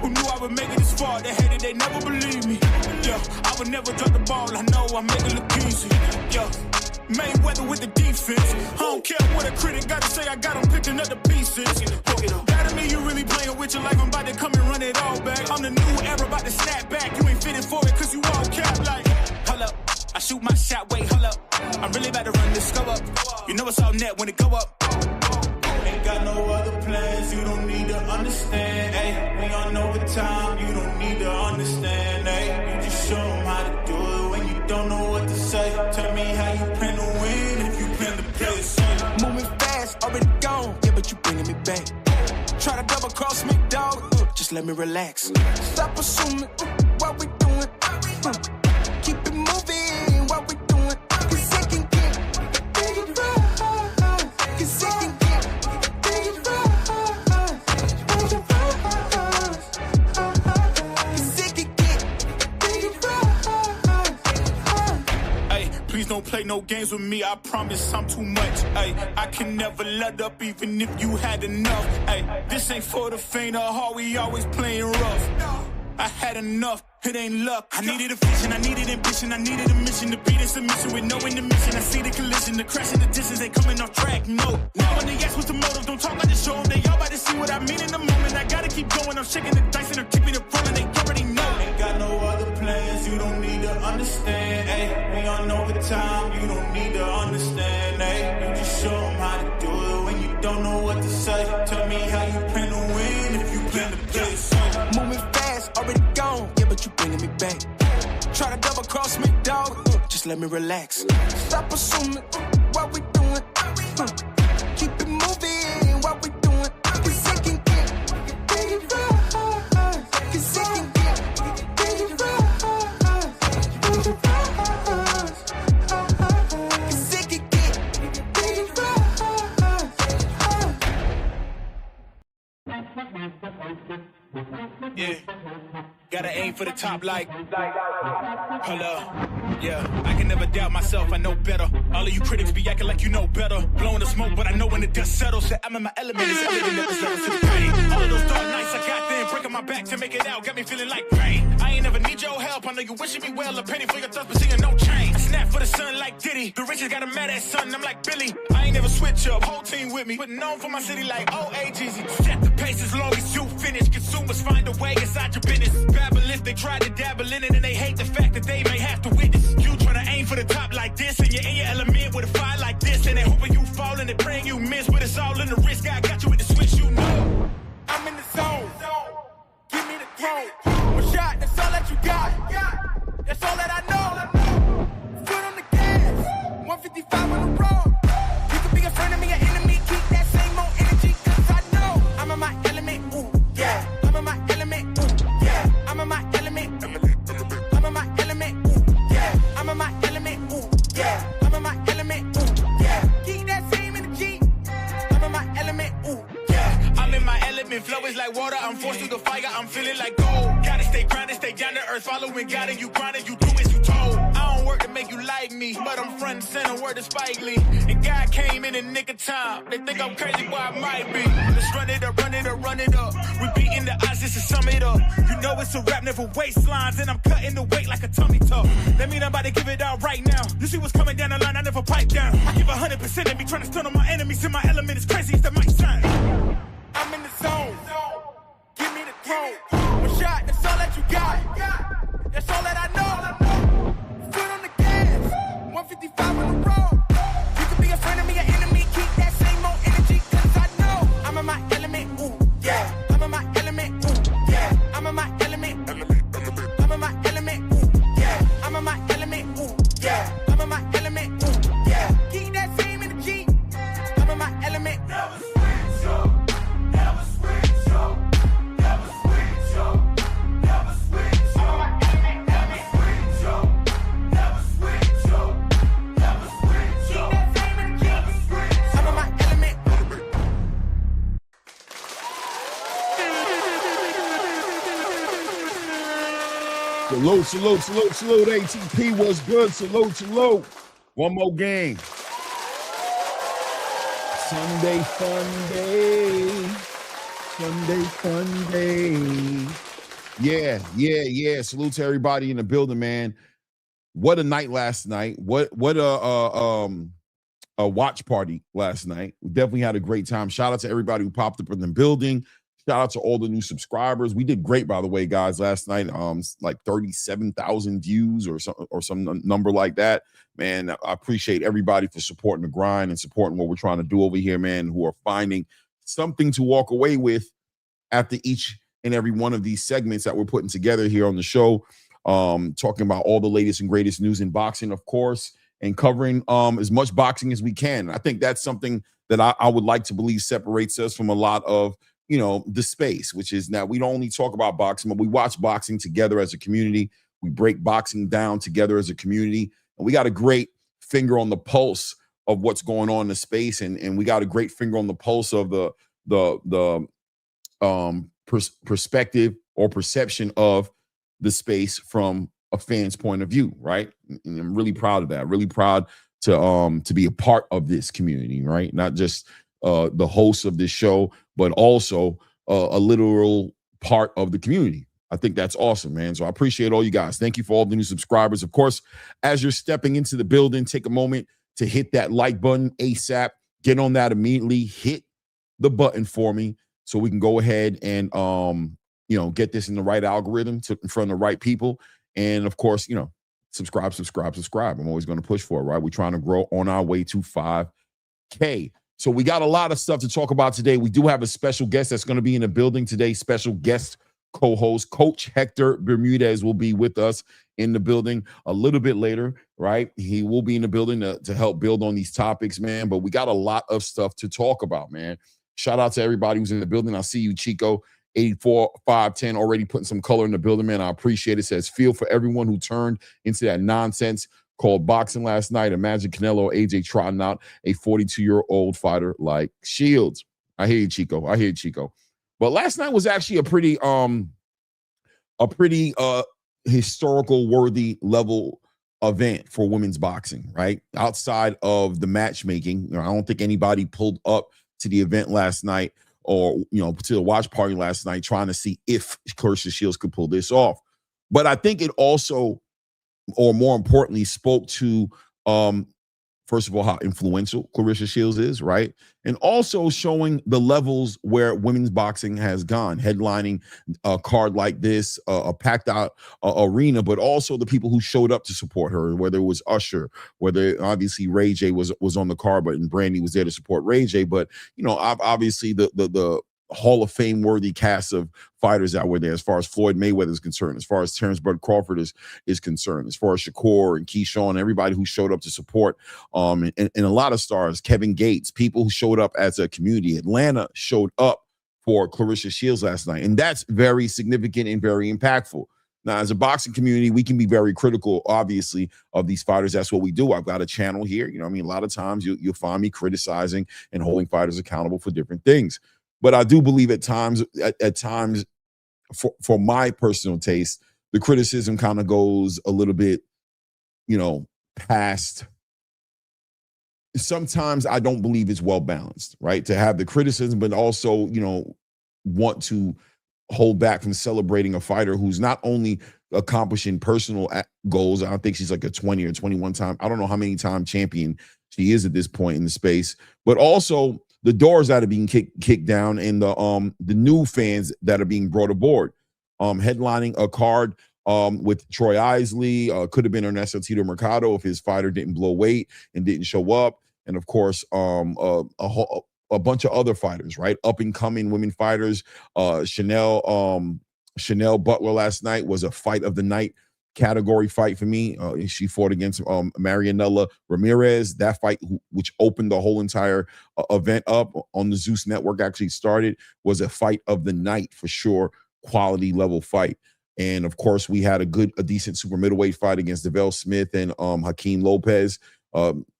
Who knew I would make it this far? They hated, they never believed me. Yeah, I would never drop the ball. I know I make it look easy. Yeah, Mayweather with the defense. I don't care what a critic gotta say. I got them picking up the pieces. That to me, you really playing with your life. I'm about to come and run it all back. I'm the new era, about to snap back. You ain't fitting for it, cause you all cap like. Hold up, I shoot my shot, wait, hold up. I'm really about to run this go up. You know it's all net when it go up. Ain't got no other plans, you don't need to understand. Ay, we on overtime, you don't need to understand. Ay, you just show them how to do it when you don't know what to say. Tell me how you plan to win if you plan to play the same. Moving fast, already gone, yeah, but you bringing me back. Try to double cross me, dog, just let me relax. Stop assuming what we doing. Keep it moving, what we doing. Cause it can get big right. Cause it can get big right. Cause it can get big right. Hey, please don't play no games with me. I promise I'm too much. Hey, I can never let up even if you had enough. Hey, this ain't for the faint of heart. We always playing rough. I had enough, it ain't luck. I needed a vision, I needed ambition, I needed a mission to beat in submission with no intermission. I see the collision, the crash in the distance ain't coming off track, no. Now when they ask what's the motive, don't talk about the show them. They all about to see what I mean in the moment. I gotta keep going, I'm shaking the dice and they're keeping it rolling. They already know. Ain't got no other plans, you don't need to understand. Ay, we on overtime, you don't need to understand. Ay, you just show them how to do it when you don't know what to say. Tell me how you plan to win if you plan to play the same. Moving fast, already gone, yeah, but you bringing me back. Try to double cross me, dog, just let me relax. Stop assuming what we doing. Keep it moving, what we doing. Cause it can get big right. Cause it can get big right. Cause it can get big right. Yeah, gotta aim for the top like, hold up. Yeah, I can never doubt myself, I know better. All of you critics be acting like you know better. Blowing the smoke, but I know when the dust settles that I'm in my element, it's evident that there's levels to the pain. All of those dark nights I got there, breaking my back to make it out, got me feeling like rain. I ain't never need your help, I know you wishing me well, a penny for your thoughts, but seeing no change. I snap for the sun like Diddy, the richest got a mad ass son, I'm like Billy. I ain't never switch up, whole team with me, putting on for my city like OAGZ. Set the pace as long as you finish, consumers find a way inside your business. Babble if they try to dabble in it and they hate the fact that they may have to witness. You tryna aim for the top like this and you're in your element with a fire like this and they hoping you fall and they praying you miss, but it's all in the risk. I got you with the switch, you know. I'm in the zone. Give me the throne. One shot, that's all that you got. That's all that I know. Foot on the gas. 155 on the road. You could be a friend of me, an enemy. Keep that same old energy, cause I know I'm in my element. Ooh, yeah. I'm in my element. Ooh, yeah. I'm in my element. I'm in my element. Ooh, yeah. I'm in my element. Ooh, yeah. I'm in my element. Ooh, yeah. Keep that same energy. I'm in my element. Ooh, yeah. I'm in my element. Flow is like water. I'm forced through the fire. I'm feeling like gold. Gotta stay grounded, stay down to earth. Following God and you grinding. You do as you told. I don't work to make you like me, but I'm front and center. Word to Spike Lee. And God came in the nick of time. They think I'm crazy, well I might be. Let's run it up, run it up, run it up. We beating the odds just to sum it up. You know it's a rap, never waistlines, and I'm cutting the weight like a tummy tuck. That mean I'm about to give it out right now. You see what's coming down the line, I never pipe down. I give 100% of me, trying to stun on my enemies. In my element, it's crazy, it's the mic sound. I'm in the zone. Give me the throne. One shot, that's all that you got. That's all that I know. Foot on the gas. 155 on the road. You could be a friend of me, an enemy. Keep that same old energy, cause I know I'm in my element. Ooh, yeah. I'm in my element. Ooh, yeah. I'm in my element. I'm in my element. Ooh, yeah. I'm in my element. Ooh, yeah. I'm in my element. Ooh, yeah. Keep that same energy. I'm in my element. Never switch up. Never switch up. Never switch up. Never switch up. Never switch up. Never switch up. Never switch up. Keep that same energy. I'm in my element. Salute, ATP, what's good? Salute. One more game. Sunday fun day. Yeah. Salute to everybody in the building, man. What a night last night. What a watch party last night. We definitely had a great time. Shout out to everybody who popped up in the building. Shout out to all the new subscribers. We did great, by the way, guys, last night. Like 37,000 views or some number like that. Man, I appreciate everybody for supporting the grind and supporting what we're trying to do over here, man, who are finding something to walk away with after each and every one of these segments that we're putting together here on the show. Talking about all the latest and greatest news in boxing, of course, and covering as much boxing as we can. I think that's something that I would like to believe separates us from a lot of, the space, which is now we don't only talk about boxing, but we watch boxing together as a community. We break boxing down together as a community, and we got a great finger on the pulse of what's going on in the space, and we got a great finger on the pulse of the perspective or perception of the space from a fan's point of view, right? And I'm really proud of that. Really proud to be a part of this community, right? Not just the host of this show, but also a literal part of the community. I think that's awesome, man. So I appreciate all you guys. Thank you for all the new subscribers. Of course, as you're stepping into the building, take a moment to hit that like button ASAP. Get on that immediately. Hit the button for me so we can go ahead and get this in the right algorithm in front of the right people. And of course, subscribe. I'm always going to push for it, right? We're trying to grow on our way to 5K. So we got a lot of stuff to talk about today. We do have a special guest that's going to be in the building today. Special guest co-host Coach Hector Bermudez will be with us in the building a little bit later, right? He will be in the building to help build on these topics, man. But we got a lot of stuff to talk about, man. Shout out to everybody who's in the building. I see you, Chico. 84-510 already putting some color in the building, man. I appreciate it. Says, feel for everyone who turned into that nonsense called boxing last night. Imagine Canelo or AJ trotting out a 42-year-old fighter like Shields. I hear you, Chico. But last night was actually a pretty historical worthy level event for women's boxing, right? Outside of the matchmaking, I don't think anybody pulled up to the event last night or, to the watch party last night trying to see if Claressa Shields could pull this off. But I think it also, or more importantly, spoke to, first of all, how influential Claressa Shields is, right? And also showing the levels where women's boxing has gone, headlining a card like this, a packed out arena, but also the people who showed up to support her, whether it was Usher, whether obviously Ray J was on the card, but and Brandy was there to support Ray J. But, obviously the Hall of Fame worthy cast of fighters that were there, as far as Floyd Mayweather is concerned, as far as Terrence Bud Crawford is concerned, as far as Shakur and Keyshawn, everybody who showed up to support, and a lot of stars, Kevin Gates, people who showed up as a community. Atlanta showed up for Claressa Shields last night, and that's very significant and very impactful. Now, as a boxing community, we can be very critical, obviously, of these fighters. That's what we do. I've got a channel here. A lot of times you'll find me criticizing and holding fighters accountable for different things. But I do believe at times, for my personal taste, the criticism kind of goes a little bit, past. Sometimes I don't believe it's well balanced, right? To have the criticism, but also, want to hold back from celebrating a fighter who's not only accomplishing personal goals. I don't think she's like a 20 or 21 time. I don't know how many time champion she is at this point in the space, but also the doors that are being kicked down and the new fans that are being brought aboard. Headlining a card with Troy Isley, could have been Ernesto Tito Mercado if his fighter didn't blow weight and didn't show up. And of course, a bunch of other fighters, right? Up and coming women fighters. Chanel Butler last night was a fight of the night category fight for me. She fought against Marianella Ramirez. That fight, which opened the whole entire event up on the Zeus Network, actually started, was a fight of the night for sure. Quality level fight. And of course, we had a decent super middleweight fight against Develle Smith and Hakeem Lopez.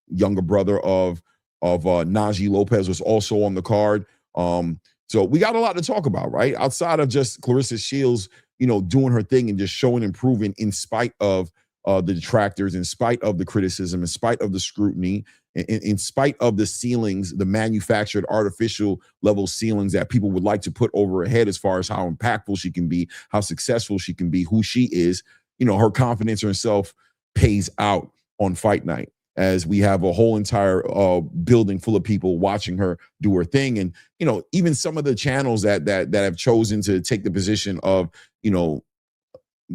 Younger brother of Najee Lopez was also on the card. So we got a lot to talk about, right? Outside of just Claressa Shields, doing her thing and just showing and proving in spite of the detractors, in spite of the criticism, in spite of the scrutiny, in spite of the ceilings, the manufactured artificial level ceilings that people would like to put over her head as far as how impactful she can be, how successful she can be, who she is, her confidence in herself pays out on fight night, as we have a whole entire building full of people watching her do her thing. And, even some of the channels that have chosen to take the position of,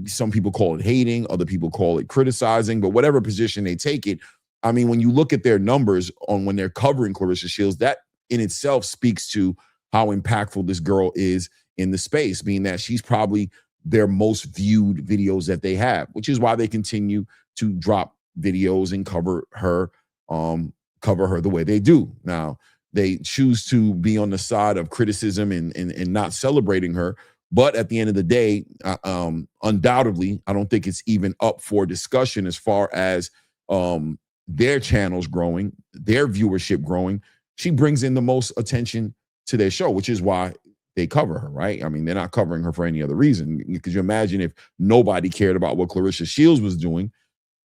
some people call it hating, other people call it criticizing, but whatever position they take it, I mean, when you look at their numbers on when they're covering Claressa Shields, that in itself speaks to how impactful this girl is in the space, being that she's probably their most viewed videos that they have, which is why they continue to drop videos and cover her the way they do. Now, they choose to be on the side of criticism and not celebrating her. But at the end of the day, undoubtedly, I don't think it's even up for discussion as far as their channels growing, their viewership growing. She brings in the most attention to their show, which is why they cover her, right? I mean, they're not covering her for any other reason. Because you imagine if nobody cared about what Claressa Shields was doing,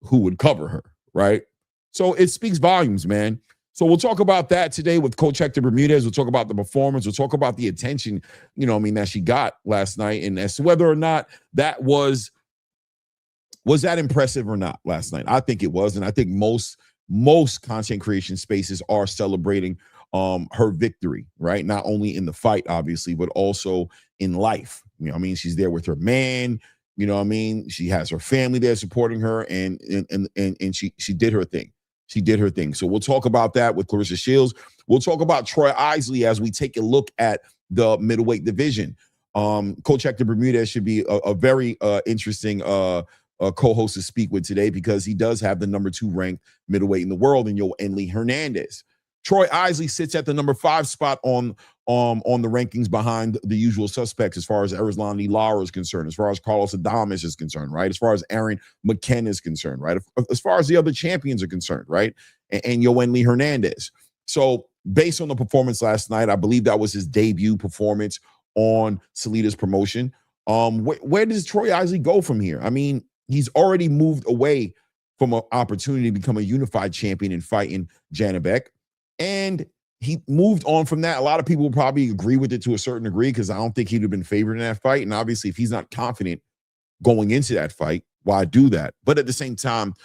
who would cover her, right? So it speaks volumes, man. So we'll talk about that today with Coach Hector Bermudez. We'll talk about the performance. We'll talk about the attention, that she got last night, and as to whether or not that was that impressive or not last night. I think it was, and I think most content creation spaces are celebrating her victory, right? Not only in the fight, obviously, but also in life. She's there with her man. She has her family there supporting her, and she did her thing. She did her thing. So we'll talk about that with Claressa Shields. We'll talk about Troy Isley as we take a look at the middleweight division. Coach Hector Bermudez should be a very interesting co-host to speak with today, because he does have the number 2 ranked middleweight in the world in Joenly Hernandez. Troy Isley sits at the number 5 spot on the rankings, behind the usual suspects as far as Erislandy Lara is concerned, as far as Carlos Adames is concerned, right? As far as Aaron McKenna is concerned, right? As far as the other champions are concerned, right? And Joenly Hernandez. So based on the performance last night, I believe that was his debut performance on Salida's promotion. Where does Troy Isley go from here? I mean, he's already moved away from an opportunity to become a unified champion and fighting Janibek. And he moved on from that. A lot of people will probably agree with it to a certain degree, because I don't think he'd have been favored in that fight. And obviously, if he's not confident going into that fight, why do that? But at the same time,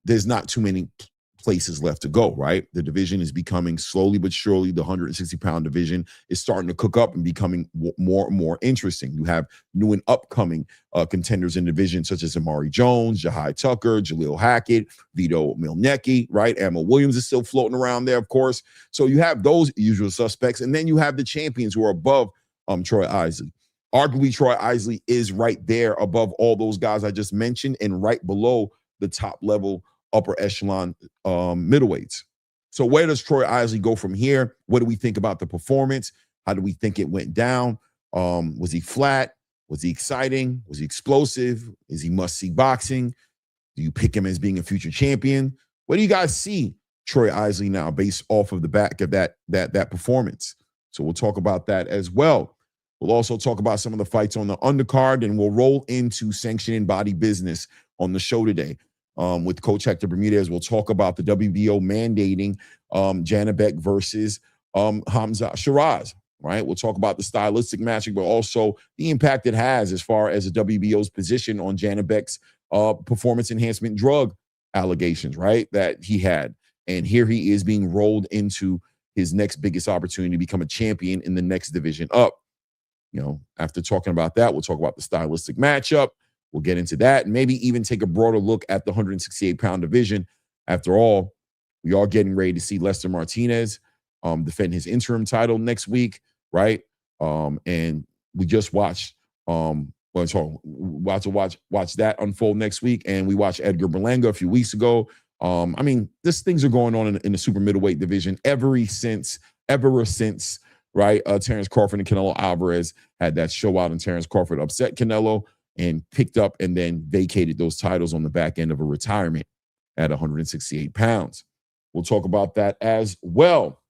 there's not too many places left to go, right? The division is becoming, slowly but surely, the 160-pound division is starting to cook up and becoming more and more interesting. You have new and upcoming contenders in the division, such as Amari Jones, Jahai Tucker, Jaleel Hackett, Vito Milnecki, right? Emma Williams is still floating around there, of course. So you have those usual suspects, and then you have the champions who are above Troy Isley. Arguably, Troy Isley is right there above all those guys I just mentioned, and right below the top level upper echelon middleweights. So where does Troy Isley go from here? What do we think about the performance? How do we think it went down? Was he flat? Was he exciting? Was he explosive? Is he must-see boxing? Do you pick him as being a future champion? What do you guys see Troy Isley now based off of the back of that performance? So we'll talk about that as well. We'll also talk about some of the fights on the undercard, and we'll roll into sanctioning body business on the show today. With Coach Hector Bermudez, we'll talk about the WBO mandating Janibek versus Hamzah Sheeraz, right? We'll talk about the stylistic matchup, but also the impact it has as far as the WBO's position on Janibek's performance enhancement drug allegations, right, that he had. And here he is being rolled into his next biggest opportunity to become a champion in the next division up. After talking about that, we'll talk about the stylistic matchup. We'll get into that and maybe even take a broader look at the 168-pound division. After all, we are getting ready to see Lester Martinez defend his interim title next week, right? And we just watched watch that unfold next week, and we watched Edgar Berlanga a few weeks ago. I mean, these things are going on in the super middleweight division ever since, right? Terrence Crawford and Canelo Alvarez had that show out, and Terrence Crawford upset Canelo and picked up and then vacated those titles on the back end of a retirement at 168 pounds. We'll talk about that as well.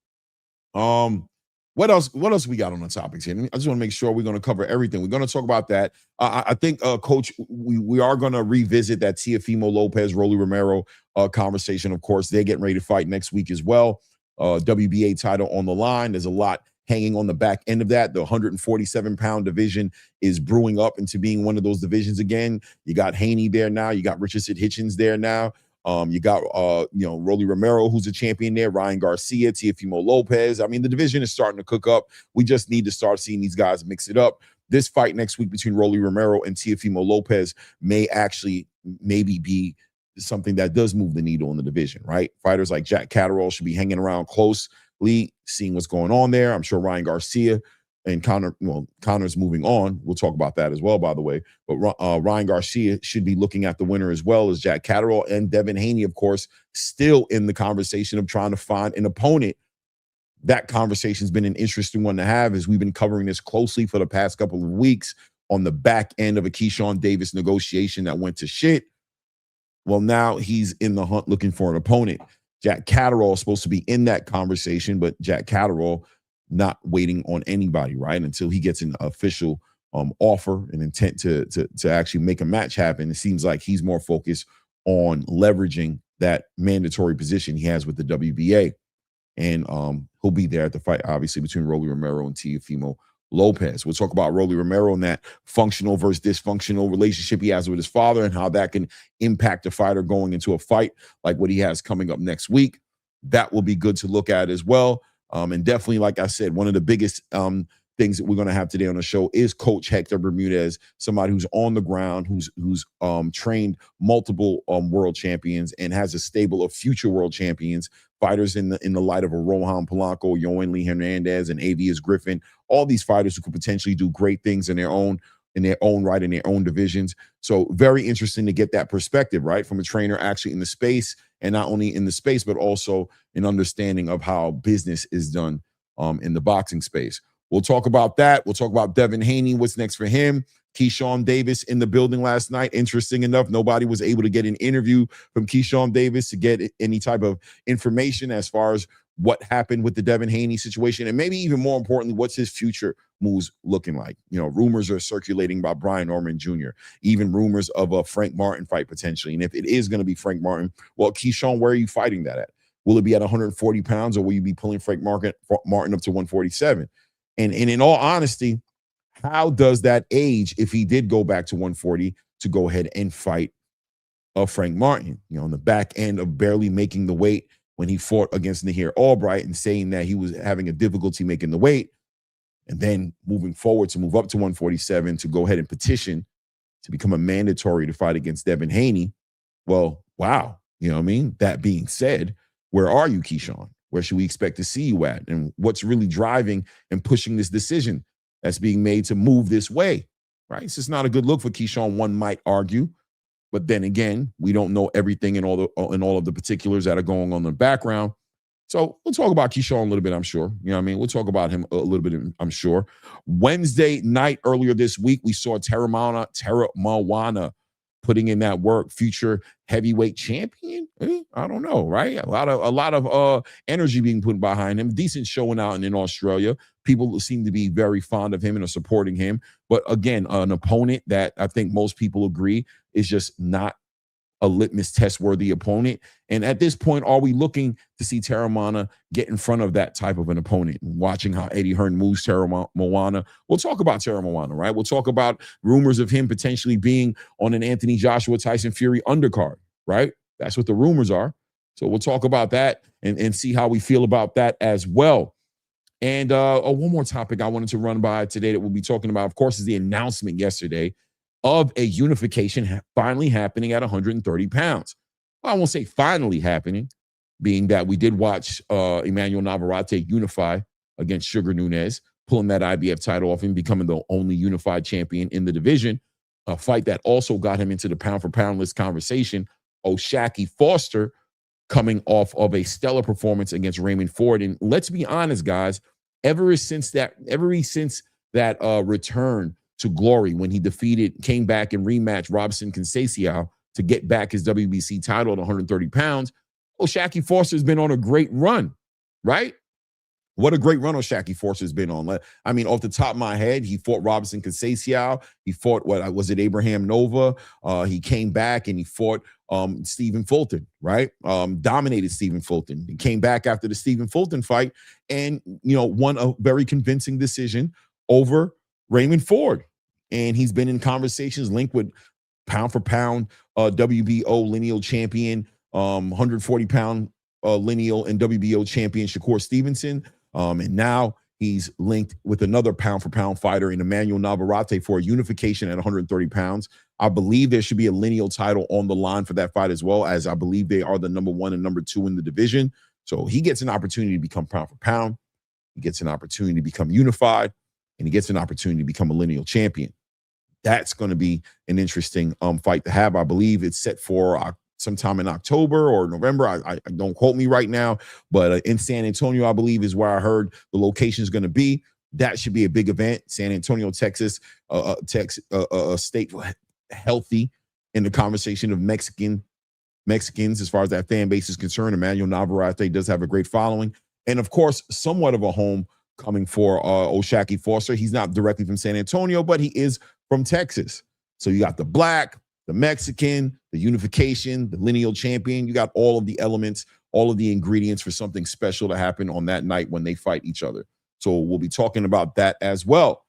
What else we got on the topics here? I just want to make sure we're going to cover everything. We're going to talk about that. I think, Coach, we are going to revisit that Teofimo Lopez, Rolly Romero conversation. Of course, they're getting ready to fight next week as well. WBA title on the line. There's a lot hanging on the back end of that. The 147-pound division is brewing up into being one of those divisions again. You got Haney there now. You got Richardson Hitchens there now. You got Rolly Romero, who's a champion there, Ryan Garcia, Teofimo Lopez. I mean, the division is starting to cook up. We just need to start seeing these guys mix it up. This fight next week between Rolly Romero and Teofimo Lopez may actually maybe be something that does move the needle in the division, right? Fighters like Jack Catterall should be hanging around closely, seeing what's going on there. I'm sure Ryan Garcia and Connor's moving on. We'll talk about that as well, by the way. But Ryan Garcia should be looking at the winner as well as Jack Catterall, and Devin Haney, of course, still in the conversation of trying to find an opponent. That conversation's been an interesting one to have as we've been covering this closely for the past couple of weeks on the back end of a Keyshawn Davis negotiation that went to shit. Well, now he's in the hunt looking for an opponent. Jack Catterall is supposed to be in that conversation, but Jack Catterall not waiting on anybody, right? Until he gets an official offer and intent to actually make a match happen. It seems like he's more focused on leveraging that mandatory position he has with the WBA. And he'll be there at the fight, obviously, between Rolly Romero and Teofimo Lopez. We'll talk about Rolly Romero and that functional versus dysfunctional relationship he has with his father and how that can impact a fighter going into a fight like what he has coming up next week. That will be good to look at as well. And definitely, like I said, one of the biggest things that we're going to have today on the show is Coach Hector Bermudez, somebody who's on the ground, who's trained multiple world champions and has a stable of future world champions, fighters in the light of a Rohan Polanco, Yohan Lee Hernandez, and Avius Griffin. All these fighters who could potentially do great things in their own right, in their own divisions. So very interesting to get that perspective, right, from a trainer actually in the space, and not only in the space, but also an understanding of how business is done in the boxing space. We'll talk about that. We'll talk about Devin Haney, what's next for him. Keyshawn Davis in the building last night. Interesting enough, nobody was able to get an interview from Keyshawn Davis to get any type of information as far as what happened with the Devin Haney situation, and maybe even more importantly, what's his future moves looking like. Rumors are circulating about Brian Norman Jr., even rumors of a Frank Martin fight potentially. And if it is going to be Frank Martin, well, Keyshawn, where are you fighting that at? Will it be at 140 pounds, or will you be pulling Frank Martin up to 147? And in all honesty, how does that age if he did go back to 140 to go ahead and fight Frank Martin? On the back end of barely making the weight when he fought against Nahir Albright and saying that he was having a difficulty making the weight, and then moving forward to move up to 147 to go ahead and petition to become a mandatory to fight against Devin Haney. Well, wow. You know what I mean? That being said, where are you, Keyshawn? Where should we expect to see you at? And what's really driving and pushing this decision that's being made to move this way, right? It's just not a good look for Keyshawn, one might argue. But then again, we don't know everything and all of the particulars that are going on in the background. So we'll talk about Keyshawn a little bit, I'm sure. You know what I mean? We'll talk about him a little bit, I'm sure. Wednesday night, earlier this week, we saw Tara Mawana putting in that work, future heavyweight champion. I don't know, right? A lot of energy being put behind him. Decent showing out in Australia. People seem to be very fond of him and are supporting him. But again, an opponent that I think most people agree is just not a litmus test worthy opponent. And at this point, are we looking to see Tara Mawana get in front of that type of an opponent? And watching how Eddie Hearn moves Tara Mawana. We'll talk about Tara Mawana, right? We'll talk about rumors of him potentially being on an Anthony Joshua Tyson Fury undercard, right? That's what the rumors are. So we'll talk about that and see how we feel about that as well. And one more topic I wanted to run by today that we'll be talking about, of course, is the announcement yesterday of a unification finally happening at 130 pounds. Well, I won't say finally happening, being that we did watch Emmanuel Navarrete unify against Sugar Nunes, pulling that IBF title off and becoming the only unified champion in the division, a fight that also got him into the pound-for-pound list conversation. O'Shaquie Foster coming off of a stellar performance against Raymond Ford. And let's be honest, guys, ever since that return to glory when he came back and rematched Robson Conceição to get back his WBC title at 130 pounds, O'Shaquie Foster has been on a great run, right? What a great run O'Shaquie Forster's been on. I mean, off the top of my head, he fought Robinson Conceição. He fought, what was it, Abraham Nova. He came back and he fought Stephen Fulton, right? Dominated Stephen Fulton. He came back after the Stephen Fulton fight and, won a very convincing decision over Raymond Ford. And he's been in conversations linked with pound for pound WBO lineal champion, 140-pound lineal and WBO champion Shakur Stevenson. And now he's linked with another pound-for-pound fighter in Emmanuel Navarrete for a unification at 130 pounds. I believe there should be a lineal title on the line for that fight as well, as I believe they are the number 1 and number 2 in the division. So he gets an opportunity to become pound-for-pound. He gets an opportunity to become unified, and he gets an opportunity to become a lineal champion. That's going to be an interesting fight to have. I believe it's set for sometime in October or November. I don't quote me right now, but in San Antonio, I believe, is where I heard the location is going to be. That should be a big event. San Antonio, Texas, state healthy in the conversation of Mexicans as far as that fan base is concerned. Emmanuel Navarrete does have a great following. And of course, somewhat of a home coming for O'Shaquie Forster. He's not directly from San Antonio, but he is from Texas. So you got the black, the Mexican, the unification, the lineal champion. You got all of the elements, all of the ingredients for something special to happen on that night when they fight each other. So we'll be talking about that as well.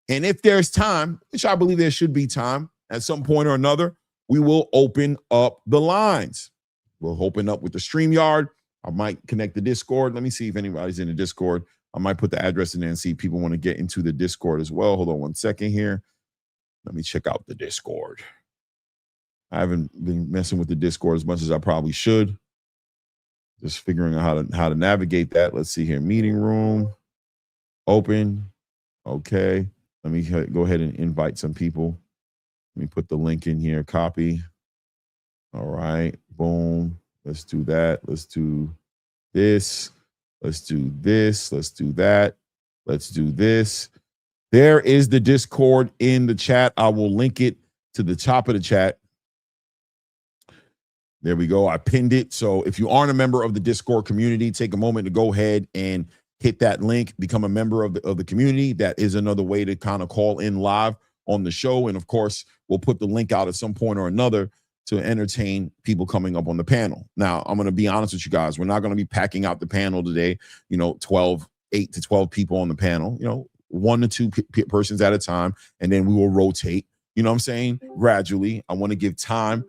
And if there's time, which I believe there should be time at some point or another, we will open up the lines. We'll open up with the StreamYard. I might connect the Discord. Let me see if anybody's in the Discord. I might put the address in there and see if people want to get into the Discord as well. Hold on one second here. Let me check out the Discord. I haven't been messing with the Discord as much as I probably should. Just figuring out how to navigate that. Let's see here. Meeting room. Open. Okay. Let me go ahead and invite some people. Let me put the link in here. Copy. All right. Boom. Let's do that. Let's do this. Let's do this. Let's do that. Let's do this. There is the Discord in the chat. I will link it to the top of the chat. There we go. I pinned it. So if you aren't a member of the Discord community, take a moment to go ahead and hit that link, become a member of the community. That is another way to kind of call in live on the show. And of course, we'll put the link out at some point or another to entertain people coming up on the panel. Now, I'm going to be honest with you guys. We're not going to be packing out the panel today, 8 to 12 people on the panel, 1 to 2 persons at a time. And then we will rotate, you know what I'm saying? Gradually. I want to give time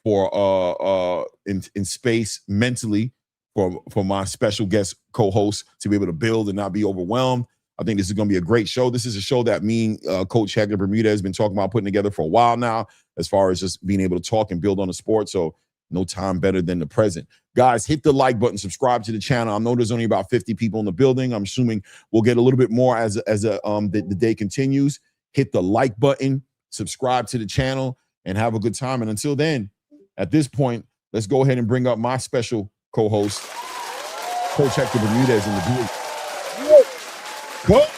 for in space mentally for my special guest co-host to be able to build and not be overwhelmed. I think this is going to be a great show. This is a show that me and Coach Hector Bermudez has been talking about putting together for a while now, as far as just being able to talk and build on the sport. So no time better than the present. Guys, hit the like button, subscribe to the channel. I know there's only about 50 people in the building. I'm assuming we'll get a little bit more as the day continues. Hit the like button, subscribe to the channel, and have a good time. And until then, at this point, let's go ahead and bring up my special co-host, Coach Hector Bermudez in the building. Coach,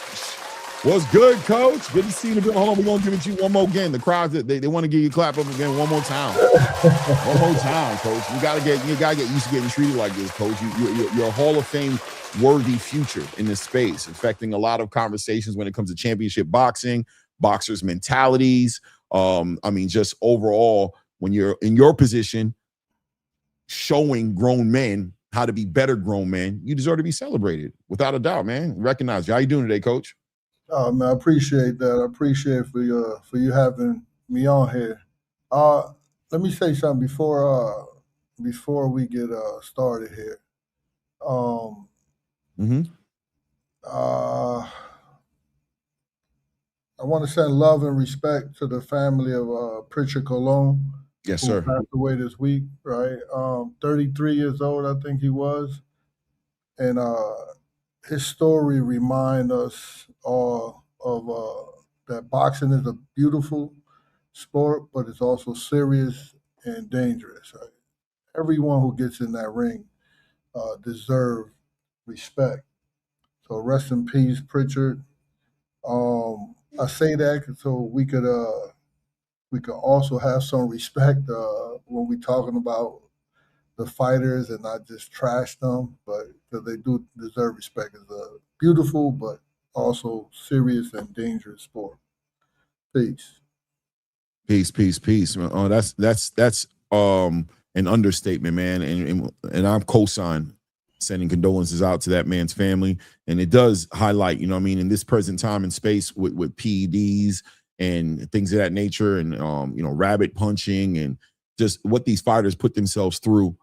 what's good, Coach? Good to see you. Hold on, we're going to give it to you one more again. The crowd, they want to give you a clap up again one more time. One more time, Coach. You gotta get used to getting treated like this, Coach. You're a Hall of Fame worthy future in this space, affecting a lot of conversations when it comes to championship boxing, boxers' mentalities. Just overall, when you're in your position, showing grown men how to be better grown men, you deserve to be celebrated, without a doubt, man. Recognize you. How you doing today, Coach? Oh, man, I appreciate that. I appreciate for you having me on here. Let me say something before we get started here. I want to send love and respect to the family of Pritchard Colon. Yes, sir. Who passed away this week, right? 33 years old, I think he was. And his story reminds us all of that boxing is a beautiful sport, but it's also serious and dangerous, right? Everyone who gets in that ring deserves respect. So rest in peace, Pritchard. I say that so we could also have some respect when we're talking about the fighters and not just trash them, but because they do deserve respect. It's a beautiful but also serious and dangerous sport. Peace. Peace, peace, peace. Oh, that's an understatement, man. And I'm co-sign sending condolences out to that man's family. And it does highlight, you know what I mean, in this present time and space with PEDs and things of that nature, and you know, rabbit punching and just what these fighters put themselves through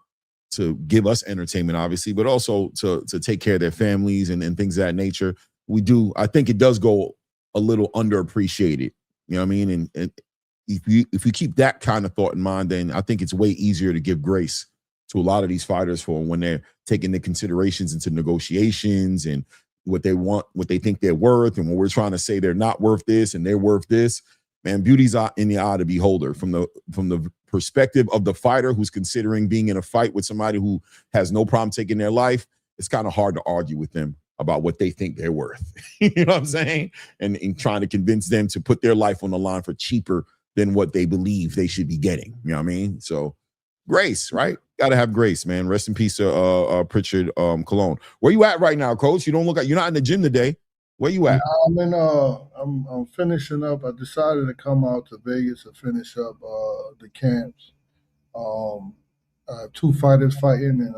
to give us entertainment, obviously, but also to take care of their families and things of that nature. I think it does go a little underappreciated. You know what I mean? And if you keep that kind of thought in mind, then I think it's way easier to give grace to a lot of these fighters for when they're taking the considerations into negotiations and what they want, what they think they're worth, and when we're trying to say they're not worth this and they're worth this. Man, beauty's in the eye of the beholder. From the perspective of the fighter who's considering being in a fight with somebody who has no problem taking their life, it's kind of hard to argue with them about what they think they're worth. You know what I'm saying? And trying to convince them to put their life on the line for cheaper than what they believe they should be getting. You know what I mean? So grace, right? Got to have grace, man. Rest in peace, Pritchard Colon. Where you at right now, Coach? You don't look like you're not in the gym today. Where you at? I'm finishing up. I decided to come out to Vegas to finish up the camps. 2 fighters fighting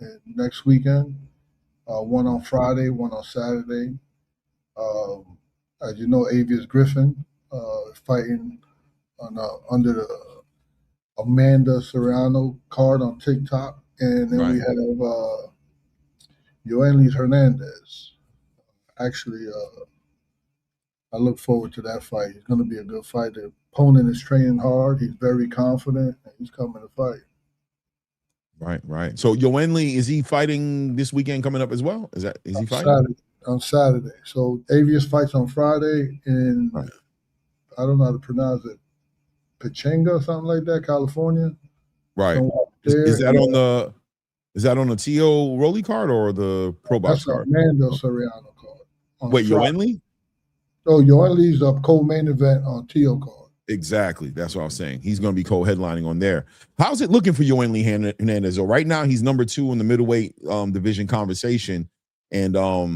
in next weekend. One on Friday, one on Saturday. As you know, Avius Griffin fighting under the Amanda Serrano card on TikTok, and then we have Yoenis Hernandez. Actually, I look forward to that fight. It's going to be a good fight. The opponent is training hard. He's very confident, and he's coming to fight. Right. So Yoenli, is he fighting this weekend coming up as well? Is he fighting? On Saturday. So Avius fights on Friday in, I don't know how to pronounce it, Pichinga, something like that, California. Right. Is that on the T.O. Rolly card or the Pro Box card? That's Amanda Serrano card. Wait, Yoenli? Oh, Yoenli's a co-main event on T.O. card. Exactly. That's what I was saying. He's going to be co-headlining on there. How's it looking for Yoenli Hernandez? So right now he's number 2 in the middleweight division conversation. And I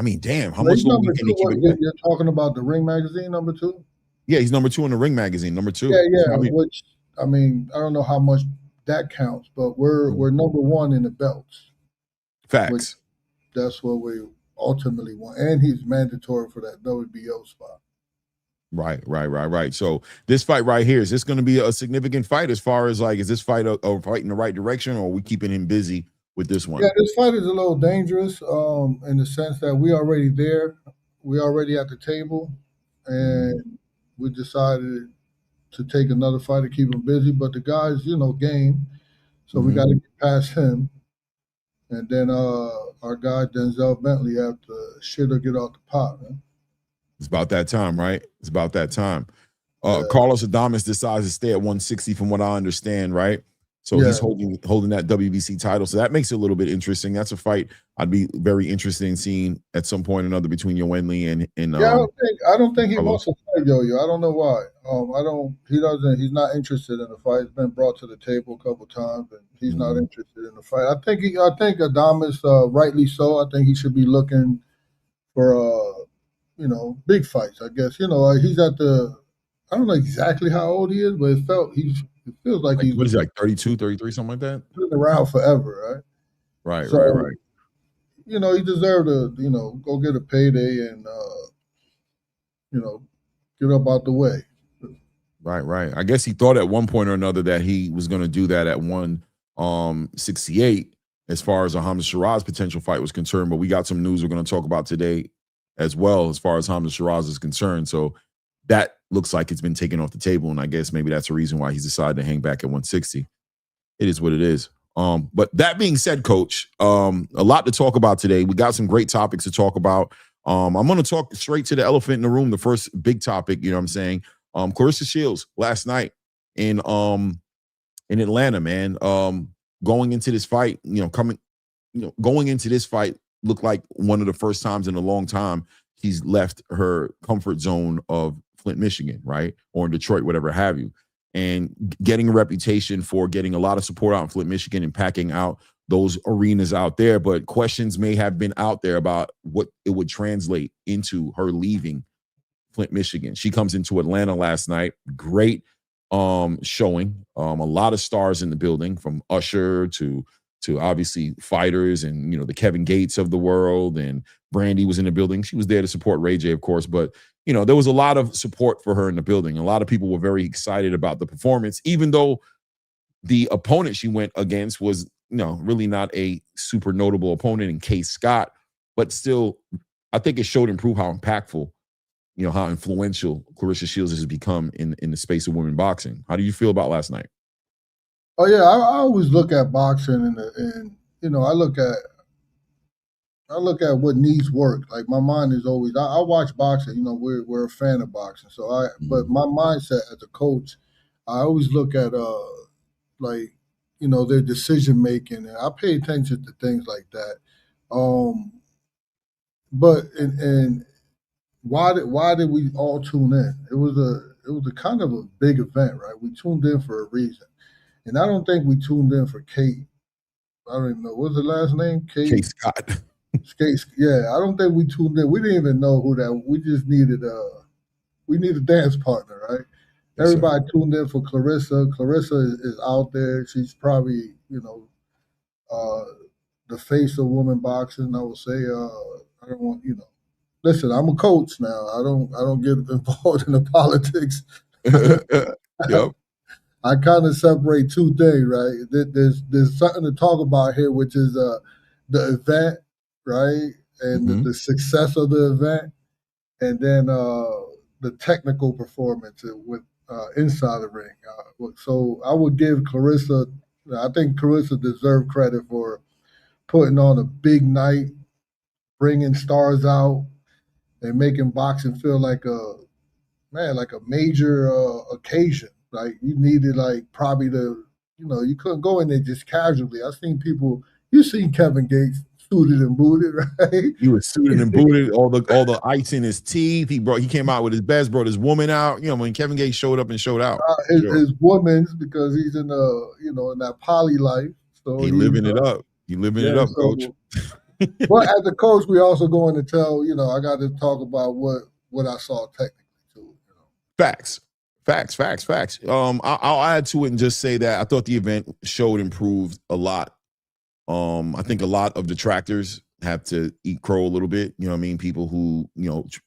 mean, damn, how much longer can he keep it? You're talking about the Ring Magazine number 2? Yeah, he's number 2 in the Ring Magazine, number 2. Yeah. Which, I mean, I don't know how much that counts, but we're number 1 in the belts. Facts. That's what we ultimately want. And he's mandatory for that WBO spot. Right. So this fight right here, is this going to be a significant fight as far as, like, is this fight a fight in the right direction, or are we keeping him busy with this one? Yeah, this fight is a little dangerous in the sense that we already there. We already at the table, and we decided to take another fight to keep him busy. But the guy's, game, so we got to get past him. And then our guy, Denzel Bentley, have to shit or get off the pot, man. It's about that time, right? It's about that time. Carlos Adames decides to stay at 160 from what I understand, right? So he's holding that WBC title. So that makes it a little bit interesting. That's a fight I'd be very interested in seeing at some point or another between Yoenli and I don't think he wants to fight Yo-Yo. I don't know why. He's not interested in the fight. It's been brought to the table a couple times, and he's not interested in the fight. I think Adames, rightly so. I think he should be looking for big fights, I guess. He's at I don't know exactly how old he is, but it feels like he's, what is he, like 32, 33, something like that? Been around forever, right? Right. He deserved to, go get a payday and, get up out the way. Right. I guess he thought at one point or another that he was going to do that at 168 as far as a Hamzah Sheeraz potential fight was concerned, but we got some news we're going to talk about today as well as far as Hamzah Sheeraz is concerned. So that looks like it's been taken off the table, and I guess maybe that's the reason why he's decided to hang back at 160. It is what it is. But that being said, Coach, a lot to talk about today. We got some great topics to talk about. I'm going to talk straight to the elephant in the room, the first big topic, you know what I'm saying? Claressa Shields last night in Atlanta, man. Going into this fight, going into this fight looked like one of the first times in a long time she's left her comfort zone of Flint, Michigan, right? Or in Detroit, whatever have you. and getting a reputation for getting a lot of support out in Flint, Michigan, and packing out those arenas out there. But questions may have been out there about what it would translate into her leaving Flint, Michigan. She comes into Atlanta last night. Great showing. A lot of stars in the building, from Usher to obviously fighters and, the Kevin Gates of the world, and Brandy was in the building. She was there to support Ray J, of course, but there was a lot of support for her in the building. A lot of people were very excited about the performance, even though the opponent she went against was really not a super notable opponent in Kaye Scott, but still, I think it showed and proved how impactful, how influential Claressa Shields has become in the space of women boxing. How do you feel about last night? Oh yeah, I always look at boxing and I look at what needs work. Like, my mind is always, I watch boxing. We're a fan of boxing, so but my mindset as a coach, I always look at their decision making, and I pay attention to things like that. But and why did we all tune in? It was a kind of a big event, right? We tuned in for a reason. And I don't think we tuned in for Kate. I don't even know. What's her last name? Kaye Scott. Yeah, I don't think we tuned in. We didn't even know who that. We just needed a dance partner, right? Yes, everybody tuned in for Claressa. Claressa is out there. She's probably, the face of women boxing. I would say, I don't want, listen, I'm a coach now. I don't get involved in the politics. Yep. I kind of separate two things, right? There's something to talk about here, which is the event, right, and the success of the event, and then the technical performance with inside the ring. So I would give Claressa. I think Claressa deserved credit for putting on a big night, bringing stars out, and making boxing feel like a major occasion. Like, you needed probably you couldn't go in there just casually. I've seen people. You seen Kevin Gates suited and booted, right? He was suited and booted, all the ice in his teeth. He came out with his best, brought his woman out. When Kevin Gates showed up and showed out. His woman's, because he's in in that poly life. So he living it up. He living it up, coach. But as a coach, we also going to tell, I got to talk about what I saw technically too. Facts. I'll add to it and just say that I thought the event showed and proved a lot. I think a lot of detractors have to eat crow a little bit. People who,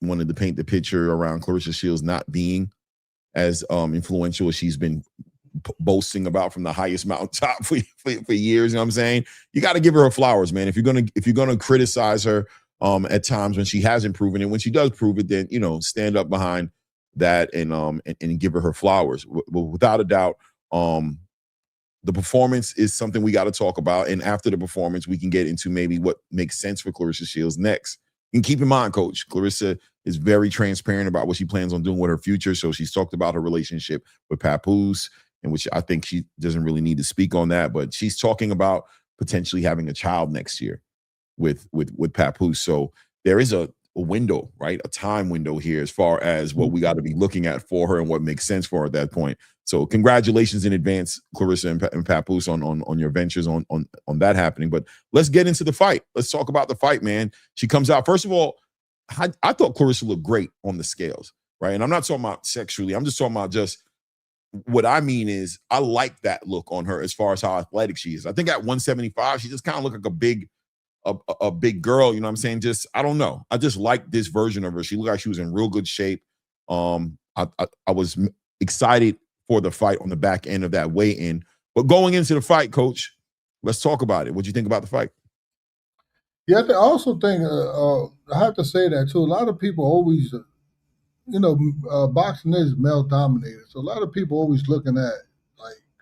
wanted to paint the picture around Claressa Shields not being as influential as she's been boasting about from the highest mountaintop for years. You know what I'm saying? You got to give her flowers, man. If you're gonna criticize her at times when she hasn't proven it, when she does prove it, then stand up behind that and give her flowers. Without a doubt, the performance is something we got to talk about. And after the performance, we can get into maybe what makes sense for Claressa Shields next. And keep in mind, Coach, Claressa is very transparent about what she plans on doing with her future. So she's talked about her relationship with Papoose, in which I think she doesn't really need to speak on that, but she's talking about potentially having a child next year with Papoose. So there is a window, right? A time window here as far as what we got to be looking at for her and what makes sense for her at that point. So congratulations in advance, Claressa and Papoose, on your ventures on that happening. But let's get into the fight. Let's talk about the fight, man. She comes out. First of all, I thought Claressa looked great on the scales, right? And I'm not talking about sexually. I'm just talking about just what I mean is I like that look on her as far as how athletic she is. I think at 175, she just kind of looked like a big girl, you know what I'm saying? Just, I don't know. I just like this version of her. She looked like she was in real good shape. I was excited for the fight on the back end of that weigh-in. But going into the fight, Coach, let's talk about it. What do you think about the fight? Yeah, I also think, I have to say that too. A lot of people always, boxing is male dominated. So a lot of people always looking at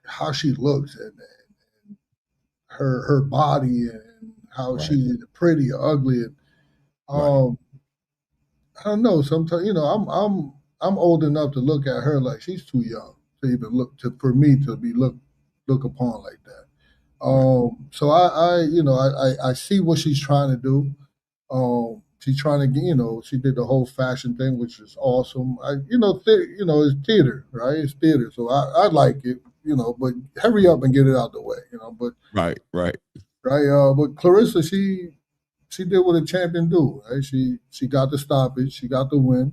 how she looks and her body and how she's pretty or ugly. And, I don't know. Sometimes, I'm old enough to look at her like she's too young to even for me to be look upon like that. So I see what she's trying to do. she's trying to get, she did the whole fashion thing, which is awesome. It's theater, right? It's theater, so I like it, but hurry up and get it out the way, But right. but Claressa, she did what a champion do, right? She got the stoppage, she got the win.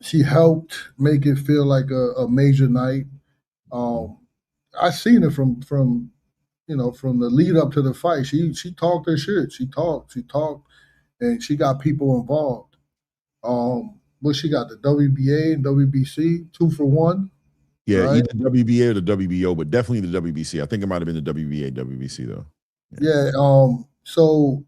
She helped make it feel like a major night. I seen it from the lead up to the fight. She talked her shit. She talked, and she got people involved. But she got the WBA and WBC 2 for 1. Yeah, right? either WBA or the WBO, but definitely the WBC. I think it might have been the WBA, WBC though. Yeah. So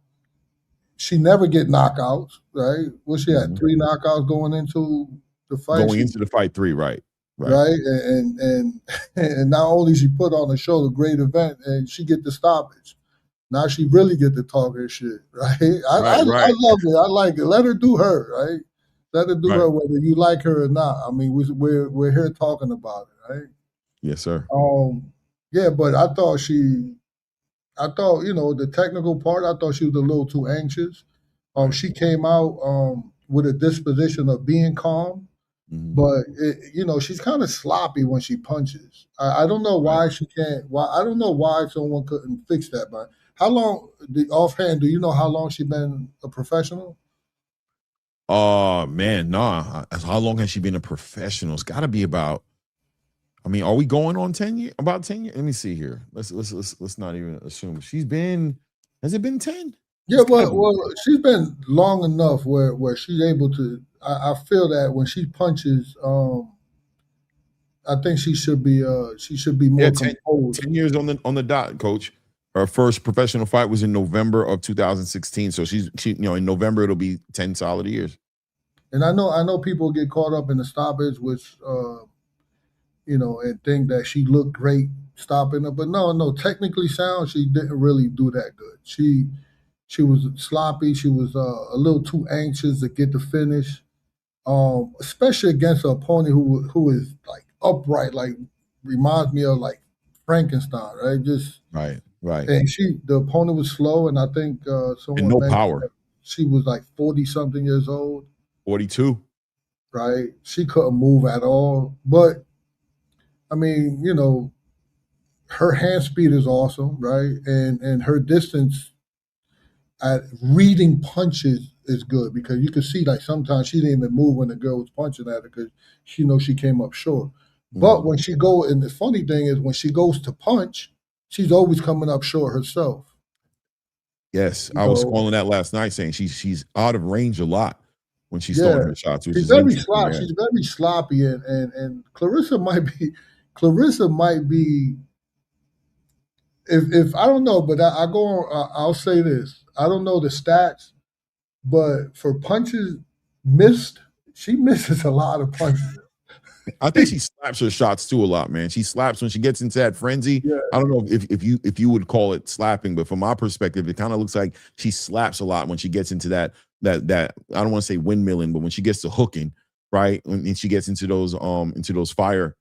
she never get knockouts, right? Well, she had 3 knockouts going into the fight. Into the fight 3, right? Right. And not only she put on the show, the great event, and she get the stoppage. Now she really get to talk her shit, right? I love it. I like it. Let her do her, right? Let her do her, whether you like her or not. I mean, we're here talking about it, right? Yes, sir. Yeah, but I thought the technical part, I thought she was a little too anxious. She came out with a disposition of being calm, but she's kind of sloppy when she punches. I don't know why she can't. I don't know why someone couldn't fix that. But how long? Offhand, do you know how long she been a professional? Man, nah. How long has she been a professional? It's got to be about. I mean, are we going on 10 years? About 10 years? Let me see here. Let's not even assume she's been. Has it been 10? Yeah, well, she's been long enough where she's able to. I feel that when she punches, I think she should be more composed. 10 years on the dot, Coach. Her first professional fight was in November of 2016. So she in November it'll be 10 solid years. And I know people get caught up in the stoppage, which and think that she looked great stopping her, but no, technically sound, she didn't really do that good. She was sloppy. She was a little too anxious to get the finish, especially against an opponent who is like upright, like reminds me of like Frankenstein, right? Just right. And the opponent was slow, and I think someone and no power. She was like 40-something years old, 42, right? She couldn't move at all, but I mean, her hand speed is awesome, right? And her distance at reading punches is good, because you can see like sometimes she didn't even move when the girl was punching at her because she knows she came up short. But when she go, and the funny thing is when she goes to punch, she's always coming up short herself. Yes, I was calling that last night, saying she's out of range a lot when she's throwing her shots. She's very sloppy. She's very sloppy, and Claressa might be. If I don't know, but I go on. I'll say this: I don't know the stats, but for punches missed, she misses a lot of punches. I think she slaps her shots too a lot, man. She slaps when she gets into that frenzy. Yeah. I don't know if you would call it slapping, but from my perspective, it kind of looks like she slaps a lot when she gets into that I don't want to say windmilling, but when she gets to hooking, right? When she gets into those fire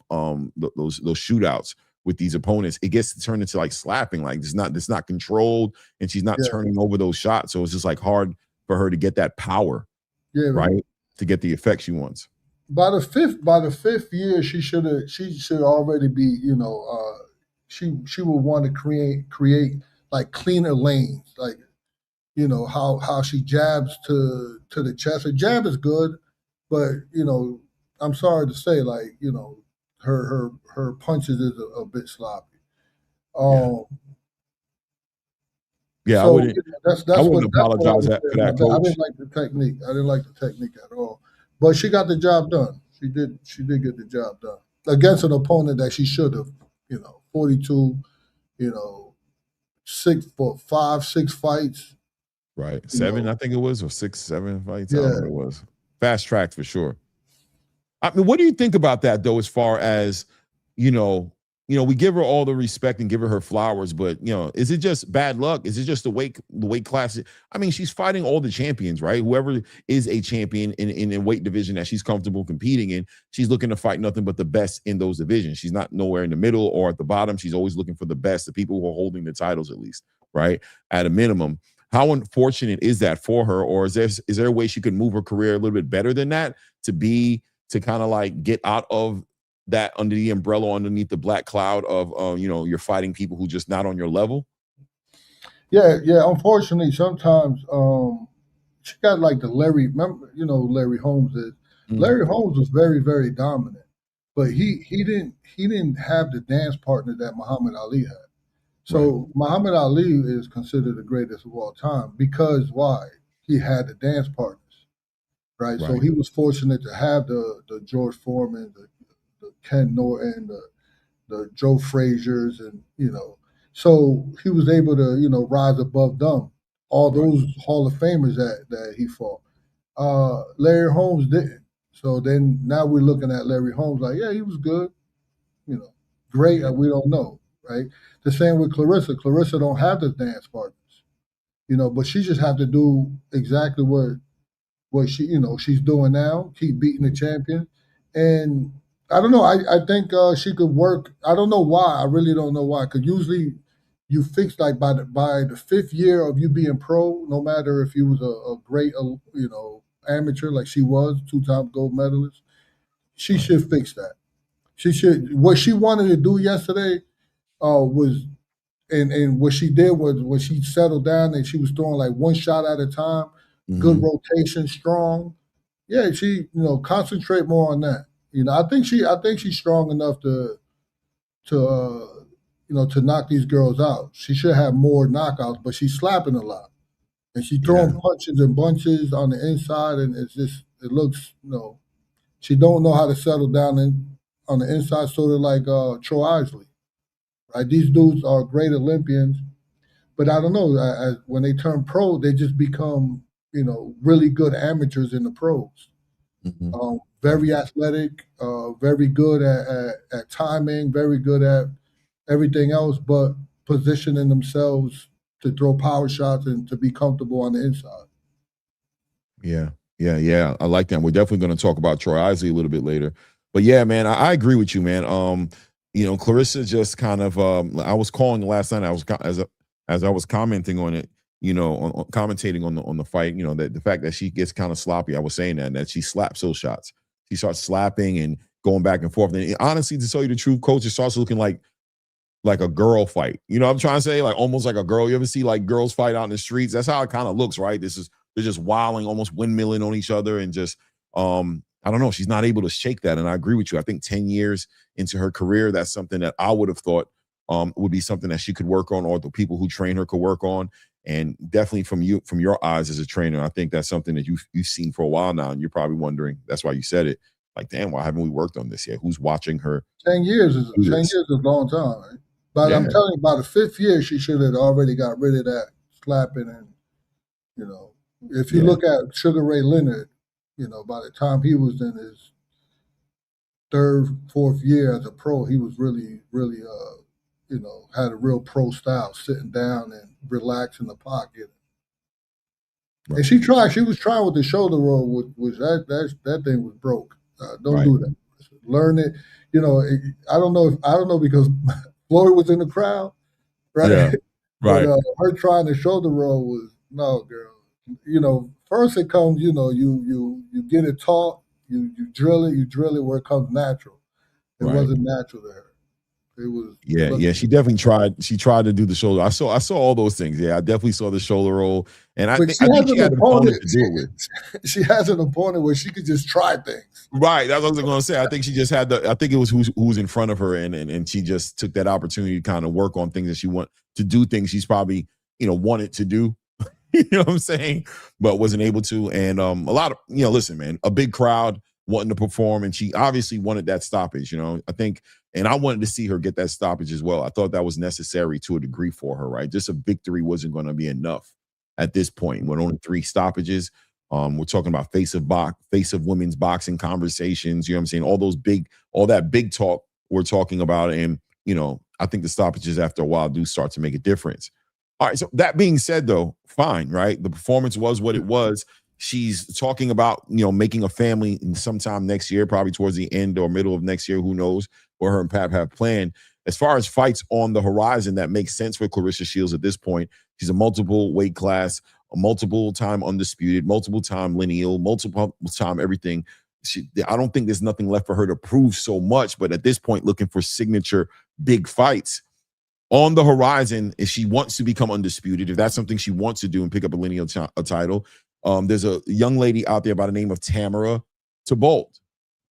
those shootouts with these opponents, it gets to turn into like slapping, like it's not controlled, and she's not turning over those shots. So it's just like hard for her to get that power, right? To get the effect she wants. By the fifth year, she should already be, she would want to create like cleaner lanes, like, how she jabs to the chest. Her jab is good, but I'm sorry to say, like, her punches is a bit sloppy. Yeah, so, I wouldn't apologize for that, Coach. I didn't like the technique. I didn't like the technique at all. But she got the job done. She did get the job done against an opponent that she should have. 42. 6 fights. Right, 7 I think it was, or 6, 7 fights. I don't know what it was. Fast track for sure. I mean, what do you think about that though? As far as we give her all the respect and give her flowers, but is it just bad luck? Is it just the weight class? I mean, she's fighting all the champions, right? Whoever is a champion in a weight division that she's comfortable competing in, she's looking to fight nothing but the best in those divisions. She's not nowhere in the middle or at the bottom. She's always looking for the best, the people who are holding the titles at least, right? At a minimum. how unfortunate is that for her? Or is there a way she could move her career a little bit better than that to kind of like get out of that under the umbrella, underneath the black cloud of, you're fighting people who just not on your level? Yeah. Unfortunately, sometimes she got like the Larry. Remember, Larry Holmes is. Mhm. Larry Holmes was very, very dominant, but he didn't have the dance partner that Muhammad Ali had. So Muhammad Ali is considered the greatest of all time because why? He had the dance partners, right? So Right. he was fortunate to have the George Foreman, the Ken Norton, the Joe Fraziers, and so he was able to rise above them. All those Hall of Famers that he fought. Larry Holmes didn't. So then now we're looking at Larry Holmes like, yeah, he was good, great. We don't know, right? The same with Claressa. Claressa don't have the dance partners, but she just have to do exactly what she's doing now. Keep beating the champion, and I don't know. I think she could work. I don't know why. I really don't know why. Because usually you fix like by the fifth year of you being pro, no matter if you was a great amateur like she was, 2-time gold medalist, she should fix that. She should. What she wanted to do yesterday was, and what she did was when she settled down and she was throwing like one shot at a time, good rotation, strong. Yeah, she concentrate more on that. I think she's strong enough to knock these girls out. She should have more knockouts, but she's slapping a lot. And she's throwing punches and bunches on the inside, and it looks, she don't know how to settle down on the inside, sort of like Troy Isley. Right? These dudes are great Olympians, but I don't know. When they turn pro, they just become, really good amateurs in the pros. Very athletic, very good at timing, very good at everything else, but positioning themselves to throw power shots and to be comfortable on the inside. Yeah. I like that. We're definitely going to talk about Troy Isley a little bit later. But yeah, man, I agree with you, man. Claressa just kind of, I was calling last night. As I was commenting on it, on commentating on the fight, that the fact that she gets kind of sloppy. I was saying that she slaps those shots. She starts slapping and going back and forth. And honestly, to tell you the truth, coach, it starts looking like a girl fight. You know what I'm trying to say? Like almost like a girl. You ever see like girls fight out in the streets? That's how it kind of looks, right? They're just wilding, almost windmilling on each other, and just I don't know. She's not able to shake that. And I agree with you. I think 10 years into her career, that's something that I would have thought would be something that she could work on, or the people who train her could work on. And definitely from your eyes as a trainer, I think that's something that you've seen for a while now. And you're probably wondering, that's why you said it. Like, damn, why haven't we worked on this yet? Who's watching her? 10 years is a long time, right? But I'm telling you, by the fifth year, she should have already got rid of that slapping. And, if you look at Sugar Ray Leonard, by the time he was in his third, fourth year as a pro, he was really, really, had a real pro style, sitting down and relax in the pocket. Right. And she was trying with the shoulder roll, which that thing was broke. Don't do that. Learn it. I don't know because Floyd was in the crowd, right? Yeah. Right. But, her trying the shoulder roll was, no, girl. First it comes, you get it taught, you drill it where it comes natural. It wasn't natural to her. It was she definitely tried. She tried to do the shoulder. I saw all those things. Yeah, I definitely saw the shoulder roll. And I think she had an opponent to do it with. She has an opponent where she could just try things. Right. That's what I was going to say. I think she just had I think it was who was in front of her, and she just took that opportunity to kind of work on things that she want to do, things she's probably, wanted to do. You know what I'm saying? But wasn't able to. And a lot of, listen, man, a big crowd wanting to perform, and she obviously wanted that stoppage, I think, and I wanted to see her get that stoppage as well. I thought that was necessary to a degree for her, right? Just a victory wasn't going to be enough at this point. With only 3 stoppages, we're talking about face of women's boxing conversations, you know what I'm saying? All that big talk we're talking about, and, I think the stoppages after a while do start to make a difference. All right, so that being said, though, fine, right? The performance was what it was. She's talking about, making a family sometime next year, probably towards the end or middle of next year. Who knows what her and Pap have planned. As far as fights on the horizon that makes sense for Claressa Shields at this point, She's a multiple weight class, a multiple time undisputed, multiple time lineal, multiple time everything. I don't think there's nothing left for her to prove so much, but at this point, looking for signature big fights on the horizon. If she wants to become undisputed, if that's something she wants to do and pick up a lineal title, there's a young lady out there by the name of Tammara Thibeault,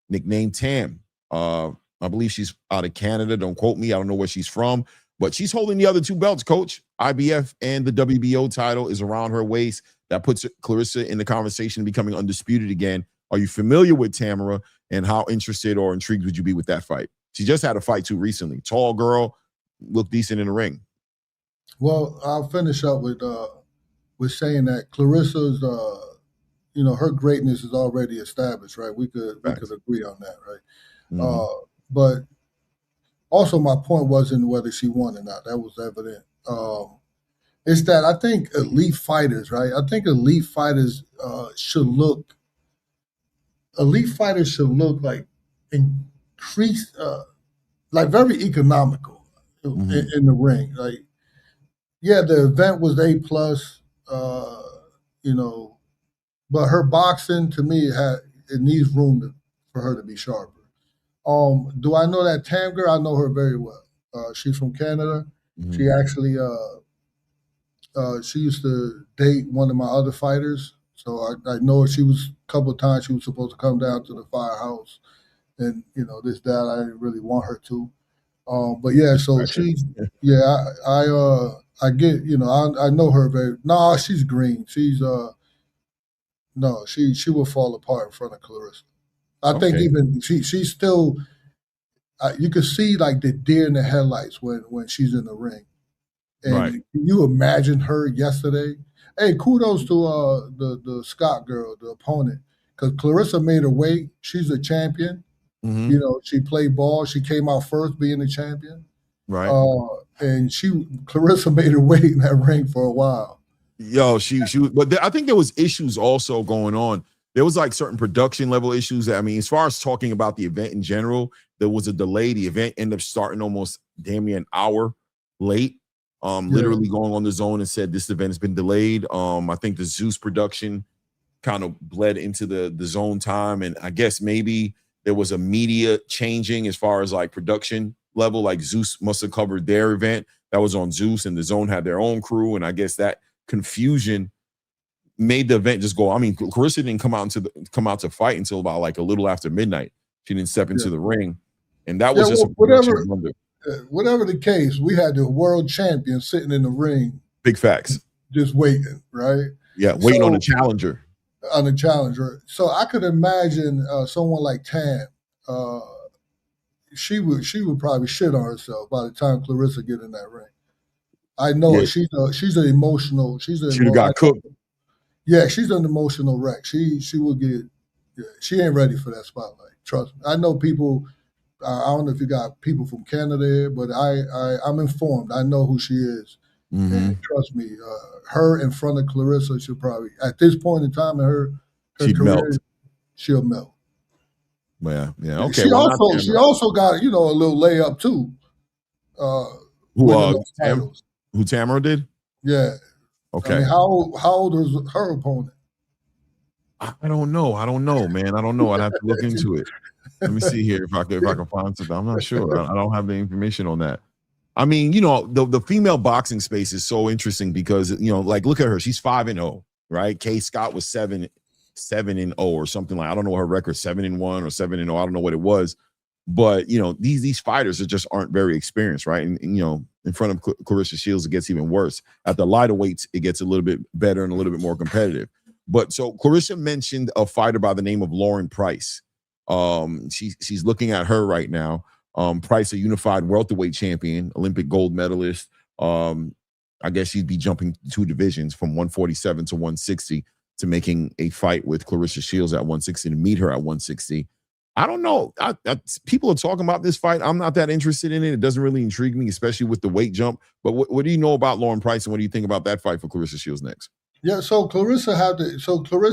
nicknamed Tam. I believe she's out of Canada. Don't quote me. I don't know where she's from, but she's holding the other two belts, Coach. IBF and the WBO title is around her waist. That puts Claressa in the conversation of becoming undisputed again. Are you familiar with Tammara, and how interested or intrigued would you be with that fight? She just had a fight too recently. Tall girl, looked decent in the ring. Well, I'll finish up with saying that Claressa's, her greatness is already established, right? We could agree on that, right? Mm-hmm. But also, my point wasn't whether she won or not. That was evident. It's that I think elite fighters, right? I think elite fighters should look like increased, like very economical in the ring. Like, yeah, the event was A+, but her boxing, to me, it needs room for her to be sharper. Do I know that Tam girl? I know her very well. She's from Canada. Mm-hmm. She actually, she used to date one of my other fighters. So I know her. She was a couple of times she was supposed to come down to the firehouse, and this that I didn't really want her to. But yeah, so she's I get I know her very. No, she's green. She's no, she will fall apart in front of Claressa. I think even she's still. You could see like the deer in the headlights when she's in the ring. And can you imagine her yesterday? Hey, kudos to the Scott girl, the opponent, because Claressa made her weight. She's a champion. Mm-hmm. She played ball. She came out first, being a champion. Right. And Claressa made her weight in that ring for a while. Yo, but I think there was issues also going on. There was like certain production level issues. I mean, as far as talking about the event in general, there was a delay. The event ended up starting almost damn near an hour late. Literally going on the zone and said this event has been delayed. I think the Zeus production kind of bled into the zone time, and I guess maybe there was a media changing as far as like production level. Like Zeus must have covered their event that was on Zeus, and the zone had their own crew, and I guess that confusion made the event just go. I mean, Claressa didn't come out to fight until about like a little after midnight. She didn't step into the ring, and that was just whatever the case. We had the world champion sitting in the ring. Big facts. Just waiting, right? Yeah, waiting on the challenger. On the challenger. So I could imagine someone like Tam. She would probably shit on herself by the time Claressa get in that ring. I know it. She's an emotional. She'd have got cooked. Yeah, she's an emotional wreck. She will get. Yeah, she ain't ready for that spotlight. Trust me. I know people. I don't know if you got people from Canada here, but I'm informed. I know who she is. Mm-hmm. And trust me, her in front of Claressa, she'll probably, at this point in time in her career, she'll melt. Yeah. Okay. She also got a little layup too. Who Tammara did? Yeah. Okay. I mean, how old is her opponent? I don't know, man. I don't know. I'd have to look into it. Let me see here if I can find something. I'm not sure. I don't have the information on that. I mean, the female boxing space is so interesting because like look at her. She's 5-0, right? Kaye Scott was 7-0 or something like. I don't know her record, 7-1 or 7-0. I don't know what it was, but these fighters just aren't very experienced, right? And in front of Claressa Shields, it gets even worse. At the lighter weights, it gets a little bit better and a little bit more competitive. But so Claressa mentioned a fighter by the name of Lauren Price. She's looking at her right now. Price, a unified welterweight champion, Olympic gold medalist. I guess she'd be jumping 2 divisions from 147 to 160 to making a fight with Claressa Shields at 160 to meet her at 160. I don't know. People are talking about this fight. I'm not that interested in it. It doesn't really intrigue me, especially with the weight jump. But what do you know about Lauren Price, and what do you think about that fight for Claressa Shields next? Yeah, so Claressa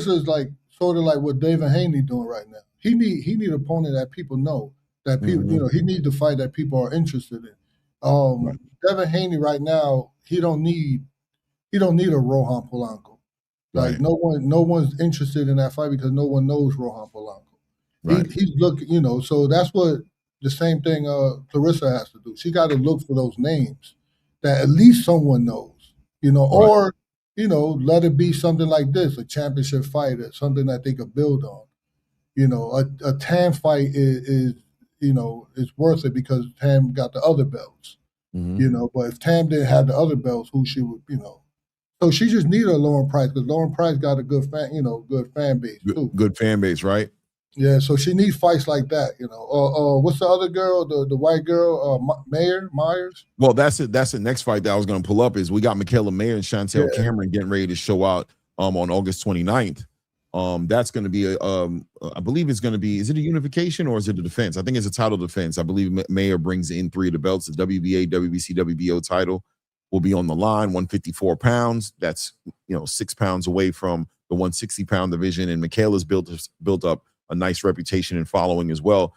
is like sort of like what Doheny doing right now. He need an opponent that people know, that people he needs to fight that people are interested in. Doheny right now, he don't need he don't need a Rohan Polanco. Like Right. no one's interested in that fight because no one knows Rohan Polanco. Right. He's looking, so that's what the same thing Claressa has to do. She got to look for those names that at least someone knows, or let it be something like this, a championship fight, or something that they could build on. A Tam fight is worth it because Tam got the other belts. But if Tam didn't have the other belts, who she would, So she just needed a Lauren Price because Lauren Price got a good fan base too. Good fan base, right? Yeah, so she needs fights like that, What's the other girl, the white girl, Myers? Well, that's it. That's the next fight that I was going to pull up is we got Michaela Mayer and Chantel Cameron getting ready to show out on August 29th. That's going to be I believe it's going to be, is it a unification or is it a defense? I think it's a title defense. I believe Mayer brings in 3 of the belts. The WBA, WBC, WBO title will be on the line, 154 pounds. That's 6 pounds away from the 160-pound division. And Michaela's built up a nice reputation and following as well.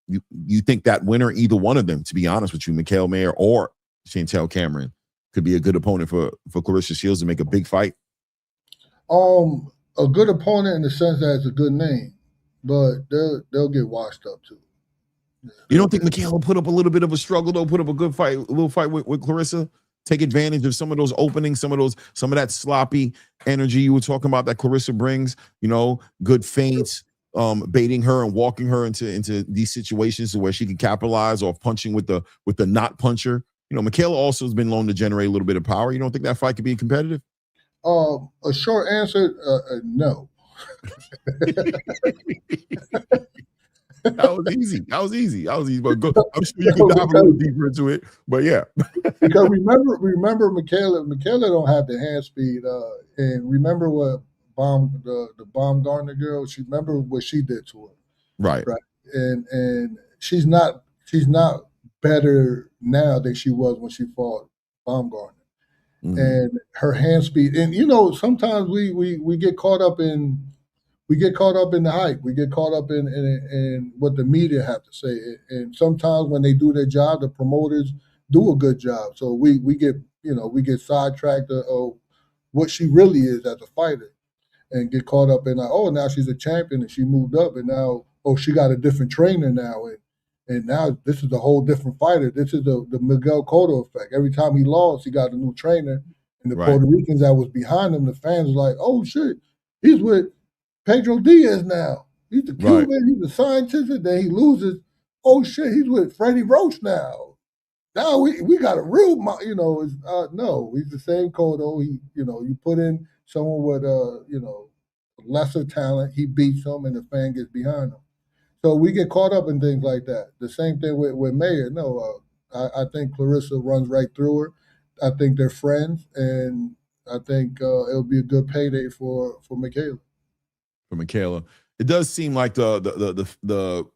You think that winner, either one of them, to be honest with you, Michaela Mayer or Chantel Cameron, could be a good opponent for Claressa Shields to make a big fight? A good opponent in the sense that it's a good name, but they'll get washed up too. You don't think Michaela will put up a little bit of a struggle though? Put up a good fight, a little fight with Claressa? Take advantage of some of those openings, some of that sloppy energy you were talking about that Claressa brings. Good feints, baiting her and walking her into these situations where she can capitalize off punching with the not puncher. Michaela also has been known to generate a little bit of power. You don't think that fight could be competitive? A short answer, no. That was easy. But I'm sure you could dive a little deeper into it. But yeah. Because remember Michaela don't have the hand speed. And remember what the Baumgartner girl, remember what she did to her. Right. And she's not better now than she was when she fought Baumgartner. Mm-hmm. And her hand speed, and sometimes we get caught up in the hype. We get caught up in what the media have to say. And sometimes when they do their job, the promoters do a good job. So we get sidetracked of what she really is as a fighter, and get caught up in now she's a champion and she moved up, and now she got a different trainer now, and now this is a whole different fighter. This is the Miguel Cotto effect. Every time he lost, he got a new trainer. And the Puerto Ricans that was behind him, the fans were like, oh, shit, he's with Pedro Diaz now. He's the Cuban, he's the scientist, and then he loses. Oh, shit, he's with Freddie Roach now. Now we got a real, no, he's the same Cotto. You put in someone with, lesser talent, he beats them, and the fan gets behind him. So we get caught up in things like that. The same thing with Mayer. No, I think Claressa runs right through her. I think they're friends, and I think it'll be a good payday for Michaela. For Michaela, it does seem like the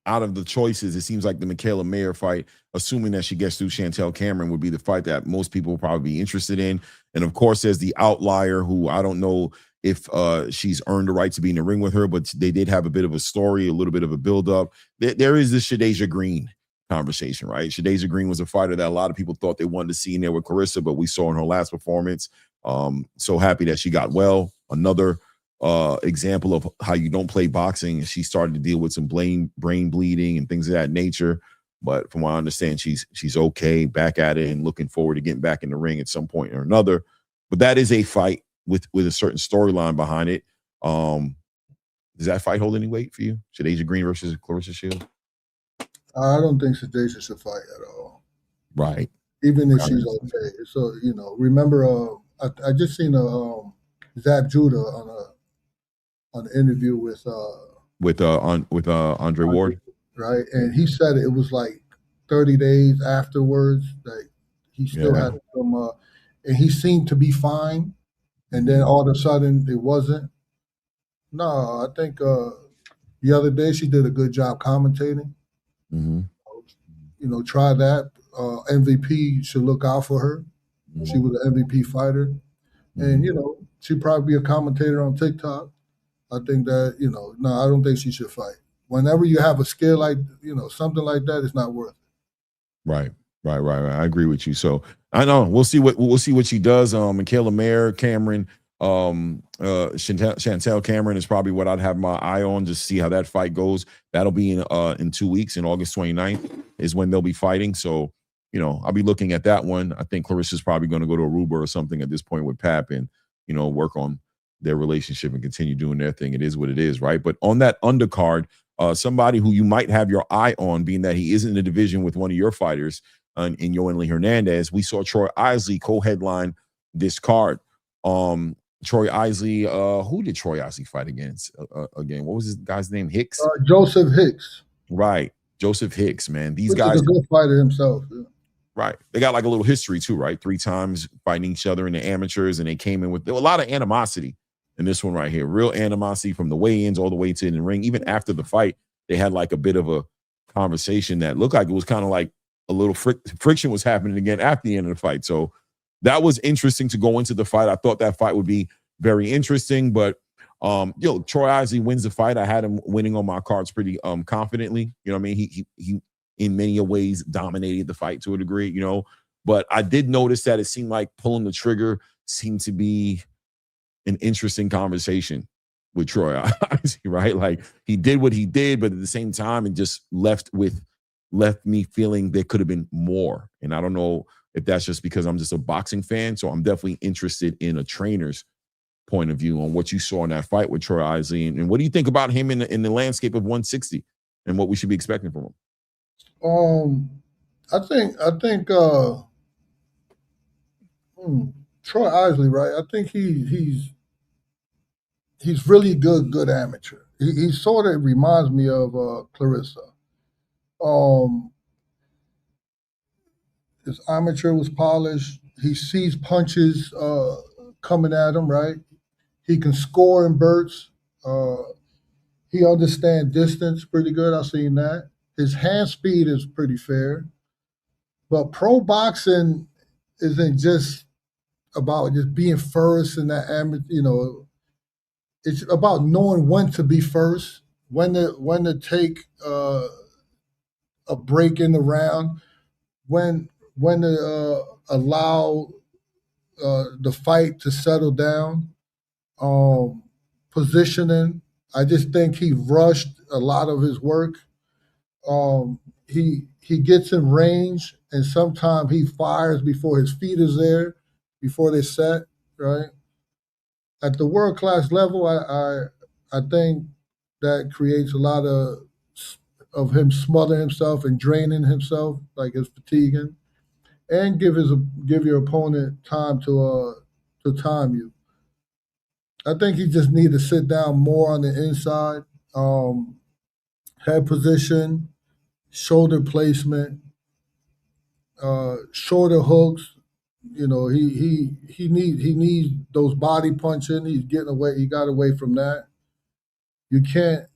out of the choices, it seems like the Michaela Mayer fight, assuming that she gets through Chantel Cameron, would be the fight that most people will probably be interested in. And of course, there's the outlier who I don't know if she's earned the right to be in the ring with her, but they did have a bit of a story, a little bit of a buildup. There is this Shadasia Green conversation, right? Shadasia Green was a fighter that a lot of people thought they wanted to see in there with Claressa, but we saw in her last performance. So happy that she got well. Another example of how you don't play boxing. She started to deal with some brain bleeding and things of that nature. But from what I understand, she's okay, back at it, and looking forward to getting back in the ring at some point or another. But that is a fight with a certain storyline behind it. Does that fight hold any weight for you? Shadasia Green versus Claressa Shields? I don't think Shadasia should fight at all. Right. Even if she's okay. So, remember, I just seen Zab Judah on an interview with Andre Ward. Right. And he said it was like 30 days afterwards that he still had some and he seemed to be fine. And then all of a sudden it wasn't. No, I think the other day she did a good job commentating. Mm-hmm. Try that. MVP should look out for her. Mm-hmm. She was an MVP fighter. Mm-hmm. And, she'd probably be a commentator on TikTok. I think that, no, I don't think she should fight. Whenever you have a skill like, something like that, it's not worth it. Right. Right. I agree with you. So I know we'll see what she does. Michaela Mayer, Cameron, Chantel Cameron is probably what I'd have my eye on, just see how that fight goes. That'll be in 2 weeks, in August 29th is when they'll be fighting. So, I'll be looking at that one. I think Clarissa's probably going to go to Aruba or something at this point with Pap and, work on their relationship and continue doing their thing. It is what it is, right? But on that undercard, somebody who you might have your eye on, being that he is in the division with one of your fighters, in Yoeli Hernandez, we saw Troy Isley co-headline this card. Troy Isley, who did Troy Isley fight against again? What was his guy's name? Hicks? Joseph Hicks. Right. Joseph Hicks, man. These Which guys is a good fighter himself. Yeah. Right. They got like a little history too, right? 3 times fighting each other in the amateurs, and they came in with a lot of animosity in this one right here. Real animosity from the weigh-ins all the way to in the ring. Even after the fight, they had like a bit of a conversation that looked like it was kind of like a little friction was happening again after the end of the fight. So that was interesting to go into the fight. I thought that fight would be very interesting, but Troy Isley wins the fight. I had him winning on my cards pretty confidently. You know what I mean? He in many ways dominated the fight to a degree, but I did notice that it seemed like pulling the trigger seemed to be an interesting conversation with Troy Isley, right? Like he did what he did, but at the same time, it just left me feeling there could have been more. And I don't know if that's just because I'm just a boxing fan. So I'm definitely interested in a trainer's point of view on what you saw in that fight with Troy Isley. And what do you think about him in the landscape of 160 and what we should be expecting from him? I think Troy Isley, right? I think he's really good amateur. He sort of reminds me of Claressa. His amateur was polished. He sees punches coming at him, right? He can score in bursts. He understands distance pretty good. I've seen that. His hand speed is pretty fair. But pro boxing isn't just about just being first in that amateur, it's about knowing when to be first, when to take a break in the round, when to allow the fight to settle down, positioning. I just think he rushed a lot of his work. He gets in range, and sometimes he fires before his feet is there, before they're set, right? At the world-class level, I think that creates a lot of him smothering himself and draining himself, like it's fatiguing, and give your opponent time to time you. I think he just need to sit down more on the inside, head position, shoulder placement, shorter hooks. He needs those body punching. He's getting away. He got away from that. You can't.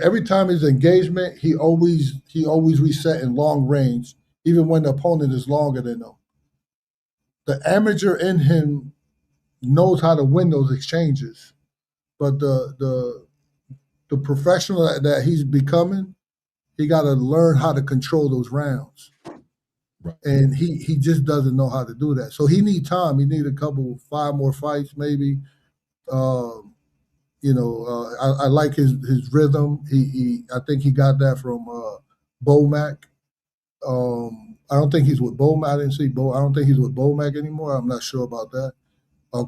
Every time his engagement, he always reset in long range, even when the opponent is longer than him. The amateur in him knows how to win those exchanges, but the professional that he's becoming, he got to learn how to control those rounds. Right. And he just doesn't know how to do that. So he needs time. He needs 5 more fights, maybe. I like his rhythm. I think he got that from Bomac. I don't think he's with Bomac. I didn't see Bo. I don't think he's with Bomac anymore. I'm not sure about that.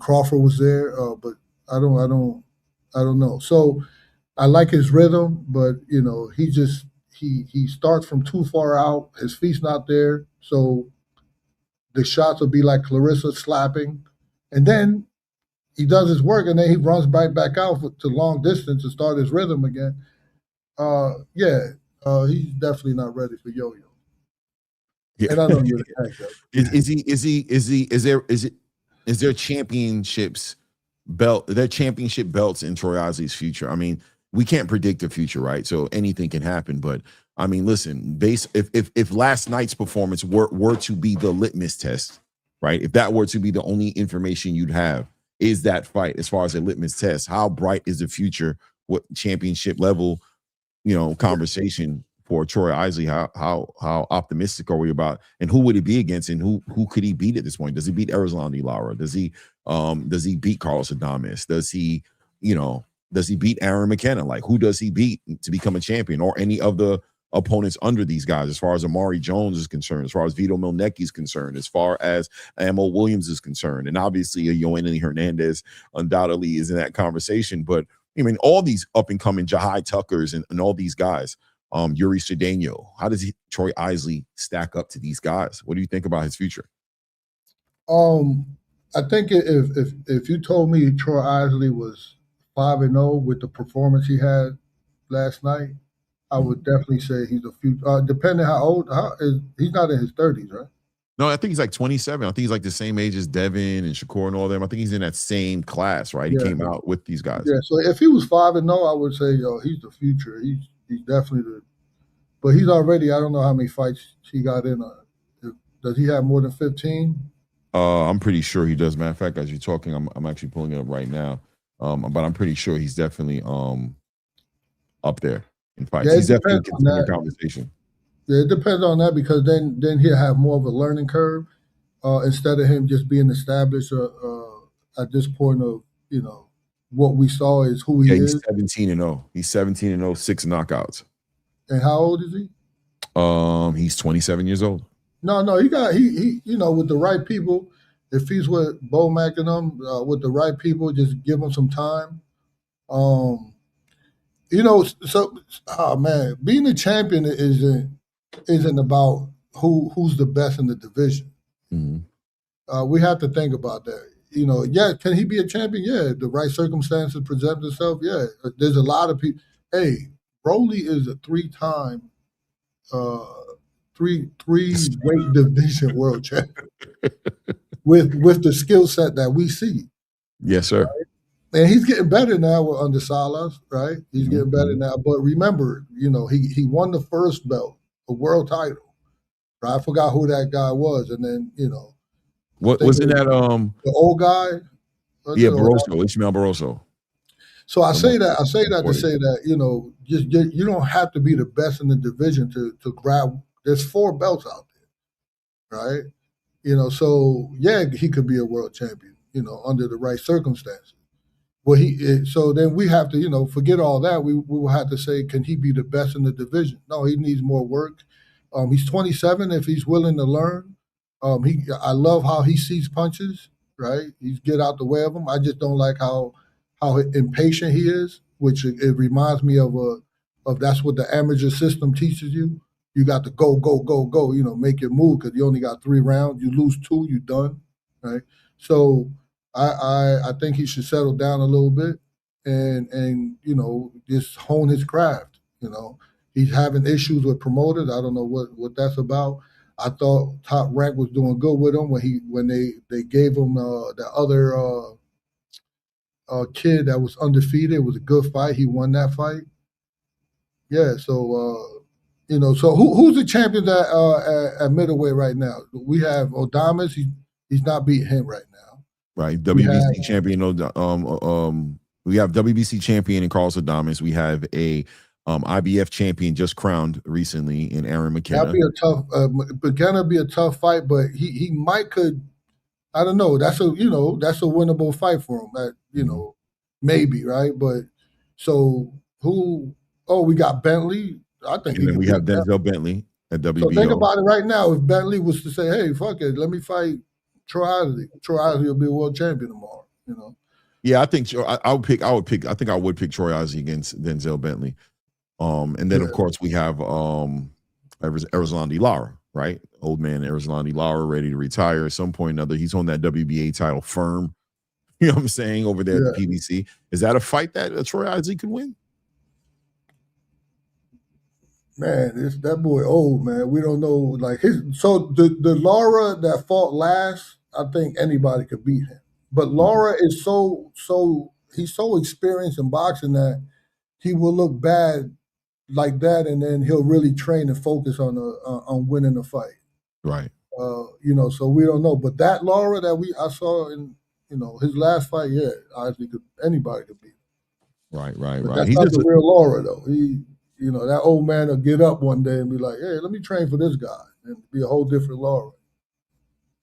Crawford was there, but I don't know. So I like his rhythm, but he starts from too far out. His feet's not there, so the shots will be like Claressa slapping, and then he does his work, and then he runs back out to long distance to start his rhythm again. He's definitely not ready for yo-yo. Yeah. And I know you're Is there championships belt? There championship belts in Troy Isley's future? I mean, we can't predict the future, right? So anything can happen. But I mean, listen, if last night's performance were to be the litmus test, right? If that were to be the only information you'd have, is that fight as far as a litmus test? How bright is the future? What championship level, conversation for Troy Isley? How optimistic are we about, and who would he be against, and who could he beat at this point? Does he beat Erislandy Lara? Does he beat Carlos Adames? Does he beat Aaron McKenna? Like, who does he beat to become a champion, or any of the opponents under these guys, as far as Amari Jones is concerned, as far as Vito Milnecki is concerned, as far as Amo Williams is concerned, and obviously Yoanny Hernandez undoubtedly is in that conversation. But I mean, all these up and coming Jahai Tuckers and all these guys, Yuri Cedeno, how does Troy Isley stack up to these guys? What do you think about his future? I think if you told me Troy Isley was 5-0 with the performance he had last night, I would definitely say he's a future. Depending how old, he's not in his 30s, right? No, I think he's like 27. I think he's like the same age as Devin and Shakur and all them. I think he's in that same class, right? He came out with these guys. Yeah, so if he was 5-0, I would say, he's the future. He's definitely but he's already, I don't know how many fights he got in. Does he have more than 15? I'm pretty sure he does. Matter of fact, as you're talking, I'm actually pulling it up right now. But I'm pretty sure he's definitely up there in fights. Yeah, he's definitely continuing the conversation. Yeah, it depends on that, because then he'll have more of a learning curve instead of him just being established at this point of, what we saw is who he is. He's 17-0. He's 17-0, 6 knockouts. And how old is he? He's 27 years old. No, he with the right people, if he's with Bo Mack and them, with the right people, just give him some time. Man, being a champion isn't about who's the best in the division. Mm-hmm. We have to think about that. Can he be a champion? Yeah, the right circumstances present themselves. Yeah, there's a lot of people. Hey, Broly is a 3-time, three weight division world champion with the skill set that we see. Yes, sir. Right? And he's getting better now under Salas, right? He's getting better now. But remember, he won the first belt, a world title. Right? I forgot who that guy was, and then what wasn't that the old guy? Yeah, Barroso, Ishmael Barroso. So I say that to say that you don't have to be the best in the division to grab. There's 4 belts out there, right? So yeah, he could be a world champion, under the right circumstances. Well, so then we have to, forget all that. We will have to say, can he be the best in the division? No, he needs more work. He's 27. If he's willing to learn, I love how he sees punches. Right, he's get out the way of them. I just don't like how impatient he is, which it reminds me of that's what the amateur system teaches you. You got to go, make your move, because you only got 3 rounds. You lose 2, you're done. Right, so. I think he should settle down a little bit and just hone his craft. He's having issues with promoters. I don't know what that's about. I thought Top Rank was doing good with him when they gave him the other kid that was undefeated. It was a good fight. He won that fight. Yeah. So so who's the champion at middleweight right now? We have Adames. He's not beating him right now. Right, WBC champion. We have WBC champion in Carlos Adames. We have a IBF champion just crowned recently in Aaron McKenna. That'd be a tough. McKenna be a tough fight, but he might could. I don't know. That's a winnable fight for him. Maybe, right. But so who? Oh, we got Bentley. I think. And then we have Denzel Bentley at WBO. So think about it right now. If Bentley was to say, "Hey, fuck it, let me fight Troy Isley will be a world champion tomorrow." Yeah, I think I would pick. I think I would pick Troy Isley against Denzel Bentley. And then of course we have Erislandy Lara, right? Old man Erislandy Lara, ready to retire at some point or another. He's on that WBA title firm. You know what I'm saying, over there at the PBC. Is that a fight that Troy Isley could win? Man, that boy old, man. We don't know, like so the Lara that fought last, I think anybody could beat him. But Lara is he's so experienced in boxing that he will look bad like that, and then he'll really train and focus on winning the fight. Right. So we don't know. But that Lara that I saw in his last fight, anybody could beat him. Right. That's not the real Lara though. that old man will get up one day and be like, hey, let me train for this guy, and be a whole different Lara.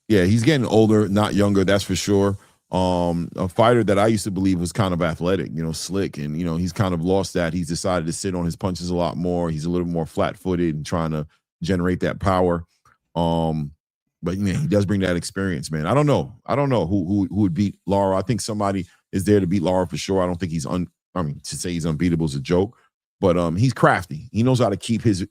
Yeah, he's getting older, not younger, that's for sure. A fighter that I used to believe was kind of athletic, slick, and he's kind of lost that. He's decided to sit on his punches a lot more. He's a little more flat-footed and trying to generate that power. But he does bring that experience, man. I don't know who would beat Lara. I think somebody is there to beat Lara for sure. I don't think he's to say he's unbeatable is a joke, but he's crafty. He knows how to keep his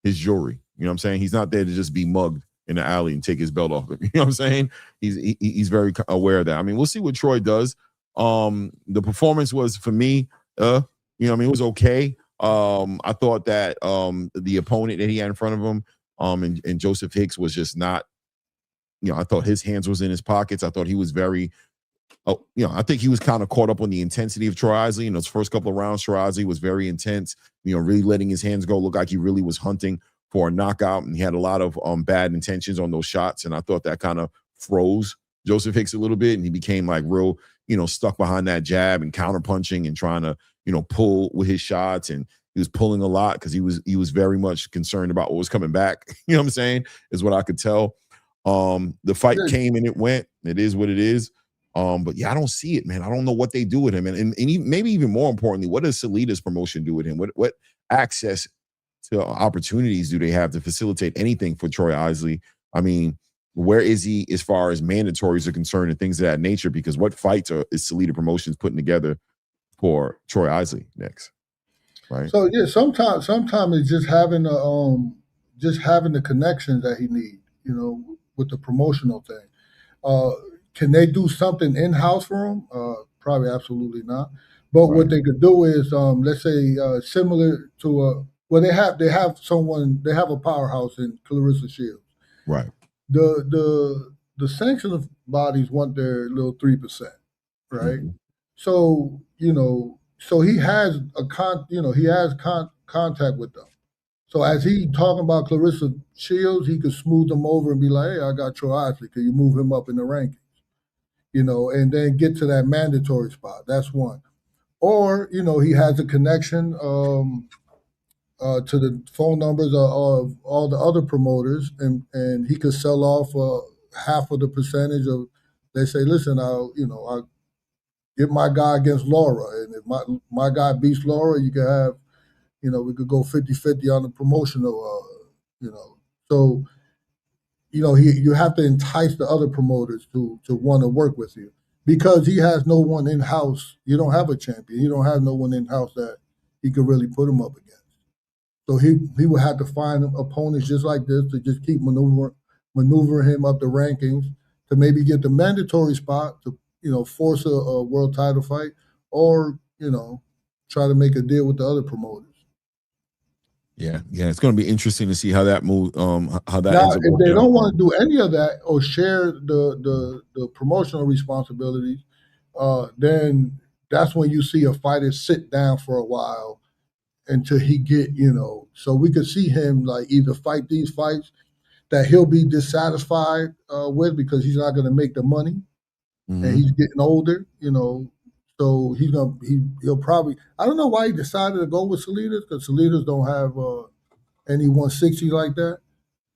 jewelry. You know what I'm saying? He's not there to just be mugged in the alley and take his belt off him. You know what I'm saying? He's very aware of that. I mean, we'll see what Troy does. The performance was, for me, it was okay. I thought that the opponent that he had in front of him, and Joseph Hicks, was just not, I thought his hands was in his pockets. I thought he was very, I think he was kind of caught up on the intensity of Troy Isley. Those first couple of rounds, Troy Isley was very intense, really letting his hands go, look like he really was hunting for a knockout, and he had a lot of bad intentions on those shots, and I thought that kind of froze Joseph Hicks a little bit, and he became like real, stuck behind that jab and counterpunching and trying to, pull with his shots, and he was pulling a lot because he was very much concerned about what was coming back. You know what I'm saying? Is what I could tell. The fight came and it went. It is what it is. But yeah, I don't see it, man. I don't know what they do with him, and maybe even more importantly, what does Salida's promotion do with him? What access to opportunities do they have to facilitate anything for Troy Isley? I mean, where is he as far as mandatories are concerned and things of that nature? Because what fights is Salida Promotions putting together for Troy Isley next? Right. So yeah, sometimes it's just having the connections that he needs, with the promotional thing. Can they do something in-house for him? Probably absolutely not. But what they could do is, let's say, similar to they have a powerhouse in Claressa Shields. Right. The sanctioning bodies want their little 3%, right? Mm-hmm. So so he has contact with them. So as he talking about Claressa Shields, he could smooth them over and be like, hey, I got Troy Isley. Can you move him up in the rankings? And then get to that mandatory spot. That's one. Or, he has a connection to the phone numbers of all the other promoters, and he could sell off half of the percentage of. They say, listen, I'll get my guy against Lara, and if my guy beats Lara, you can have, we could go 50-50 on the promotional, So, you have to entice the other promoters to want to work with you, because he has no one in house. You don't have a champion. You don't have no one in house that he could really put him up against. So he would have to find opponents just like this to just keep maneuver him up the rankings to maybe get the mandatory spot to force a world title fight, or try to make a deal with the other promoters. Yeah, it's going to be interesting to see how that move. How that now, ends up if they don't want to do any of that or share the promotional responsibilities, then that's when you see a fighter sit down for a while until he get, so we could see him like either fight these fights that he'll be dissatisfied with because he's not going to make the money, and he's getting older, so he'll probably, I don't know why he decided to go with Salidas, because Salidas don't have any 160 like that.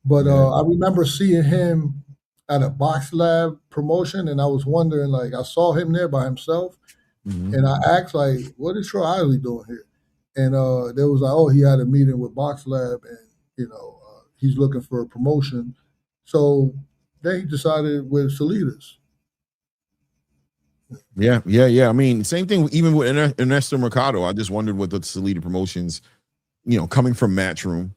But I remember seeing him at a Box Lab promotion, and I was wondering, like, I saw him there by himself, and I asked, like, what is Troy Isley doing here? And there was like, oh, he had a meeting with Box Lab, and he's looking for a promotion. So then he decided with Salidas. Yeah. I mean, same thing even with Ernesto Mercado. I just wondered what the Salida Promotions, coming from Matchroom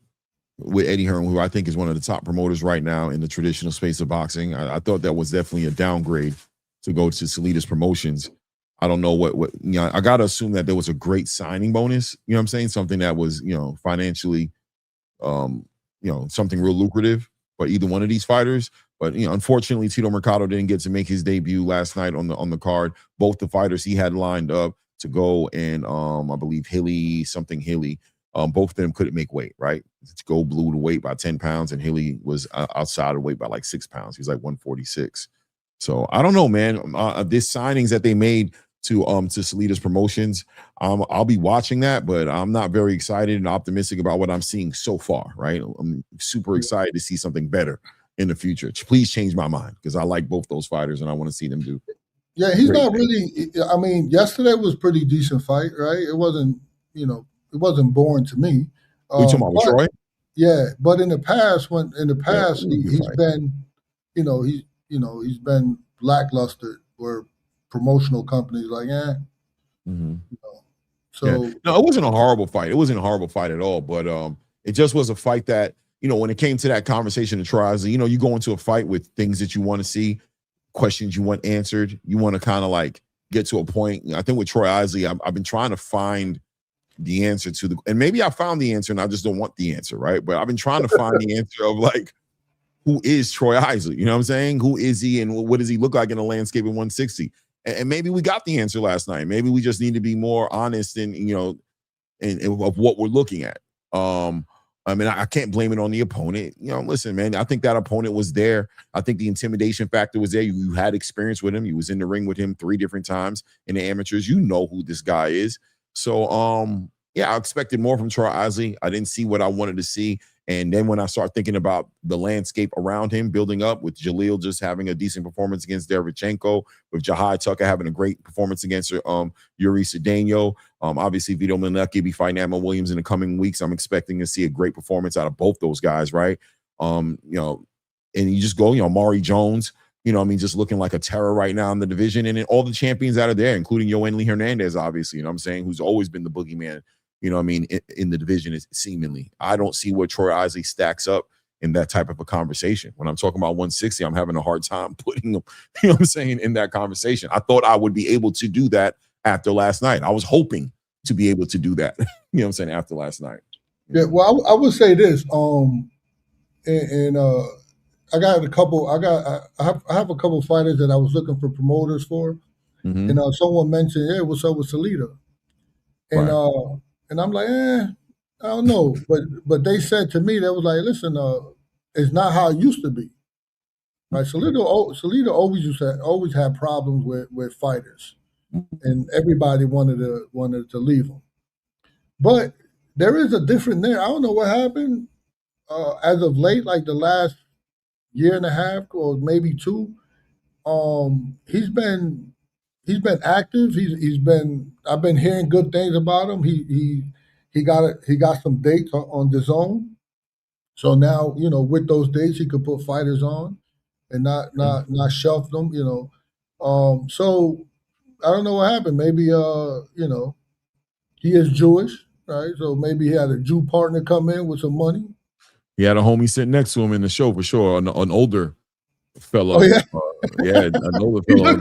with Eddie Hearn, who I think is one of the top promoters right now in the traditional space of boxing. I thought that was definitely a downgrade to go to Salida's Promotions. I don't know what I got to assume that there was a great signing bonus, you know what I'm saying? Something that was, financially, something real lucrative for either one of these fighters. But, unfortunately, Tito Mercado didn't get to make his debut last night on the card. Both the fighters he had lined up to go, and I believe Hilly, both of them couldn't make weight, right? To go blew the weight by 10 pounds, and Hilly was outside of weight by like 6 pounds. He was like 146. So I don't know, man. These signings that they made to Salida's promotions. I'll be watching that, but I'm not very excited and optimistic about what I'm seeing so far, right? I'm super excited to see something better in the future. Please change my mind, because I like both those fighters and I want to see them do. Yeah, he's not really. I mean, yesterday was pretty decent fight, right? It wasn't, it wasn't boring to me. We talking about Troy? Yeah, but in the past, he's been, he's been lackluster, where promotional companies like, So no, it wasn't a horrible fight. It wasn't a horrible fight at all, but it just was a fight that, when it came to that conversation of Troy Isley, you go into a fight with things that you want to see, questions you want answered. You want to kind of like get to a point. I think with Troy Isley, I've been trying to find the answer to and maybe I found the answer and I just don't want the answer, right? But I've been trying to find the answer of like, who is Troy Isley? You know what I'm saying? Who is he and what does he look like in a landscape at 160? And maybe we got the answer last night. Maybe we just need to be more honest and, of what we're looking at. I mean, I can't blame it on the opponent. Listen, man, I think that opponent was there. I think the intimidation factor was there. You had experience with him. You was in the ring with him 3 different times in the amateurs. You know who this guy is. So, yeah, I expected more from Troy Isley. I didn't see what I wanted to see. And then when I start thinking about the landscape around him building up, with Jaleel just having a decent performance against Derevchenko, with Jahai Tucker having a great performance against Yuri Cedeno, obviously Vito Mielnicki be fighting Emma Williams in the coming weeks. I'm expecting to see a great performance out of both those guys, right? And you just go, Maury Jones, just looking like a terror right now in the division, and then all the champions out of there, including Yoenli Hernandez, obviously, who's always been the boogeyman. In the division, is seemingly. I don't see where Troy Isley stacks up in that type of a conversation. When I'm talking about 160, I'm having a hard time putting him, in that conversation. I thought I would be able to do that after last night. I was hoping to be able to do that, after last night. Yeah, well, I would say this, I got a couple. I have a couple fighters that I was looking for promoters for, and someone mentioned, "Hey, what's up with Salida?" And right. And I'm like, I don't know, but they said to me, they was like, "Listen, it's not how it used to be." Right? Salida always had problems with fighters, and everybody wanted to leave him. But there is a different there. I don't know what happened as of late, like the last year and a half or maybe 2. He's been active. I've been hearing good things about him. He got some dates on DAZN. So now, with those dates he could put fighters on and not shelf them, So I don't know what happened. Maybe he is Jewish, right? So maybe he had a Jew partner come in with some money. He had a homie sitting next to him in the show for sure, an older fellow. Oh, yeah. An older fellow.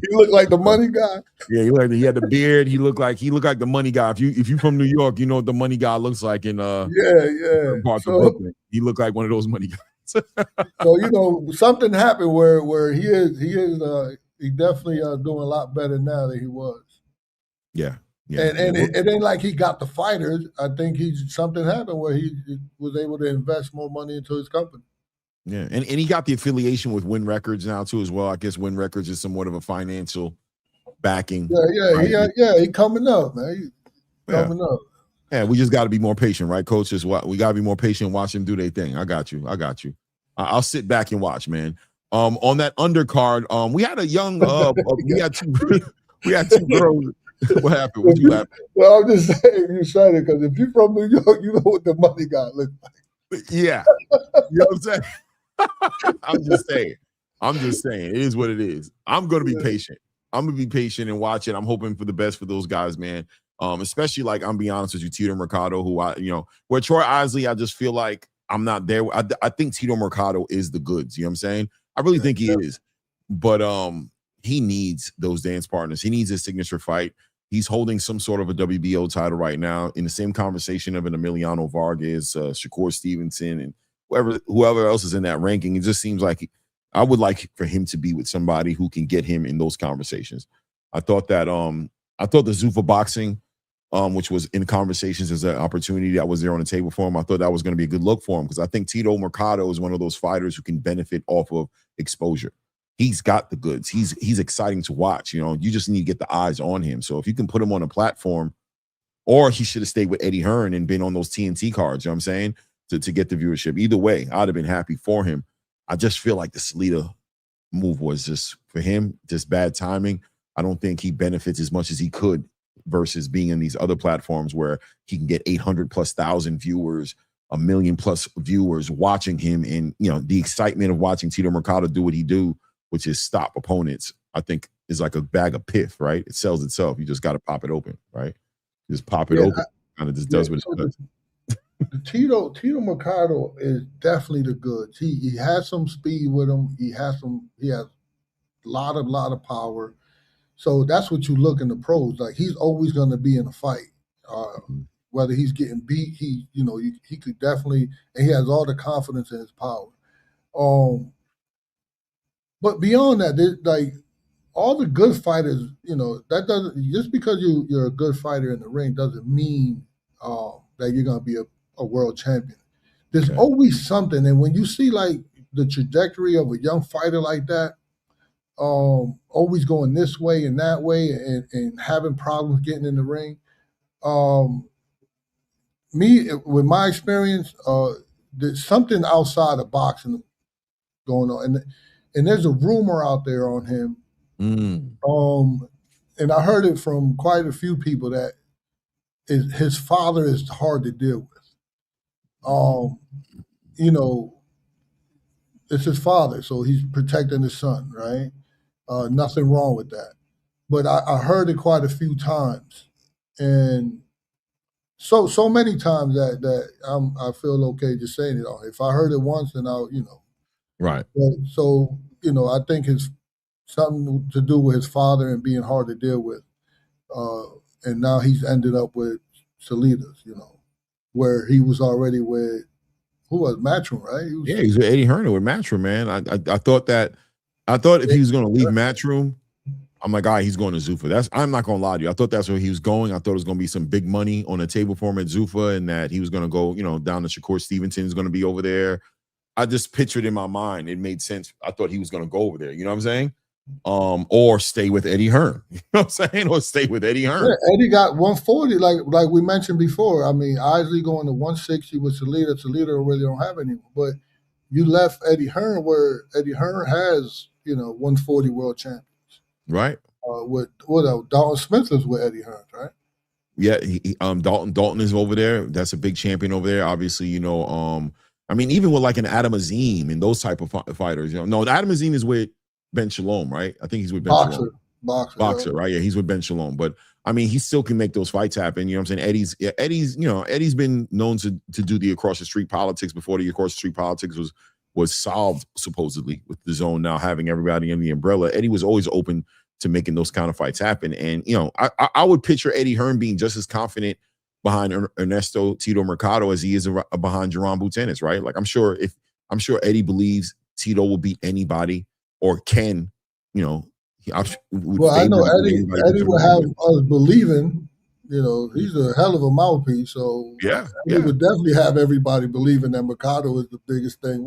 He looked like the money guy. Yeah, he had the beard. He looked like the money guy. If you from New York, you know what the money guy looks like in parts of Brooklyn. He looked like one of those money guys. So something happened where he definitely doing a lot better now than he was. Yeah. And it ain't like he got the fighters. I think something happened where he was able to invest more money into his company. Yeah, and he got the affiliation with Win Records now too as well. I guess Win Records is somewhat of a financial backing. Yeah. He coming up, man. Coming up. Yeah, we just got to be more patient, right, Coach? We got to be more patient. Watch them do their thing. I got you. I'll sit back and watch, man. On that undercard, we had a young. we had two girls. What happened? What you laughing? Well, I'm just saying you're excited because if you're from New York, you know what the money guy looks like. Yeah, you know what I'm saying. I'm just saying. It is what it is. I'm going to be patient. I'm going to be patient and watch it. I'm hoping for the best for those guys, man. Especially like I'm being honest with you, Tito Mercado, who where Troy Isley, I just feel like I'm not there. I think Tito Mercado is the goods. You know what I'm saying? I really think he is, but he needs those dance partners. He needs his signature fight. He's holding some sort of a WBO title right now in the same conversation of an Emiliano Vargas, Shakur Stevenson, and whoever else is in that ranking. It just seems like I would like for him to be with somebody who can get him in those conversations. I thought the Zuffa boxing, which was in conversations as an opportunity that was there on the table for him. I thought that was going to be a good look for him because I think Tito Mercado is one of those fighters who can benefit off of exposure. he's got the goods. He's exciting to watch. You know, you just need to get the eyes on him. So if you can put him on a platform, or he should have stayed with Eddie Hearn and been on those TNT cards, you know what I'm saying, to get the viewership. Either way, I'd have been happy for him. I just feel like the Salita move was just, for him, just bad timing. I don't think he benefits as much as he could versus being in these other platforms where he can get 800,000+ viewers, 1 million+ viewers watching him, and you know the excitement of watching Tito Mercado do what he do, which is stop opponents. I think is like a bag of piff, right? It sells itself. You just got to pop it open, right? Just pop it open. Kind of just does what it does. The Tito Mercado is definitely the goods. He has some speed with him. He has a lot of power. So that's what you look in the pros. Like, he's always going to be in a fight. Whether he's getting beat, he could definitely, and he has all the confidence in his power. But beyond that, like, all the good fighters, that doesn't, just because you're a good fighter in the ring doesn't mean that you're going to be a world champion. There's always something. And when you see like the trajectory of a young fighter like that, always going this way and that way and having problems getting in the ring, with my experience, there's something outside of boxing going on. And there's a rumor out there on him. And I heard it from quite a few people that his father is hard to deal with. It's his father, so he's protecting his son, right? Nothing wrong with that. But I heard it quite a few times, and so many times that I feel okay just saying it. If I heard it once, then I'll, right. So I think it's something to do with his father and being hard to deal with, and now he's ended up with Salitas, where he was already with, who was Matchroom, right? He was with Eddie Hearn with Matchroom, man. I thought if he was going to leave Matchroom, I'm like, he's going to Zuffa. I'm not going to lie to you. I thought that's where he was going. I thought it was going to be some big money on the table for him at Zuffa, and that he was going to go, down to Shakur Stevenson is going to be over there. I just pictured in my mind, it made sense. I thought he was going to go over there. You know what I'm saying? Or stay with Eddie Hearn. You know what I'm saying? Or stay with Eddie Hearn. Yeah, Eddie got 140, like we mentioned before. I mean, Isley going to 160 with Salita. Salita really don't have anyone. But you left Eddie Hearn where Eddie Hearn has, 140 world champions. Right. With Dalton Smith is with Eddie Hearn, right? Yeah, Dalton is over there. That's a big champion over there. Obviously, I mean, even with like an Adam Azim and those type of fighters, No, Adam Azim is with Ben Shalom, right? I think he's with Ben Shalom. Boxer, right? Yeah, he's with Ben Shalom. But I mean, he still can make those fights happen. You know what I'm saying? Eddie's been known to do the across the street politics before the across the street politics was solved, supposedly, with the zone now having everybody in the umbrella. Eddie was always open to making those kind of fights happen. And I would picture Eddie Hearn being just as confident behind Ernesto Tito Mercado as he is behind Jerome Butenis, right? Like, I'm sure Eddie believes Tito will beat anybody, or can, I know Eddie will have us believing, he's a hell of a mouthpiece. So he would definitely have everybody believing that Mercado is the biggest thing,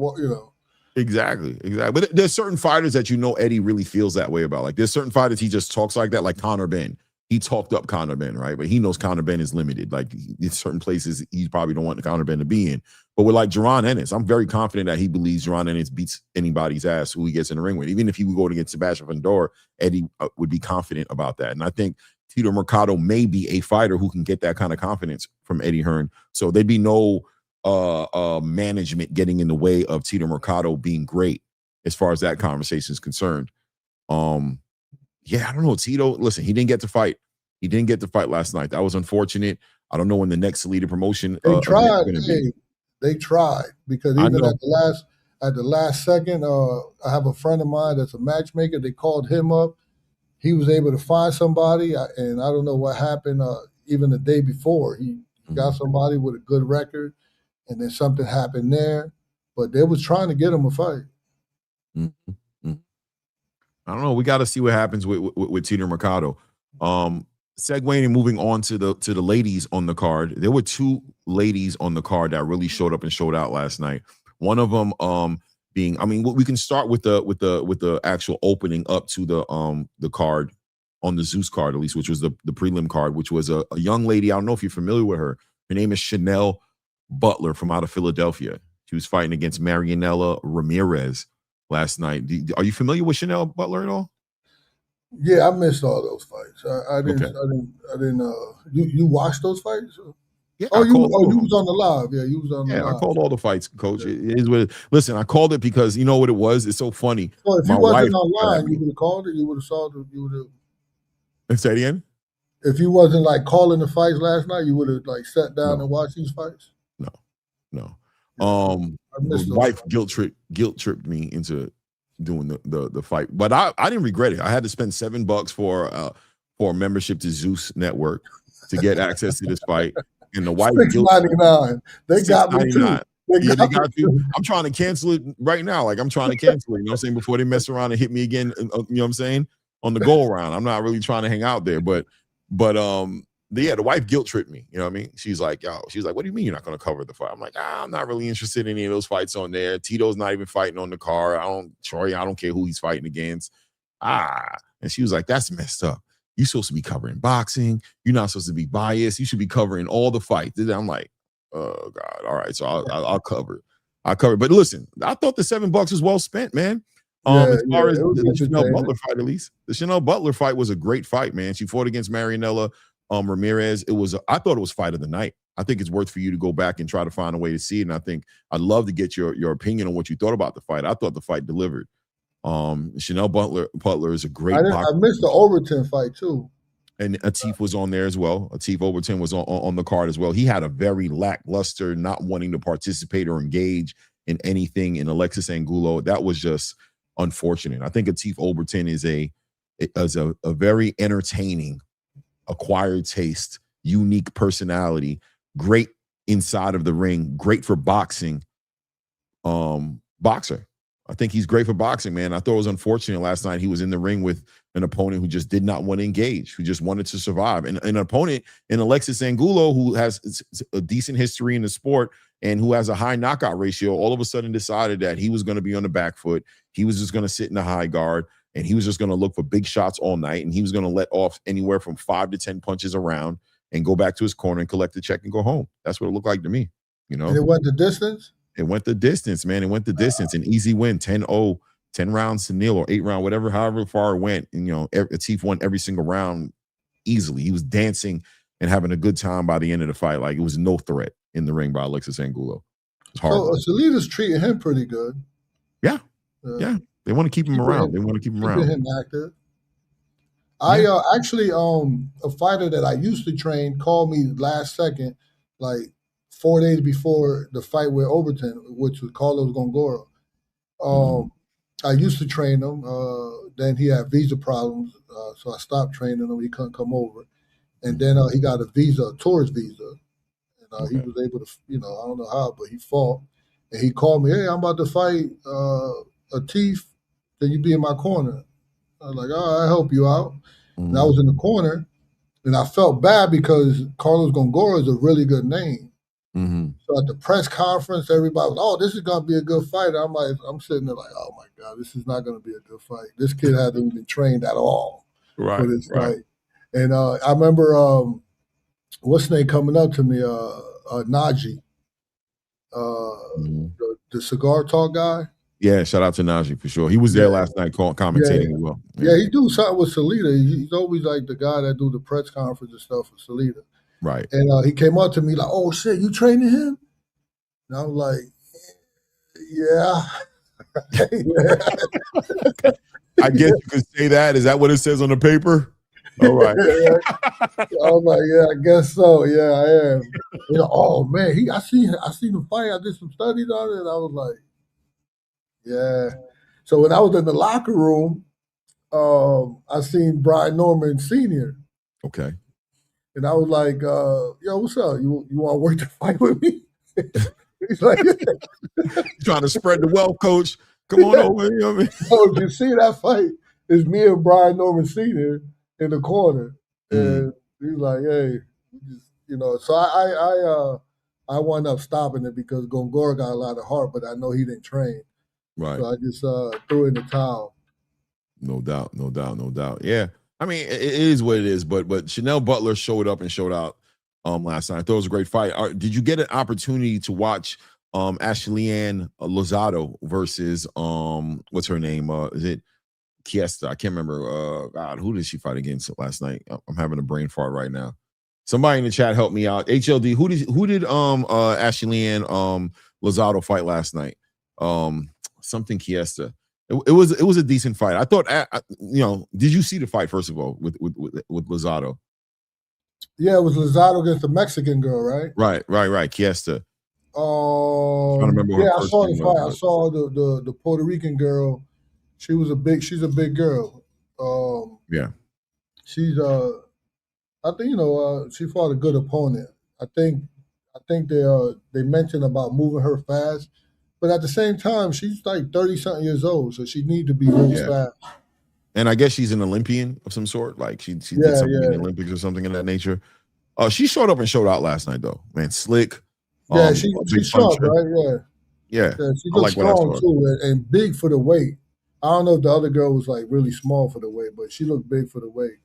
Exactly. But there's certain fighters that Eddie really feels that way about. Like, there's certain fighters he just talks like that, like Conor Benn. He talked up Conor Benn, right? But he knows Conor Benn is limited. Like, in certain places he probably don't want Conor Benn to be in. But with like Jaron Ennis, I'm very confident that he believes Jaron Ennis beats anybody's ass who he gets in the ring with. Even if he would go against Sebastian Fundora, Eddie would be confident about that. And I think Tito Mercado may be a fighter who can get that kind of confidence from Eddie Hearn. So there'd be no management getting in the way of Tito Mercado being great as far as that conversation is concerned. I don't know. Tito, listen, he didn't get to fight. He didn't get to fight last night. That was unfortunate. I don't know when the next Salita promotion. They tried because even at the last second, I have a friend of mine that's a matchmaker. They called him up. He was able to find somebody, and I don't know what happened. Even the day before, he got somebody with a good record, and then something happened there. But they was trying to get him a fight. Mm-hmm. I don't know. We got to see what happens with Tito Mercado. Segueing and moving on to the ladies on the card. There were two ladies on the card that really showed up and showed out last night. One of them being. I mean, we can start with the actual opening up to the card on the Zeus card, at least, which was the prelim card, which was a young lady. I don't know if you're familiar with her. Her name is Chanel Butler from out of Philadelphia. She was fighting against Marianela Ramirez last night. Are you familiar with Chanel Butler at all? Yeah, I missed all those fights. I didn't. Okay. I didn't. You watched those fights? Yeah. You was on the live. Yeah, you was on the live. Yeah, I called all the fights, Coach. Yeah. It is what. Listen, I called it because you know what it was. It's so funny. Well, if you wasn't online, you would have called it. You would have saw it. You would have. Say it again. If you wasn't like calling the fights last night, you would have like sat down and watched these fights. No. The wife guilt tripped me into doing the fight, but I didn't regret it. I had to spend $7 for a membership to Zeus Network to get access to this fight, and the wife $6.99. They got me too. They got you. I'm trying to cancel it right now. Like I'm trying to cancel it. You know what I'm saying? Before they mess around and hit me again. You know what I'm saying? On the go around. I'm not really trying to hang out there, but the wife guilt tripped me. You know what I mean? She's like, what do you mean you're not going to cover the fight? I'm like, I'm not really interested in any of those fights on there. Tito's not even fighting on the card. Troy, I don't care who he's fighting against. And she was like, that's messed up. You're supposed to be covering boxing. You're not supposed to be biased. You should be covering all the fights. And I'm like, oh God. All right. So I'll cover. But listen, I thought the $7 was well spent, man. As far as the Chanel Butler fight, at least the Chanel Butler fight was a great fight, man. She fought against Marianela Ramirez. I thought it was fight of the night. I think it's worth for you to go back and try to find a way to see it. And I think I'd love to get your opinion on what you thought about the fight. I thought the fight delivered. Chanel Butler is a great boxer. I missed the Overton fight too. And Atif was on there as well. Atif Overton was on the card as well. He had a very lackluster, not wanting to participate or engage in anything in Alexis Angulo. That was just unfortunate. I think Atif Overton is a very entertaining, acquired taste, unique personality, great inside of the ring, great for boxing, boxer. I think he's great for boxing, man. I thought it was unfortunate last night he was in the ring with an opponent who just did not want to engage, who just wanted to survive. And an opponent in Alexis Angulo, who has a decent history in the sport and who has a high knockout ratio, all of a sudden decided that he was going to be on the back foot. He was just going to sit in the high guard, and he was just going to look for big shots all night, and he was going to let off anywhere from 5 to 10 punches around and go back to his corner and collect the check and go home. That's what it looked like to me, you know? And it went the distance? It went the distance, man. It went the distance. An easy win, 10-0, 10 rounds to nil or 8 round, however far it went. And, you know, Atif won every single round easily. He was dancing and having a good time by the end of the fight. Like, it was no threat in the ring by Alexis Angulo. So Salida's treating him pretty good. Yeah. Yeah. They want to keep him around. They want to keep him around. Him active. I actually, a fighter that I used to train called me last second, like 4 days before the fight with Overton, which was Carlos Góngora. I used to train him. Then he had visa problems, so I stopped training him. He couldn't come over. And then he got a tourist visa. And he was able to, I don't know how, but he fought. And he called me, hey, I'm about to fight Atif. Can you be in my corner? I was like, all right, I'll help you out. And I was in the corner, and I felt bad because Carlos Góngora is a really good name. So at the press conference, everybody was, oh, this is going to be a good fight. I'm sitting there like, oh, my God, this is not going to be a good fight. This kid hasn't been trained at all for this fight. And I remember, what's his name coming up to me, Najee, the Cigar Talk guy. Yeah, shout out to Najee for sure. He was there last night commentating as well. Yeah, he do something with Salida. He's always like the guy that do the press conference and stuff for Salida. Right. And he came up to me like, oh, shit, you training him? And I was like, yeah. I guess you could say that. Is that what it says on the paper? All right. I was like, yeah, I guess so. Yeah, I am. Oh, man, I seen the fight. I did some studies on it, and I was like, yeah. So when I was in the locker room, I seen Brian Norman Sr. Okay. And I was like, yo, what's up? You want to work the fight with me? He's like, trying to spread the wealth, Coach. Come on over. You know what I mean? So if you see that fight, it's me and Brian Norman Sr. in the corner. And he's like, hey, so I wound up stopping it because Góngora got a lot of heart, but I know he didn't train. Right. So I just threw in the towel. No doubt. Yeah. I mean, it is what it is, but Chanel Butler showed up and showed out last night. I thought it was a great fight. Did you get an opportunity to watch Ashley-Ann Lozado versus what's her name? Is it Kiesta? I can't remember. God, who did she fight against last night? I'm having a brain fart right now. Somebody in the chat help me out. HLD, who did Ashley-Ann Lozado fight last night? Something Kiesta. It was a decent fight. I thought, did you see the fight first of all with Lozado? Yeah, it was Lozado against the Mexican girl, right? Right. Kiesta. I don't remember. Yeah, I saw the fight. I saw the Puerto Rican girl. She's a big girl. Yeah. She's I think she fought a good opponent. I think they mentioned about moving her fast. But at the same time, she's like 30-something years old, so she needs to be moved fast. And I guess she's an Olympian of some sort. Like she did something in the Olympics or something of that nature. She showed up and showed out last night, though. Man, slick. Yeah, she's sharp, right? Yeah. She looks strong, too, and big for the weight. I don't know if the other girl was, like, really small for the weight, but she looked big for the weight.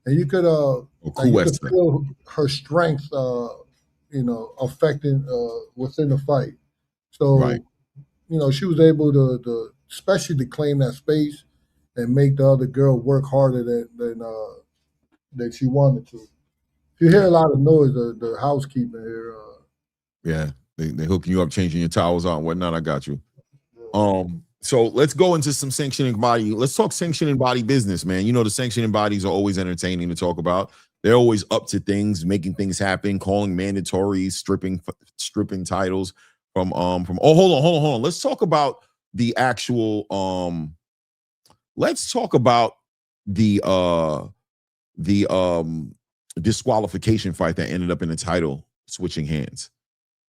And you could feel her strength, affecting within the fight. So, right. She was able to especially to claim that space and make the other girl work harder than she wanted to. You hear a lot of noise, the housekeeping here. Yeah, they hooking you up, changing your towels out and whatnot. I got you. So let's go into some sanctioning body. Let's talk sanctioning body business, man. The sanctioning bodies are always entertaining to talk about. They're always up to things, making things happen, calling mandatories, stripping titles from. Hold on. Let's talk about the actual. Let's talk about the disqualification fight that ended up in the title switching hands.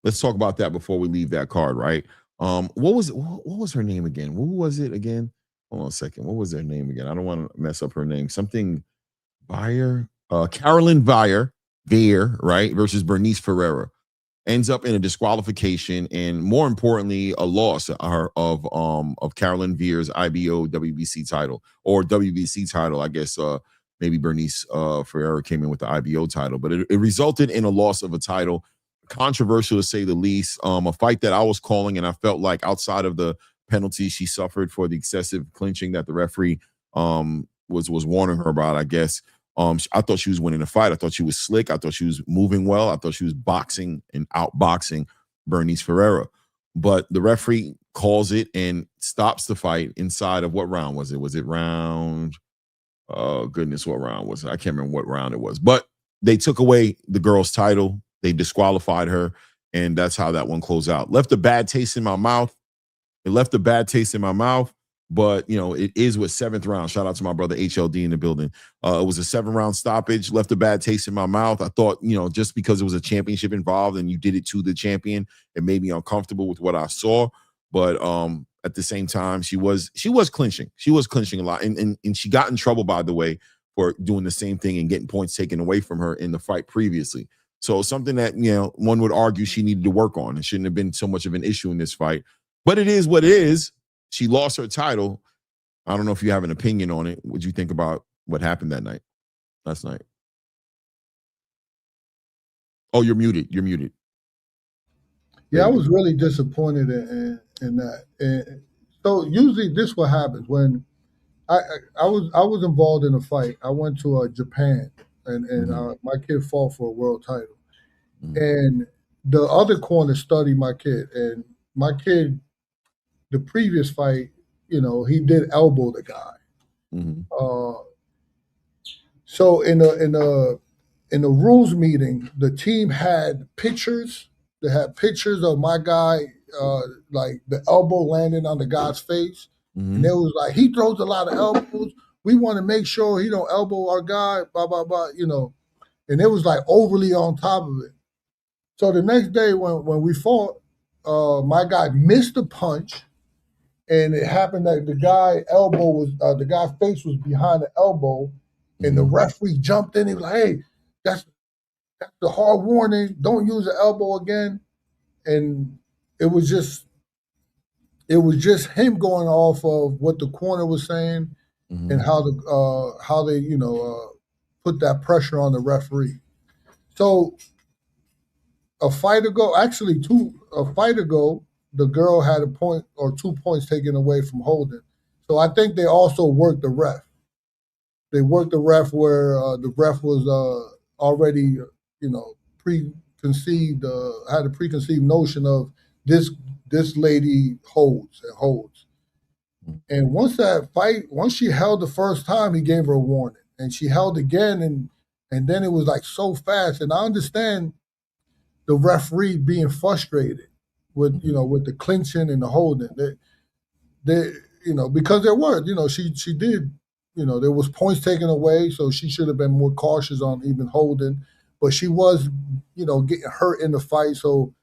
Let's talk about that before we leave that card, right? What was her name again? Who was it again? Hold on a second. What was her name again? I don't want to mess up her name. Something Bayer, Carolyn Bayer, right? Versus Bernice Ferreira. Ends up in a disqualification and more importantly, a loss of Carolyn Veer's IBO WBC title or WBC title. I guess maybe Bernice Ferreira came in with the IBO title, but it resulted in a loss of a title. Controversial to say the least. A fight that I was calling, and I felt like outside of the penalty she suffered for the excessive clinching that the referee was warning her about, I guess. I thought she was winning the fight. I thought she was slick. I thought she was moving well. I thought she was boxing and outboxing Bernice Ferreira. But the referee calls it and stops the fight inside of what round was it? Was it round? Oh, goodness, what round was it? I can't remember what round it was. But they took away the girl's title. They disqualified her, and that's how that one closed out. Left a bad taste in my mouth. It left a bad taste in my mouth, but, it is with 7th round. Shout out to my brother HLD in the building. It was a 7-round stoppage, left a bad taste in my mouth. I thought, just because it was a championship involved and you did it to the champion, it made me uncomfortable with what I saw. But at the same time, she was clinching. She was clinching a lot, and she got in trouble, by the way, for doing the same thing and getting points taken away from her in the fight previously. So something that, one would argue she needed to work on. It shouldn't have been so much of an issue in this fight. But it is what it is. She lost her title. I don't know if you have an opinion on it. What do you think about what happened last night? Oh, you're muted. Yeah, I was really disappointed in that. And so usually this what happens when I was involved in a fight. I went to Japan. And my kid fought for a world title. And the other corner studied my kid. And my kid, the previous fight, he did elbow the guy. So in the rules meeting, the team had pictures. They had pictures of my guy, like the elbow landing on the guy's face. And it was like, he throws a lot of elbows. We want to make sure he don't elbow our guy, blah, blah, blah, And it was like overly on top of it. So the next day when we fought, my guy missed a punch, and it happened that the guy's face was behind the elbow, and the referee jumped in. He was like, "Hey, that's the hard warning. Don't use the elbow again." And it was just it was just him going off of what the corner was saying and how they put that pressure on the referee. So a fight ago, the girl had a point or 2 points taken away from holding. So I think they also worked the ref. They worked the ref where the ref was already, preconceived, had a preconceived notion of this lady holds. And once she held the first time, he gave her a warning. And she held again, and then it was like so fast. And I understand the referee being frustrated with the clinching and the holding. Because there were, she did, there was points taken away, so she should have been more cautious on even holding. But she was, getting hurt in the fight. So,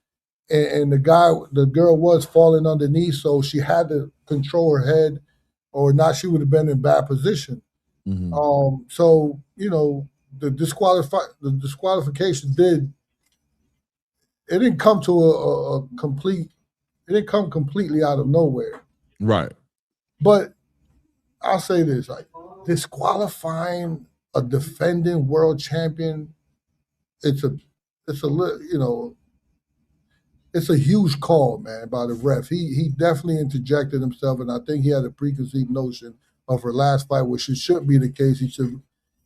and the girl was falling underneath, so she had to control her head, or not, she would have been in bad position. So, the disqualification it didn't come to it didn't come completely out of nowhere. Right. But I'll say this, like, disqualifying a defending world champion, it's a huge call, man, by the ref. He definitely interjected himself, and I think he had a preconceived notion of her last fight, which it shouldn't be the case.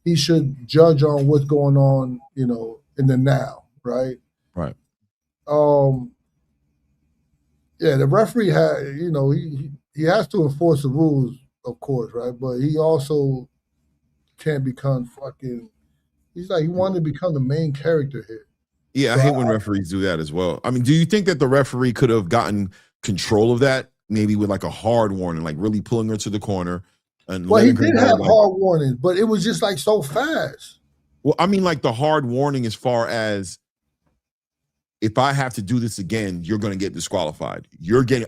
He should judge on what's going on, in the now, right? Right. Yeah, the referee had, he has to enforce the rules, of course, right? But he also can't become he's like, he wanted to become the main character here. Yeah, I hate when referees do that as well. I mean, do you think that the referee could have gotten control of that, maybe with like a hard warning, like really pulling her to the corner? Well, he did have hard warnings, but it was just like so fast. Well, I mean, like the hard warning as far as, if I have to do this again, you're going to get disqualified.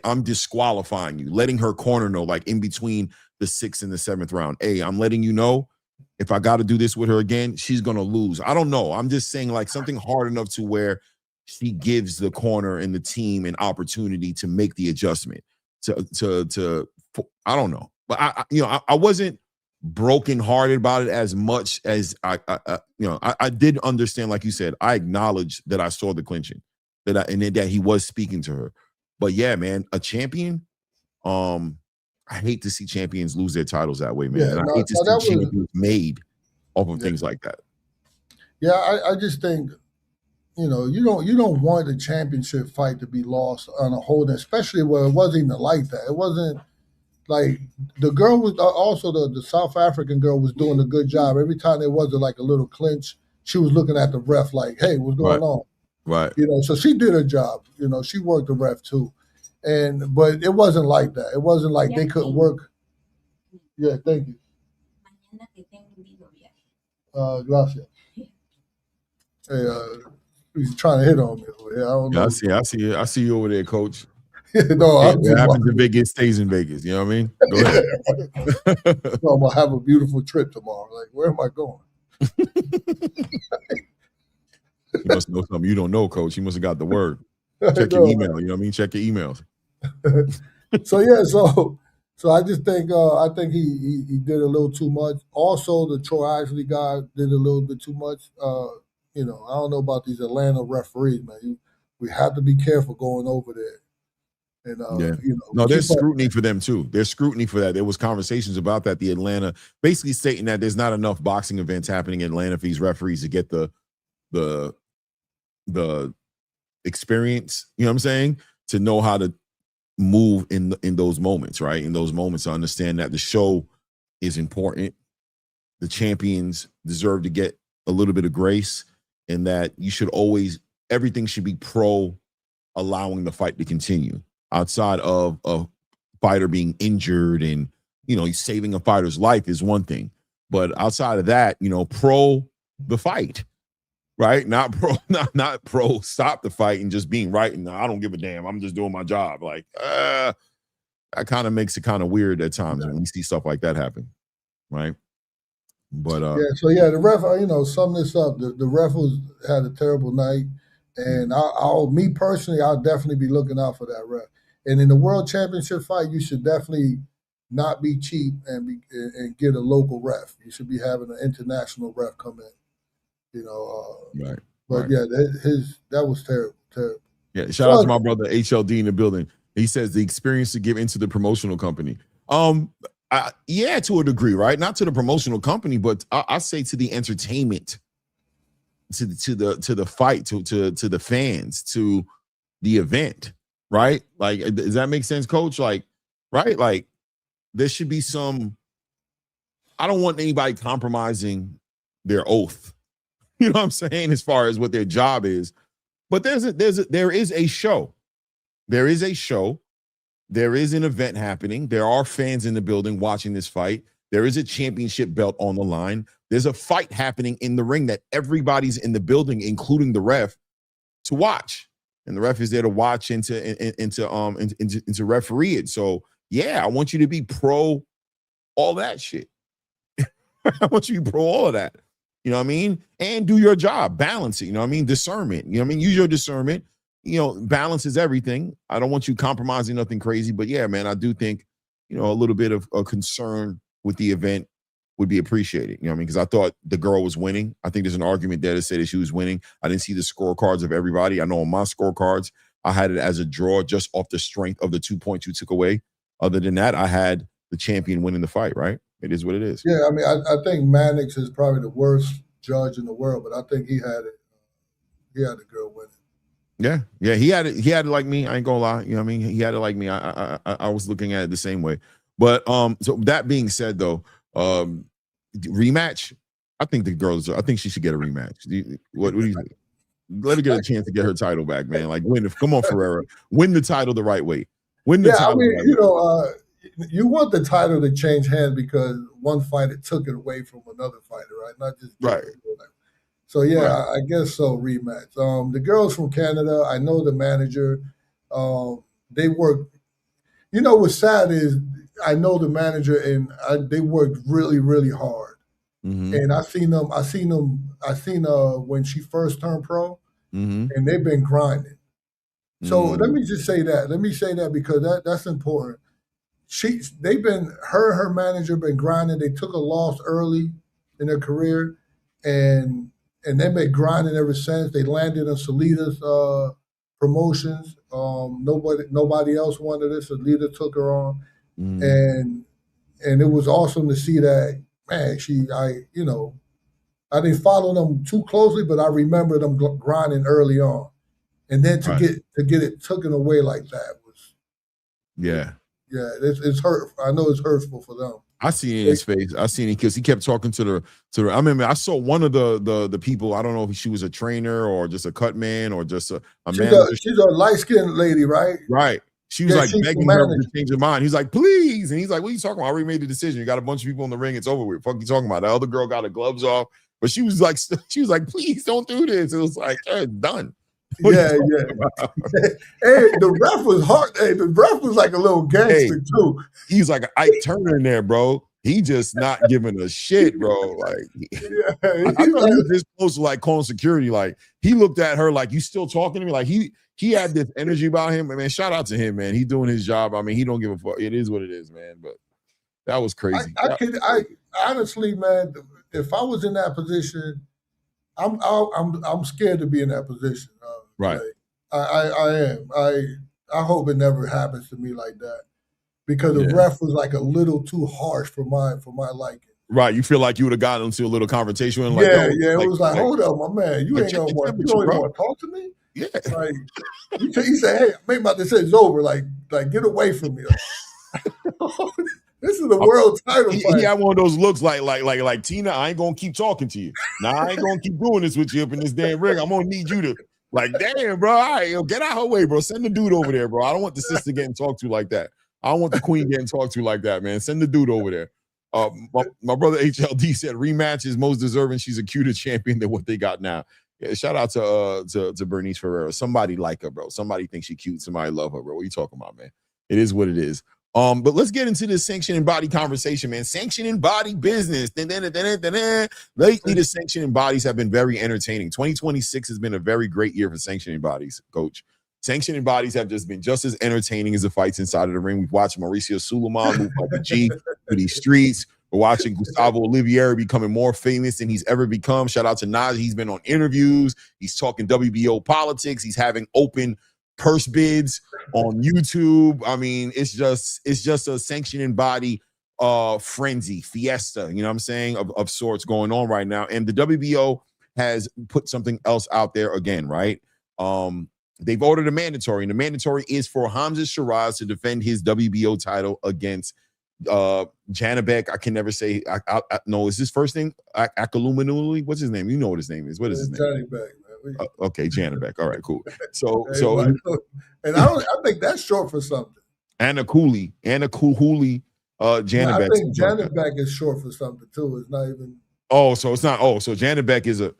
I'm disqualifying you, letting her corner know, like in between the 6th and the 7th round. Hey, I'm letting you know, if I got to do this with her again, she's going to lose. I don't know. I'm just saying, like, something hard enough to where she gives the corner and the team an opportunity to make the adjustment to I don't know. But I wasn't brokenhearted about it as much as I did understand, like you said, I acknowledged that I saw the clinching, and that he was speaking to her. But yeah, man, a champion, I hate to see champions lose their titles that way, man. I hate to see champions made off of things like that. Yeah, I just think, you don't want the championship fight to be lost on a holding, especially where it wasn't even like that. It wasn't like the girl was also the South African girl was doing a good job. Every time there was like a little clinch, she was looking at the ref like, "Hey, what's going on?" Right. So she did her job. She worked the ref too, but it wasn't like that. It wasn't like they couldn't work. Yeah, thank you. Gracias. Hey, he's trying to hit on me over here. I don't know. I see you over there, Coach. No, what happens in Vegas stays in Vegas. You know what I mean? Go ahead. I'm gonna have a beautiful trip tomorrow. Like, where am I going? You must know something you don't know, Coach. You must have got the word. Check your email. You know what I mean? Check your emails. So I just think he did a little too much. Also, the Troy Isley guy did a little bit too much. I don't know about these Atlanta referees, man. We have to be careful going over there. And no, there's scrutiny for them too. There's scrutiny for that. There was conversations about that. The Atlanta basically stating that there's not enough boxing events happening in Atlanta for these referees to get the experience. You know what I'm saying? To know how to move in those moments, right? In those moments, to understand that the show is important. The champions deserve to get a little bit of grace, and that you should everything should be pro allowing the fight to continue. Outside of a fighter being injured and, saving a fighter's life is one thing. But outside of that, pro the fight, right? Not pro stop the fight and just being right. And I don't give a damn. I'm just doing my job. Like, that kind of makes it kind of weird at times when we see stuff like that happen, right? But the ref, sum this up. The ref had a terrible night. And me personally, I'll definitely be looking out for that ref. And in the world championship fight, you should definitely not be cheap and get a local ref. You should be having an international ref come in. Right. But yeah, that was terrible. Yeah, shout out to my brother HLD in the building. He says the experience to give into the promotional company. Yeah, to a degree, right? Not to the promotional company, but I say to the entertainment, to the fight, to the fans, to the event, right? Like, does that make sense, Coach? Like, right? Like, there should be some. I don't want anybody compromising their oath. You know what I'm saying? As far as what their job is, but there is a show. There is a show. There is an event happening. There are fans in the building watching this fight. There is a championship belt on the line. There's a fight happening in the ring that everybody's in the building, including the ref, to watch. And the ref is there to watch and to referee it. So yeah, I want you to be pro all that shit. I want you to be pro all of that. You know what I mean? And do your job, balance it. You know what I mean? Discernment. You know what I mean? Use your discernment. Balance is everything. I don't want you compromising nothing crazy, but yeah, man, I do think, a little bit of a concern with the event would be appreciated. You know what I mean? Because I thought the girl was winning. I think there's an argument there to say that she was winning. I didn't see the scorecards of everybody. I know on my scorecards, I had it as a draw just off the strength of the 2 points you took away. Other than that, I had the champion winning the fight, right? It is what it is. Yeah, I mean, I think Mannix is probably the worst judge in the world, but I think he had it. He had the girl winning. Yeah, he had it like me. I ain't gonna lie. You know what I mean? He had it like me. I was looking at it the same way. But so that being said, though, rematch. I think I think she should get a rematch. What do you think? Let her get a chance to get her title back, man. Like, come on, Ferreira, win the title the right way. Win the title. I mean, you want the title to change hands because one fighter took it away from another fighter, right? Not just right. So yeah, right. I guess so. Rematch. The girls from Canada, I know the manager. They work. What's sad is I know the manager and they worked really, really hard. Mm-hmm. And I seen them when she first turned pro, mm-hmm. and they've been grinding. So let me just say that. Let me say that because that's important. Her and her manager been grinding. They took a loss early in their career, and they've been grinding ever since. They landed on Salita's promotions. Nobody else wanted it. Salita took her on, and it was awesome to see that. Man, I didn't follow them too closely, but I remember them grinding early on, and then to get it taken away like that was it's hurt. I know it's hurtful for them. I see it in his face. I seen it because he kept talking to the. I remember I saw one of the people. I don't know if she was a trainer or just a cut man or just a manager. She's a light-skinned lady, right? Right. She was like begging her to change her mind. He's like, please. And he's like, what are you talking about? I already made the decision. You got a bunch of people in the ring. It's over with. What you talking about? The other girl got her gloves off. But she was like, please don't do this. It was like, done. Yeah. Hey, the ref was hard. Hey, the ref was like a little gangster too. He's like Ike Turner in there, bro. He just not giving a shit, bro. Like, I thought he was this close to like calling security. Like, he looked at her like, you still talking to me? Like, he had this energy about him. Man, shout out to him, man. He doing his job. I mean, he don't give a fuck. It is what it is, man. But that was crazy. I honestly, man, if I was in that position, I'm scared to be in that position. Right. I am. I hope it never happens to me like that because the ref was like a little too harsh for my liking. Right. You feel like you would have gotten into a little confrontation with him. It was like, hold up, my man. You ain't gonna want to talk to me. Yeah. Like he said, hey, I made my decision's over. Like get away from me. This is the world title fight. He had one of those looks like Tina, I ain't gonna keep talking to you. Nah, I ain't gonna keep doing this with you up in this damn ring. I'm gonna need you to damn, bro. All right, get out her way, bro. Send the dude over there, bro. I don't want the sister getting talked to like that. I don't want the queen getting talked to like that, man. Send the dude over there. My brother HLD said rematch is most deserving. She's a cuter champion than what they got now. Yeah, shout out to Bernice Ferreira. Somebody like her, bro. Somebody thinks she cute. Somebody love her, bro. What are you talking about, man? It is what it is. But let's get into this sanctioning body conversation, man. Sanctioning body business. Lately, the sanctioning bodies have been very entertaining. 2026 has been a very great year for sanctioning bodies, Coach. sanctioning bodies have just been just as entertaining as the fights inside of the ring. We've watched Mauricio Sulaiman move like a G through these streets. We're watching Gustavo Oliveira becoming more famous than he's ever become. Shout out to Najee. He's been on interviews. He's talking WBO politics. He's having open purse bids on YouTube. I mean, it's just a sanctioning body frenzy, fiesta, you know what I'm saying, of sorts going on right now. And the WBO has put something else out there again, right? They've ordered a mandatory, and the mandatory is for Hamzah Sheeraz to defend his WBO title against Janibek. I can never say. No, is his first name Alimkhanuly? What's his name? You know what his name is. What is his name? Janibek, man. Okay, Janibek. All right, cool. So, and I think that's short for something. Alimkhanuly, Janibek. I think Janibek is short for something too. It's not even. Oh, so it's not. Oh, so Janibek is a.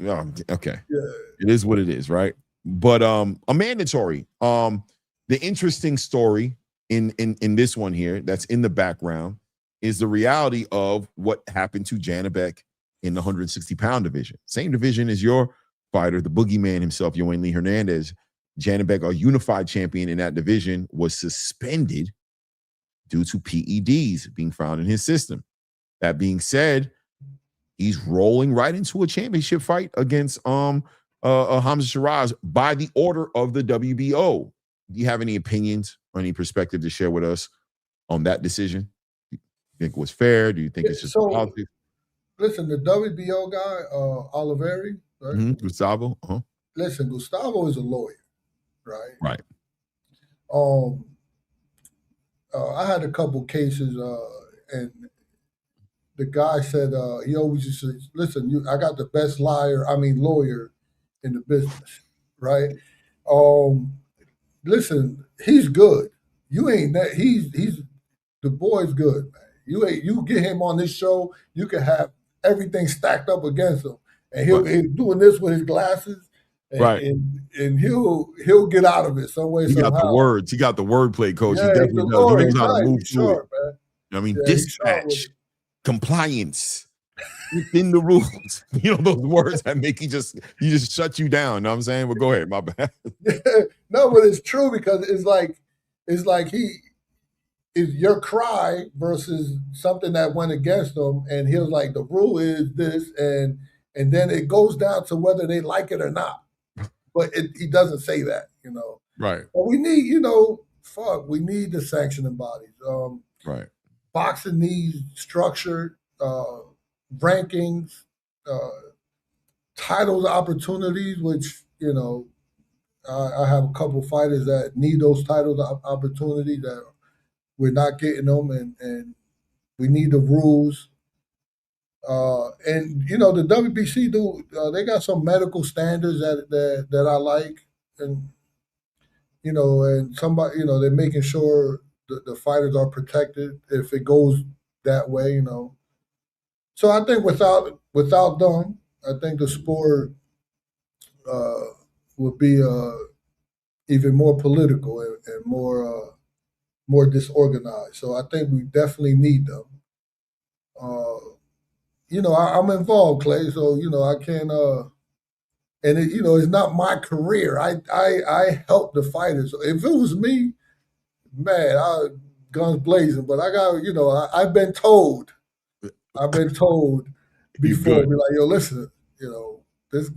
Okay. Yeah. It is what it is, right? But a mandatory. The interesting story in this one here that's in the background is the reality of what happened to Janibek in the 160-pound division. Same division as your fighter, the boogeyman himself, Yoan Lee Hernandez. Janibek, a unified champion in that division, was suspended due to PEDs being found in his system. That being said, he's rolling right into a championship fight against Hamzah Sheeraz by the order of the WBO. Do you have any opinions or any perspective to share with us on that decision? Do you think it was fair? Do you think it's just politics? Listen, the WBO guy, Oliveira, right? Gustavo. Listen, Gustavo is a lawyer, right? Right. I had a couple cases, and the guy said he always used to listen. I got the best lawyer in the business, right? Listen, he's good. You ain't that. He's the boy's good, man. You get him on this show, you can have everything stacked up against him, and he'll doing this with his glasses, and he'll get out of it some way. He got the words. He got the wordplay, coach. Yeah, he definitely does. He knows how to move through it. Man. I mean, dispatch, compliance, within the rules. You know those words that make you just shut you down. You know what I'm saying? But go ahead, my bad. No, but it's true because it's like your cry versus something that went against him, and he was like, the rule is this, and then it goes down to whether they like it or not. But he doesn't say that, you know. Right. But we need, we need the sanctioning bodies. Right. Boxing needs structure, rankings, titles opportunities, which, I have a couple fighters that need those titles opportunities that we're not getting them, and we need the rules. And the WBC they got some medical standards that I like, and and somebody they're making sure the fighters are protected if it goes that way, So I think without them, I think the sport would be even more political and more disorganized. So I think we definitely need them. I'm involved, Clay, so I can't. And it's not my career. I help the fighters. If it was me, man, guns blazing. But I got I've been told before, be like, yo, listen,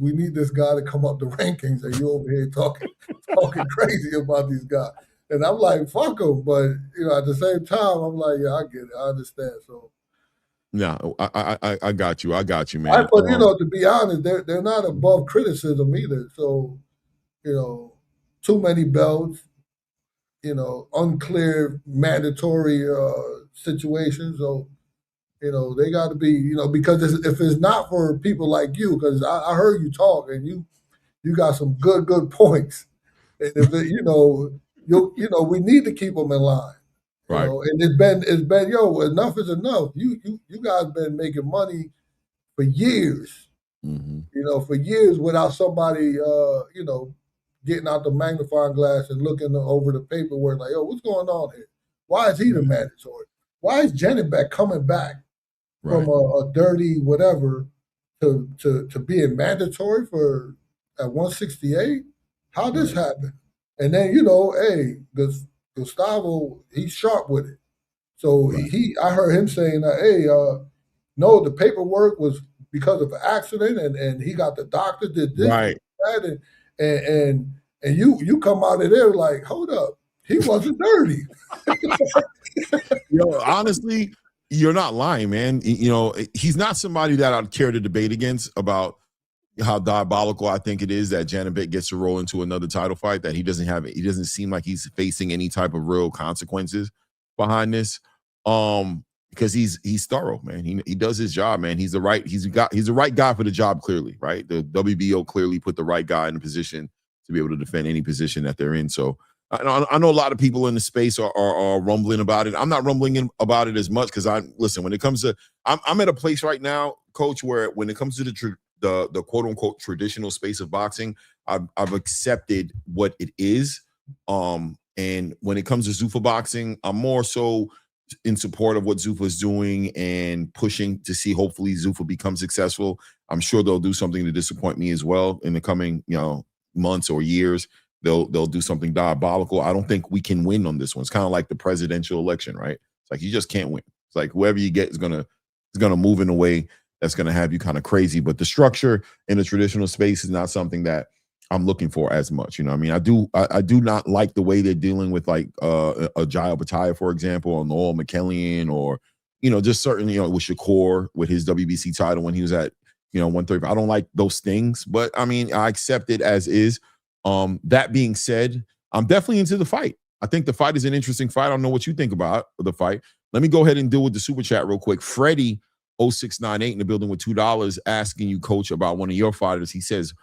we need this guy to come up the rankings, and you over here talking crazy about these guys. And I'm like, fuck them. But at the same time, I'm like, yeah, I get it, I understand. So. No, I got you. I got you, man. But to be honest, they're not above criticism either. So, too many belts, unclear mandatory situations. So, they got to be, because if it's not for people like you, because I heard you talk and you got some good points. And if we need to keep them in line. Right. And it's been enough is enough. You guys been making money for years. Mm-hmm. For years without somebody getting out the magnifying glass and looking over the paperwork like, what's going on here? Why is he the mandatory? Why is Janibek coming back from a dirty whatever to being mandatory at 168? How this happen? And then, hey, Gustavo, he's sharp with it. So I heard him saying that, hey, no, the paperwork was because of an accident, and he got the doctor did this, Right. that, and you come out of there like, hold up, he wasn't dirty. Honestly, you're not lying, man. He's not somebody that I'd care to debate against about how diabolical I think it is that Janibek gets to roll into another title fight, that he doesn't seem like he's facing any type of real consequences behind this. Because he's thorough, man. He does his job, man. He's the right guy for the job, clearly, right? The WBO clearly put the right guy in a position to be able to defend any position that they're in. So I know a lot of people in the space are rumbling about it. I'm not rumbling about it as much because when it comes to, I'm at a place right now, Coach, where when it comes to the quote unquote traditional space of boxing, I've accepted what it is. And when it comes to Zuffa boxing, I'm more so in support of what Zuffa is doing and pushing to see hopefully Zuffa becomes successful. I'm sure they'll do something to disappoint me as well in the coming months or years. They'll do something diabolical. I don't think we can win on this one. It's kind of like the presidential election, right? It's like you just can't win. It's like whoever you get is gonna move in a way that's gonna have you kind of crazy. But the structure in the traditional space is not something that I'm looking for as much. I mean, I do not like the way they're dealing with like a Jai Bataya, for example, or Noel McKellian, or just certainly with Shakur with his WBC title when he was at 135. I don't like those things, but I mean, I accept it as is. That being said, I'm definitely into the fight. I think the fight is an interesting fight. I don't know what you think about the fight. Let me go ahead and deal with the super chat real quick. Freddie 0698 in the building with $2 asking you, Coach, about one of your fighters. He says,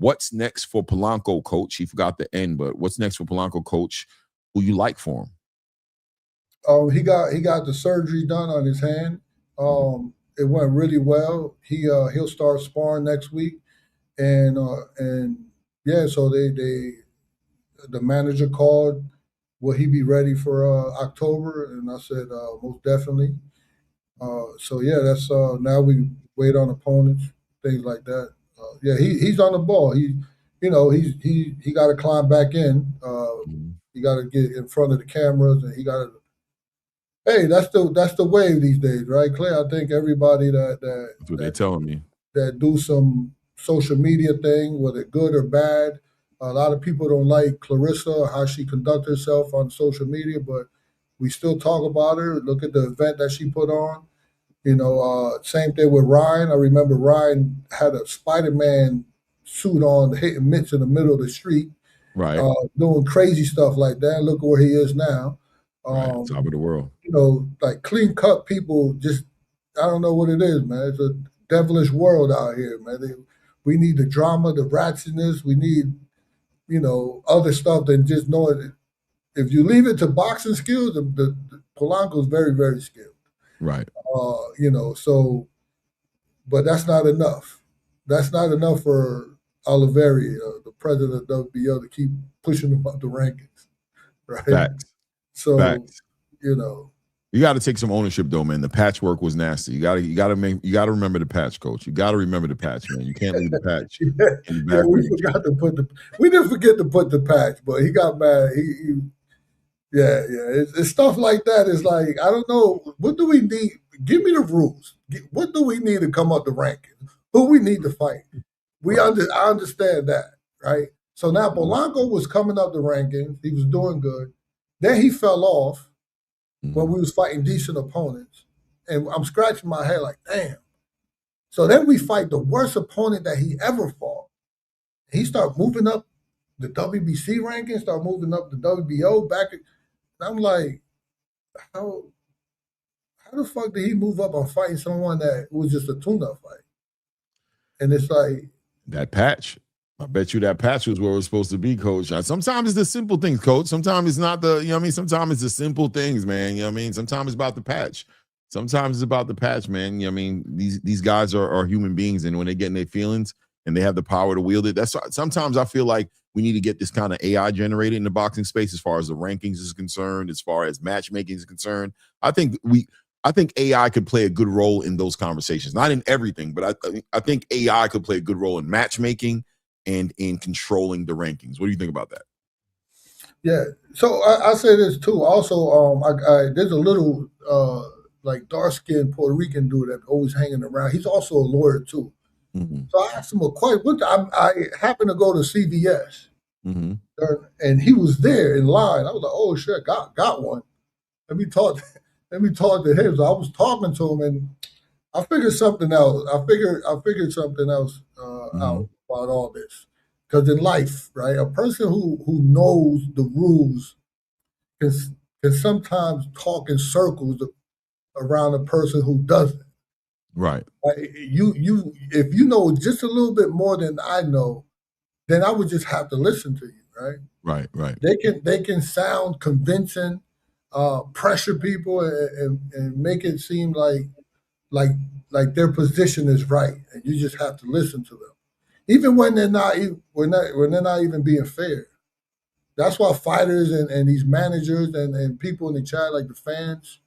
what's next for Polanco, Coach? He forgot the end, but what's next for Polanco, Coach? Who you like for him? He got the surgery done on his hand. It went really well. He'll start sparring next week, and yeah, so the manager called, will he be ready for October? And I said most definitely. So yeah, that's now we wait on opponents, things like that. Yeah, he's on the ball. He got to climb back in. He got to get in front of the cameras, and he got to. Hey, that's the wave these days, right, Clay? I think everybody that's what they're telling me, that do some social media thing, whether good or bad. A lot of people don't like Claressa, how she conducts herself on social media, but we still talk about her. Look at the event that she put on. Same thing with Ryan. I remember Ryan had a Spider-Man suit on, hitting mitts in the middle of the street, right? Doing crazy stuff like that. Look where he is now. Right, top of the world. Like clean cut people, just I don't know what it is, man. It's a devilish world out here, man. We need the drama, the ratchetness. We need, other stuff than just knowing it. If you leave it to boxing skills, the Polanco's very, very skilled. Right. So, but that's not enough. That's not enough for Oliveri, the president of WBO, to keep pushing him up the rankings. Right. Facts. So, Facts. You got to take some ownership, though, man. The patchwork was nasty. You got to remember the patch, Coach. You got to remember the patch, man. You can't leave the patch. We didn't forget to put the patch, but he got mad. It's stuff like that. It's like, I don't know. What do we need? Give me the rules. What do we need to come up the rankings? Who we need to fight? I understand that, right? So now Polanco was coming up the rankings. He was doing good. Then he fell off when we was fighting decent opponents. And I'm scratching my head like, damn. So then we fight the worst opponent that he ever fought. He started moving up the WBC rankings, started moving up the WBO back. And I'm like, how the fuck did he move up on fighting someone that was just a tune-up fight? And it's like, that patch. I bet you that patch was where it was supposed to be, Coach. Sometimes it's the simple things, Coach. Sometimes it's not the, sometimes it's the simple things, man. Sometimes it's about the patch. Sometimes it's about the patch, man. These guys are human beings, and when they get in their feelings and they have the power to wield it, that's sometimes I feel like we need to get this kind of AI generated in the boxing space as far as the rankings is concerned, as far as matchmaking is concerned. I think AI could play a good role in those conversations. Not in everything, but I think AI could play a good role in matchmaking and in controlling the rankings. What do you think about that? Yeah. So I say this too. Also, there's a little like dark skinned Puerto Rican dude that always hanging around. He's also a lawyer too. Mm-hmm. So I asked him a question. I happened to go to CVS, Mm-hmm. and he was there in line. I was like, "Oh shit, got one." Let me talk. Let me talk to him. So I was talking to him, and I figured something else. I figured something else out about all this. Because in life, right, a person who knows the rules can sometimes talk in circles around a person who doesn't. Right. You if you know just a little bit more than I know, then I would just have to listen to you, right? Right. They can sound convincing, pressure people, and make it seem like their position is right, and you just have to listen to them, even when they're not when they're not even being fair. That's why fighters and these managers and people in the chat, like the fans,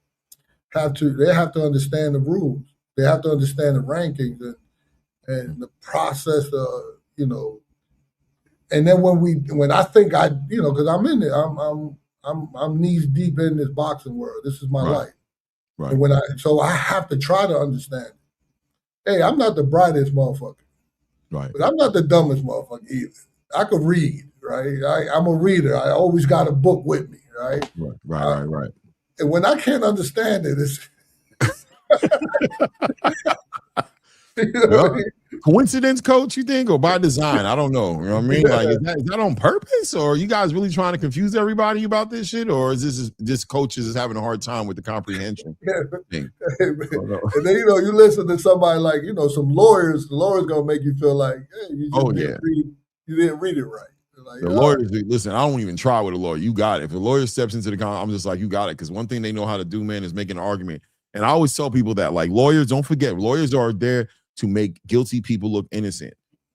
have to understand the rules. They have to understand the rankings and the process. And then when I think because I'm in it, I'm knees deep in this boxing world. This is my life. Right. And so I have to try to understand. Hey, I'm not the brightest motherfucker. Right. But I'm not the dumbest motherfucker either. I could read, right? I'm a reader. I always got a book with me, right? Right. And when I can't understand it, it's you know what I mean? Coincidence, coach, you think, or by design? I don't know. You know what I mean? Like, is that on purpose, or are you guys really trying to confuse everybody about this shit, or is this just coaches is having a hard time with the comprehension thing? And then you listen to somebody like some lawyers. The lawyers gonna make you feel like, hey, you didn't read it right. Like, the lawyers, listen, I don't even try with a lawyer. You got it. If a lawyer steps into the con, I'm just like, you got it. Because one thing they know how to do, man, is make an argument. And I always tell people that, like, lawyers, don't forget, lawyers are there to make guilty people look innocent.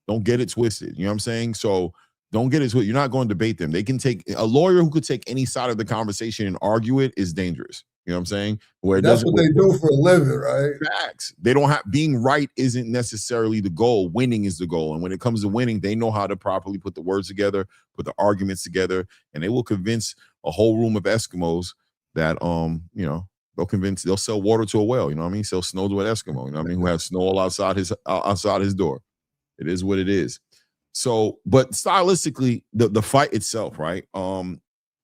Don't get it twisted. You know what I'm saying? So don't get it twisted. You're not going to debate them. They can take a lawyer who could take any side of the conversation and argue it is dangerous. You know what I'm saying? Where that's what they do for a living, right? Facts. They don't have being right isn't necessarily the goal. Winning is the goal. And when it comes to winning, they know how to properly put the words together, put the arguments together, and they will convince a whole room of Eskimos that they'll sell water to a whale, you know what I mean? Sell snow to an Eskimo, you know what I mean? Who has snow all outside his door. It is what it is. So, but stylistically, the fight itself, right?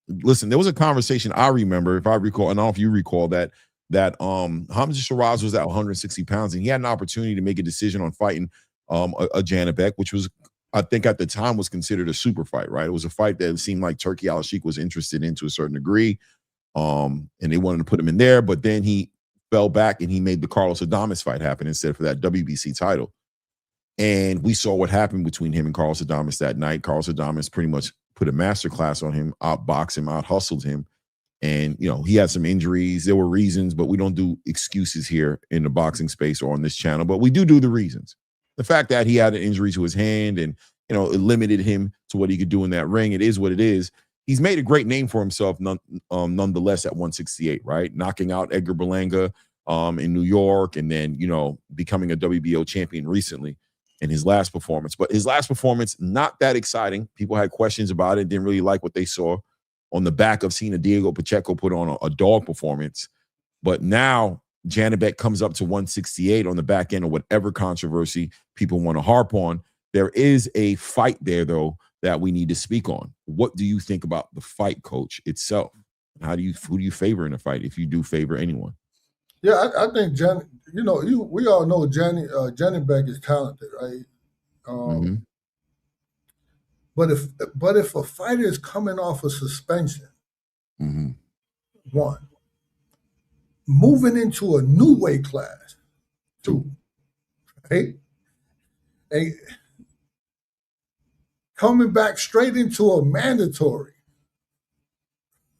Listen, there was a conversation I remember, if I recall, and I don't know if you recall that Hamzah Sheeraz was at 160 pounds, and he had an opportunity to make a decision on fighting a Janibek, which was, I think at the time, was considered a super fight, right? It was a fight that seemed like Turki Al-Sheikh was interested in to a certain degree. And they wanted to put him in there, but then he fell back and he made the Carlos Adames fight happen instead for that WBC title. And we saw what happened between him and Carlos Adames that night. Carlos Adames pretty much put a masterclass on him, outboxed him, out-hustled him. And, he had some injuries. There were reasons, but we don't do excuses here in the boxing space or on this channel, but we do the reasons. The fact that he had an injury to his hand and, it limited him to what he could do in that ring. It is what it is. He's made a great name for himself, nonetheless, at 168, right? Knocking out Edgar Berlanga in New York, and then, becoming a WBO champion recently in his last performance. But his last performance, not that exciting. People had questions about it, didn't really like what they saw on the back of seeing Diego Pacheco put on a dog performance. But now Janibek comes up to 168 on the back end of whatever controversy people want to harp on. There is a fight there, though, that we need to speak on. What do you think about the fight, Coach, itself? Who do you favor in a fight, if you do favor anyone? Yeah, I think we all know Janibek is talented, right? But if a fighter is coming off a suspension, one, moving into a new weight class, two, right? And coming back straight into a mandatory,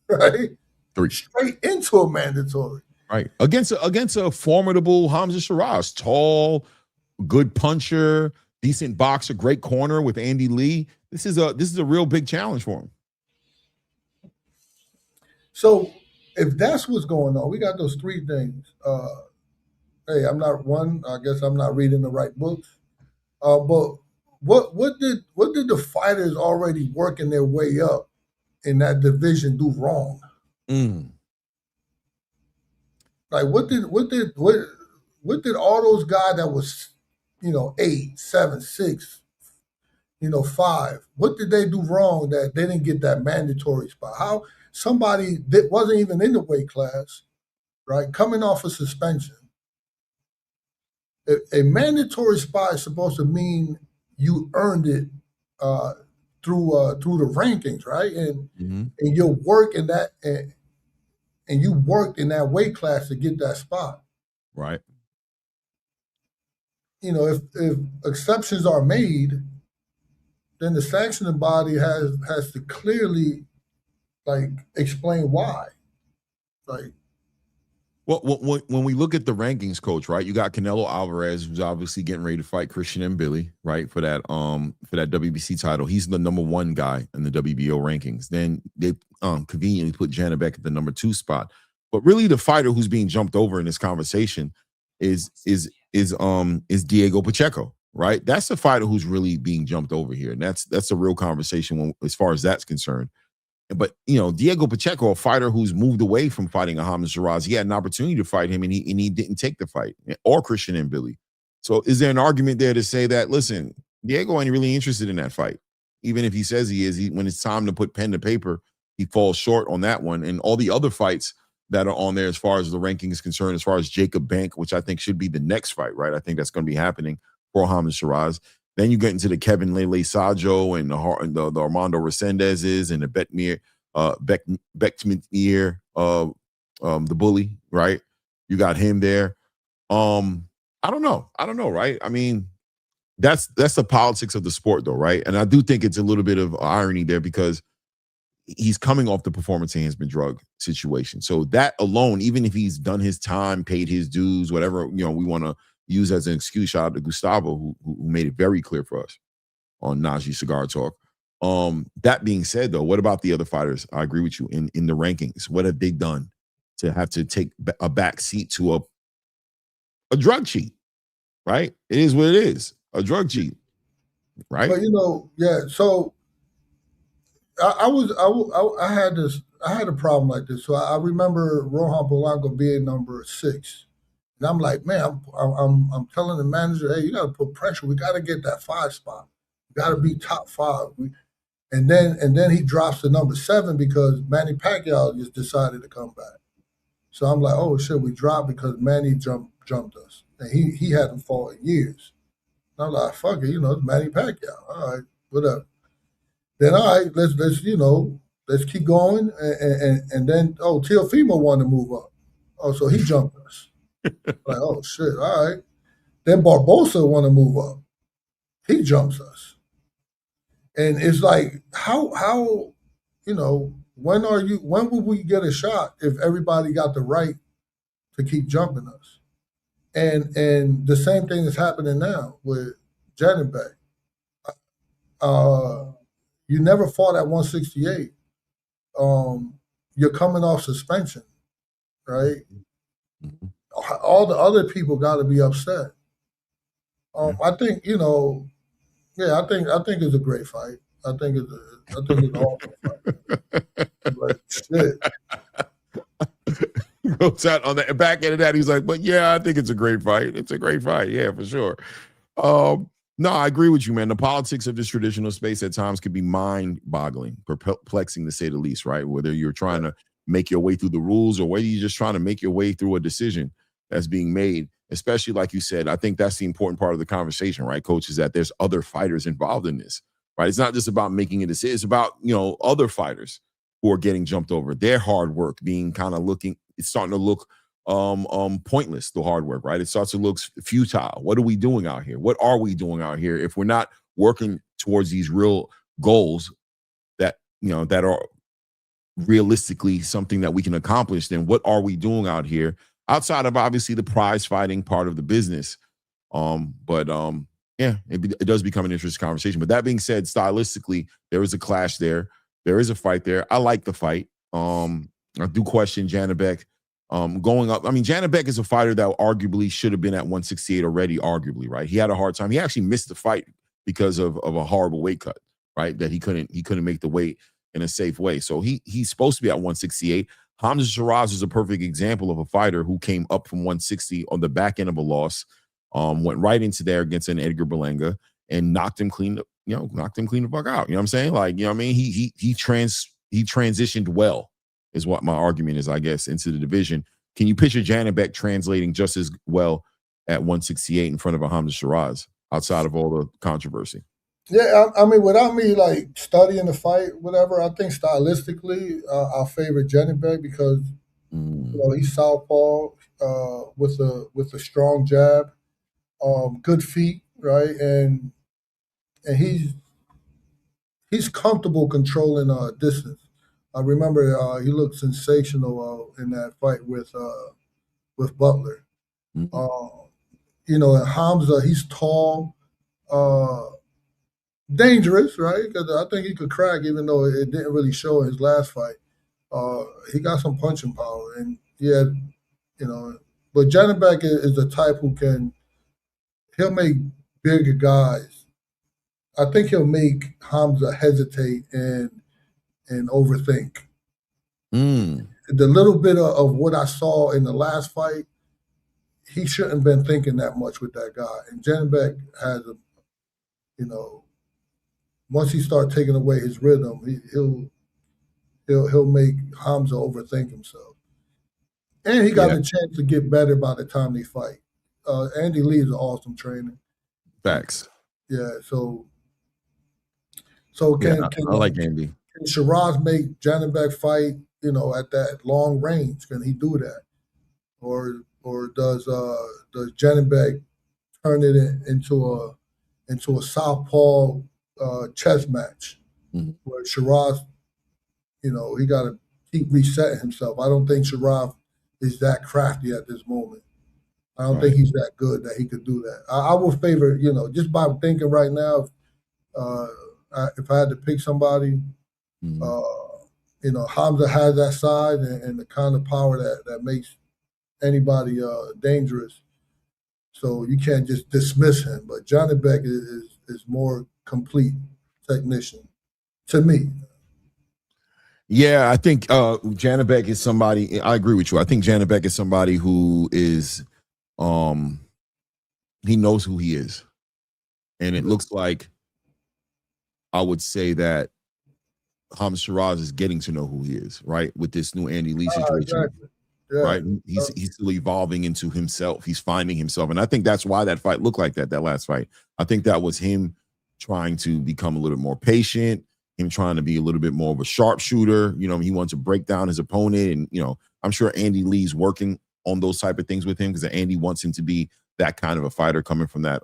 right? Three. Straight into a mandatory. Right. Against a formidable Hamzah Sheeraz, tall, good puncher, decent boxer, great corner with Andy Lee. This is a real big challenge for him. So if that's what's going on, we got those three things. Hey, I guess I'm not reading the right books. But what did the fighters already working their way up in that division do wrong? Like, what did all those guys that was, 8, 7, 6, 5, what did they do wrong that they didn't get that mandatory spot? How somebody that wasn't even in the weight class, right, coming off a suspension, a mandatory spot is supposed to mean you earned it through the rankings, right? And your work in that and you worked in that weight class to get that spot. Right. If exceptions are made, then the sanctioning body has to clearly explain why. Well, when we look at the rankings, Coach, right, you got Canelo Alvarez, who's obviously getting ready to fight Christian Mbili, right, for that WBC title. He's the number 1 guy in the WBO rankings. Then they conveniently put Janibek at the number 2 spot. But really, the fighter who's being jumped over in this conversation is Diego Pacheco, right? That's the fighter who's really being jumped over here, and that's a real conversation as far as that's concerned. But, Diego Pacheco, a fighter who's moved away from fighting a Hamzah Sheeraz, he had an opportunity to fight him, and he didn't take the fight, or Christian Mbili. So is there an argument there to say that, listen, Diego ain't really interested in that fight? Even if he says he is, when it's time to put pen to paper, he falls short on that one. And all the other fights that are on there as far as the ranking is concerned, as far as Jacob Bank, which I think should be the next fight, right? I think that's going to be happening for Hamzah Sheeraz. Then you get into the Kevin Lele Sajo and the Armando Resendezes and the Beckmir, the bully, right? You got him there. I don't know, right? I mean, that's the politics of the sport, though, right? And I do think it's a little bit of irony there because he's coming off the performance enhancement drug situation. So that alone, even if he's done his time, paid his dues, whatever, we want to use as an excuse, shout out to Gustavo, who made it very clear for us on Najee Cigar Talk. That being said, though, what about the other fighters? I agree with you in the rankings. What have they done to have to take a back seat to a drug cheat, right? It is what it is, a drug cheat, right? But so I had a problem like this. So I remember Rohan Polanco being number 6. And I'm like, man, I'm telling the manager, hey, you got to put pressure. We got to get that 5 spot. We got to be top 5. And then he drops to number 7 because Manny Pacquiao just decided to come back. So I'm like, oh shit, we dropped because Manny jumped us, and he hadn't fought in years. And I'm like, fuck it, it's Manny Pacquiao. All right, whatever. Then all right, let's keep going. And then Teofimo wanted to move up. Oh, so he jumped us. Like, oh shit, all right. Then Barbosa want to move up. He jumps us. And it's like, how when will we get a shot if everybody got the right to keep jumping us? And the same thing is happening now with Janibek. You never fought at 168. You're coming off suspension, right? All the other people got to be upset. I think I think it's a great fight. I think it's an awful fight. But shit. Goes out on the back end of that. He's like, but yeah, I think it's a great fight. It's a great fight. Yeah, for sure. No, I agree with you, man. The politics of this traditional space at times can be mind-boggling, perplexing to say the least, right? Whether you're trying to make your way through the rules or whether you're just trying to make your way through a decision that's being made, especially like you said, I think that's the important part of the conversation, right, Coach, is that there's other fighters involved in this, right? It's not just about making a decision. It's about, other fighters who are getting jumped over, their hard work being kind of it's starting to look pointless, the hard work, right? It starts to look futile. What are we doing out here? What are we doing out here if we're not working towards these real goals that, that are realistically something that we can accomplish? Then what are we doing out here outside of obviously the prize fighting part of the business? Yeah, it does become an interesting conversation. But that being said, stylistically, there is a clash there. There is a fight there. I like the fight. I do question Janibek going up. I mean, Janibek is a fighter that arguably should have been at 168 already, arguably, right? He had a hard time. He actually missed the fight because of a horrible weight cut, right? That he couldn't make the weight. in a safe way. So he's supposed to be at 168. Hamzah Sheeraz is a perfect example of a fighter who came up from 160 on the back end of a loss, went right into there against an Edgar Berlanga and knocked him clean the fuck out. You know what I'm saying? Like, you know what I mean? He transitioned well, is what my argument is, I guess, into the division. Can you picture Janibek translating just as well at 168 in front of a Hamzah Sheeraz outside of all the controversy? Yeah, I mean, without me like studying the fight, whatever, I think stylistically, I favor Janibek because he's southpaw with a strong jab, good feet, right, and he's comfortable controlling distance. I remember he looked sensational in that fight with Butler. And Hamzah, he's tall. Dangerous, right? Because I think he could crack, even though it didn't really show in his last fight. He got some punching power, and but Janibek is the type who he'll make bigger guys. I think he'll make Hamzah hesitate and overthink. The little bit of what I saw in the last fight, he shouldn't have been thinking that much with that guy. And Janibek has once he starts taking away his rhythm, he'll make Hamzah overthink himself. And he got a chance to get better by the time they fight. Andy Lee is an awesome trainer. Facts. Yeah, so I like Andy. Can Sheeraz make Janibek fight, at that long range? Can he do that? Or does Janibek turn it into a southpaw chess match where Sheeraz, he got to keep resetting himself. I don't think Sheeraz is that crafty at this moment. I don't think he's that good that he could do that. I would favor, just by thinking right now, if I had to pick somebody, Hamzah has that side and the kind of power that makes anybody dangerous. So you can't just dismiss him. But Janibek is more complete technician to me. Yeah, I think Janibek is somebody. I agree with you. I think Janibek is somebody who is, he knows who he is, and it looks like I would say that Hamzah Sheeraz is getting to know who he is, right, with this new Andy Lee situation. Exactly. Yeah. Right, he's still evolving into himself. He's finding himself, and I think that's why that fight looked like that. That last fight, I think that was him trying to become a little bit more patient, him trying to be a little bit more of a sharpshooter. He wants to break down his opponent, and I'm sure Andy Lee's working on those type of things with him because Andy wants him to be that kind of a fighter coming from that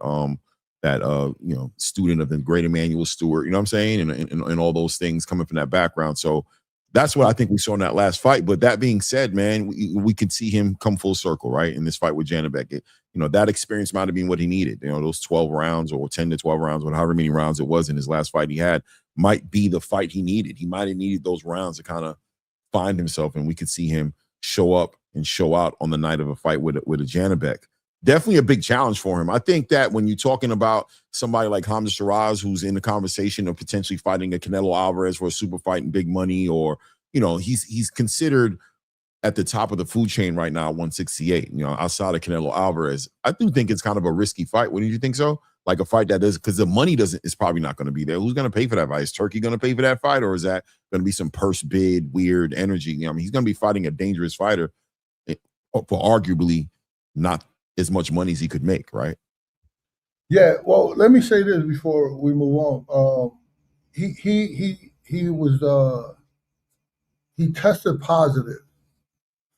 student of the great Emmanuel Stewart. You know what I'm saying, and all those things coming from that background. So that's what I think we saw in that last fight. But that being said, man, we could see him come full circle, right, in this fight with Janibek. That experience might have been what he needed. Those 12 rounds or 10 to 12 rounds, or however many rounds it was in his last fight he had, might be the fight he needed. He might have needed those rounds to kind of find himself, and we could see him show up and show out on the night of a fight with a Janibek. Definitely a big challenge for him. I think that when you're talking about somebody like Hamzah Sheeraz, who's in the conversation of potentially fighting a Canelo Alvarez for a super fight and big money, or he's considered at the top of the food chain right now at 168. Outside of Canelo Alvarez, I do think it's kind of a risky fight. Wouldn't you think so? Like a fight that does, because the money is probably not going to be there. Who's going to pay for that fight? Is Turkey going to pay for that fight, or is that going to be some purse bid, weird energy? He's going to be fighting a dangerous fighter for arguably not as much money as he could make, right? Yeah. Well, let me say this before we move on. He was he tested positive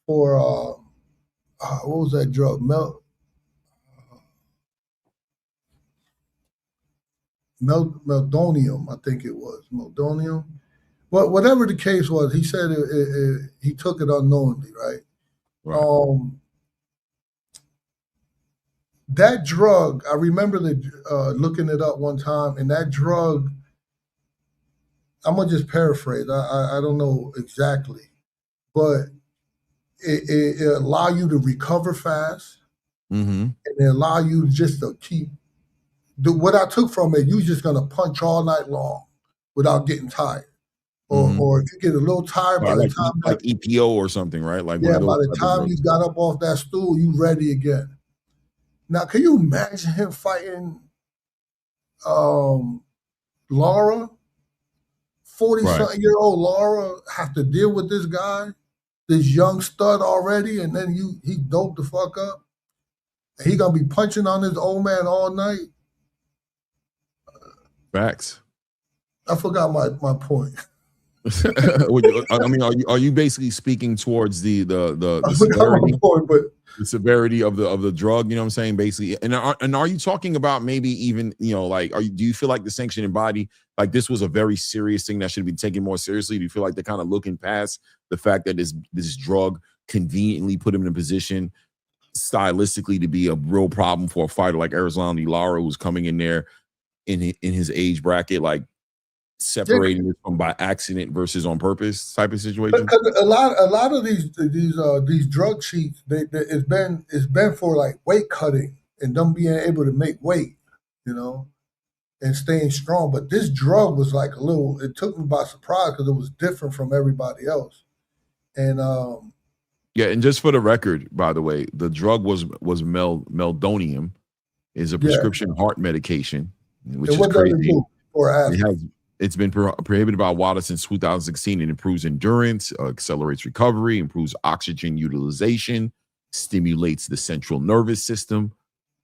for what was that drug? Meldonium, I think it was meldonium. But whatever the case was, he said he took it unknowingly, right? That drug, I remember looking it up one time, and that drug, I'm gonna just paraphrase. I don't know exactly, but it allow you to recover fast, and it allow you just to keep. What I took from it, you're just gonna punch all night long without getting tired. or if you get a little tired by the time like EPO or something, right? Like by the time you got up off that stool, you ready again. Now, can you imagine him fighting Lara? 40-something-year-old Lara have to deal with this guy, this young stud already, and then he doped the fuck up. And he gonna be punching on his old man all night. Facts. I forgot my point. I mean, are you basically speaking towards the severity, the severity of the drug? You know what I'm saying? Basically, and are you talking about maybe even, you know, like, do you feel like the sanctioning body, like, this was a very serious thing that should be taken more seriously? Do you feel like they're kind of looking past the fact that this drug conveniently put him in a position stylistically to be a real problem for a fighter like Erislandy Lara, who's coming in there in his age bracket, like, separating it from by accident versus on purpose type of situation? Because a lot of these drug cheats, it's been for like weight cutting and them being able to make weight, you know, and staying strong. But this drug was like it took me by surprise because it was different from everybody else. And yeah, and just for the record, by the way, the drug was meldonium, is a prescription heart medication, which is crazy. It's been prohibited by WADA since 2016. It improves endurance, accelerates recovery, improves oxygen utilization, stimulates the central nervous system.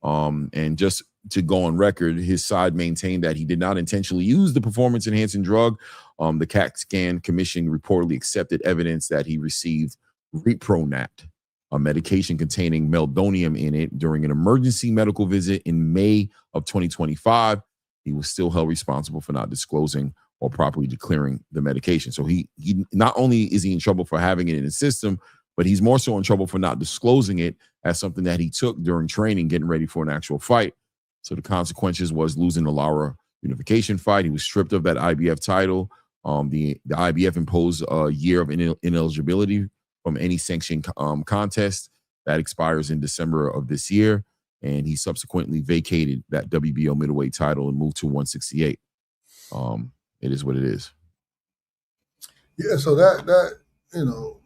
And just to go on record, his side maintained that he did not intentionally use the performance-enhancing drug. The CAT scan commission reportedly accepted evidence that he received Repronat, a medication containing meldonium in it, during an emergency medical visit in May of 2025. He was still held responsible for not disclosing or properly declaring the medication. So he not only is he in trouble for having it in his system, but he's more so in trouble for not disclosing it as something that he took during training, getting ready for an actual fight. So the consequences was losing the Lara unification fight. He was stripped of that IBF title. The IBF imposed a year of ineligibility from any sanctioned contest that expires in December of this year. And he subsequently vacated that WBO middleweight title and moved to 168. It is what it is. Yeah, so that you know,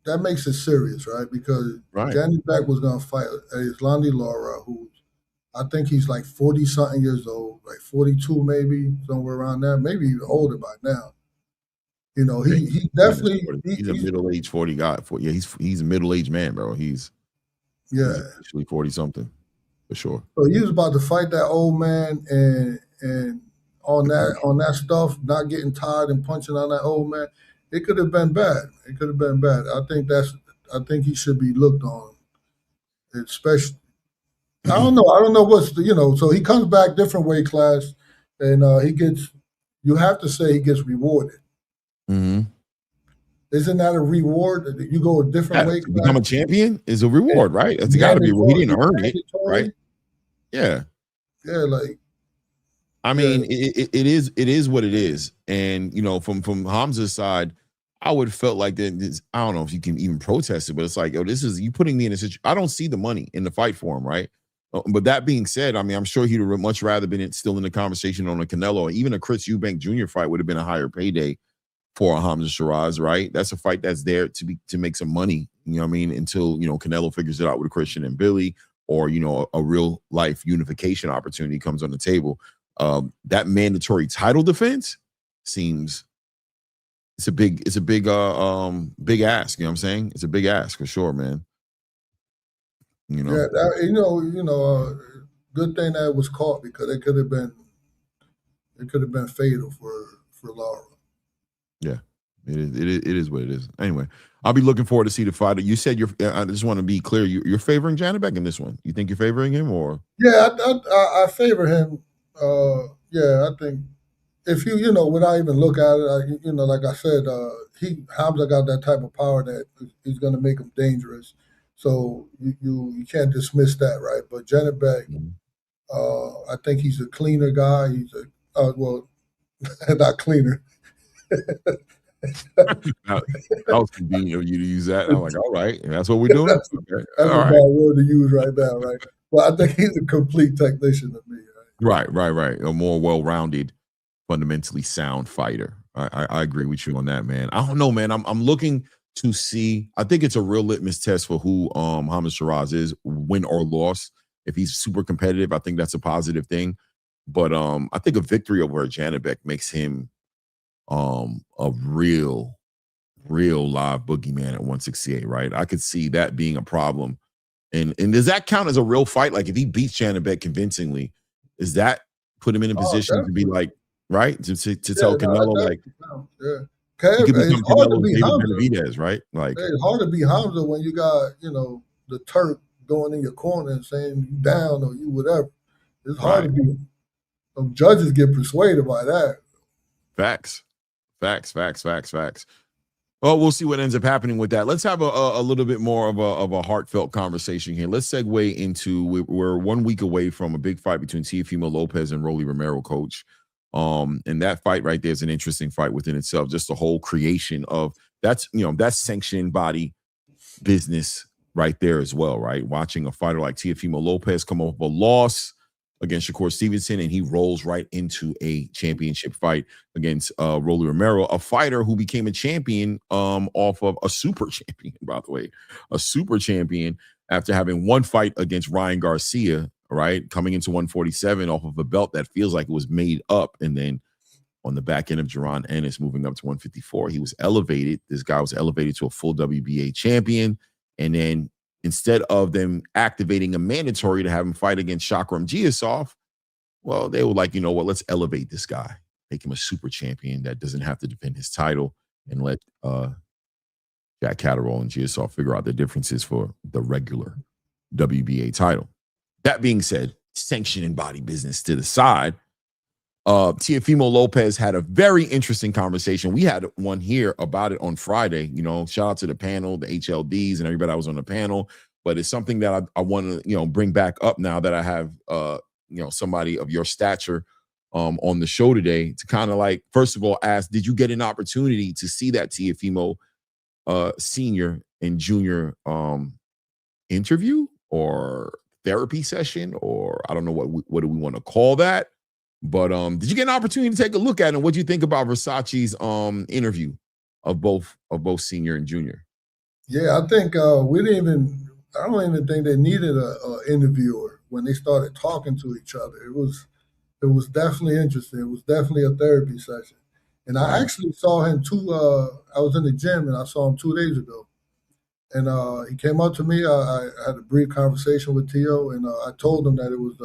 that makes it serious, right? Because Janibek was going to fight Erislandy Lara, who I think he's like 40-something years old, like 42 maybe, somewhere around there, maybe even older by now. You know, he definitely he's a middle-aged 40 guy. Yeah, he's a middle-aged man, bro. He's actually 40-something for sure. So he was about to fight that old man, and on that stuff, not getting tired and punching on that old man, it could have been bad. It could have been bad. I think he should be looked on, especially. I don't know what's so he comes back different weight class, and you have to say he gets rewarded. Mm-hmm. Isn't that a reward? You go a different weight class? Become a champion is a reward, right? It's got to be. He didn't earn it, right? Yeah. Yeah, like. I mean, it is what it is, and from Hamzah's side, I would have felt like that. I don't know if you can even protest it, but it's like, this is you putting me in a situation. I don't see the money in the fight for him, right? But that being said, I mean, I'm sure he'd have much rather been still in the conversation on a Canelo, or even a Chris Eubank Jr. fight would have been a higher payday for a Hamzah Sheeraz, right? That's a fight that's there to make some money, you know what I mean, until, Canelo figures it out with Christian and Billy, or, a real life unification opportunity comes on the table. That mandatory title defense seems it's a big ask, you know what I'm saying? It's a big ask for sure, man. Yeah, good thing that it was caught, because it could have been fatal for Lara. Yeah, it is what it is. Anyway, I'll be looking forward to see the fight. You said I just want to be clear. You're favoring Janibek in this one. You think you're favoring him, or? Yeah, I favor him. I think if you without even look at it, like I said, Hamzah got that type of power that he's going to make him dangerous. So you can't dismiss that, right? But Janibek, I think he's a cleaner guy. He's not cleaner. That was convenient of you to use that. I'm like, all right, that's what we're doing. That's a bad word to use right now, right? But I think he's a complete technician to me. Right. A more well-rounded, fundamentally sound fighter. I agree with you on that, man. I don't know, man. I'm looking to see. I think it's a real litmus test for who Hamzah Sheeraz is, win or loss. If he's super competitive, I think that's a positive thing. But I think a victory over Janibek makes him a real live boogeyman at 168, right? I could see that being a problem. And does that count as a real fight? Like if he beats Janibek convincingly, does that put him in a position to be like, right? To tell Canelo, like, he could become Canelo's David Benavidez, right? Like, it's hard to beat Hamzah when you got, the Turk going in your corner and saying you down or you whatever. It's hard to beat him. Some judges get persuaded by that. Facts. Well, we'll see what ends up happening with that. Let's have a little bit more of a heartfelt conversation here. Let's segue into, we're 1 week away from a big fight between Teofimo Lopez and Rolly Romero, Coach. And that fight right there is an interesting fight within itself. Just the whole creation of that's sanctioned body business right there as well, right? Watching a fighter like Teofimo Lopez come off a loss against Shakur Stevenson, and he rolls right into a championship fight against Rolly Romero, a fighter who became a champion off of a super champion, by the way, a super champion after having one fight against Ryan Garcia, right, coming into 147 off of a belt that feels like it was made up, and then on the back end of Jaron Ennis moving up to 154, he was elevated. This guy was elevated to a full WBA champion, and then instead of them activating a mandatory to have him fight against Shakram Giasov, well, they were like, you know what, let's elevate this guy, make him a super champion that doesn't have to defend his title, and let Jack Catterall and Giasov figure out the differences for the regular WBA title. That being said, sanctioning body business to the side, Teofimo Lopez had a very interesting conversation. We had one here about it on Friday. Shout out to the panel, the HLDs, and everybody that was on the panel. But it's something that I want to, bring back up now that I have, somebody of your stature on the show today to kind of like, first of all, ask, did you get an opportunity to see that Teofimo senior and junior interview or therapy session, or I don't know what do we want to call that? But did you get an opportunity to take a look at it? And what do you think about Versace's interview of both senior and junior? Yeah, I think I don't even think they needed a interviewer when they started talking to each other. It was definitely interesting. It was definitely a therapy session. And I actually saw him I was in the gym and I saw him 2 days ago. And he came up to me. I had a brief conversation with Tio, and I told him that it was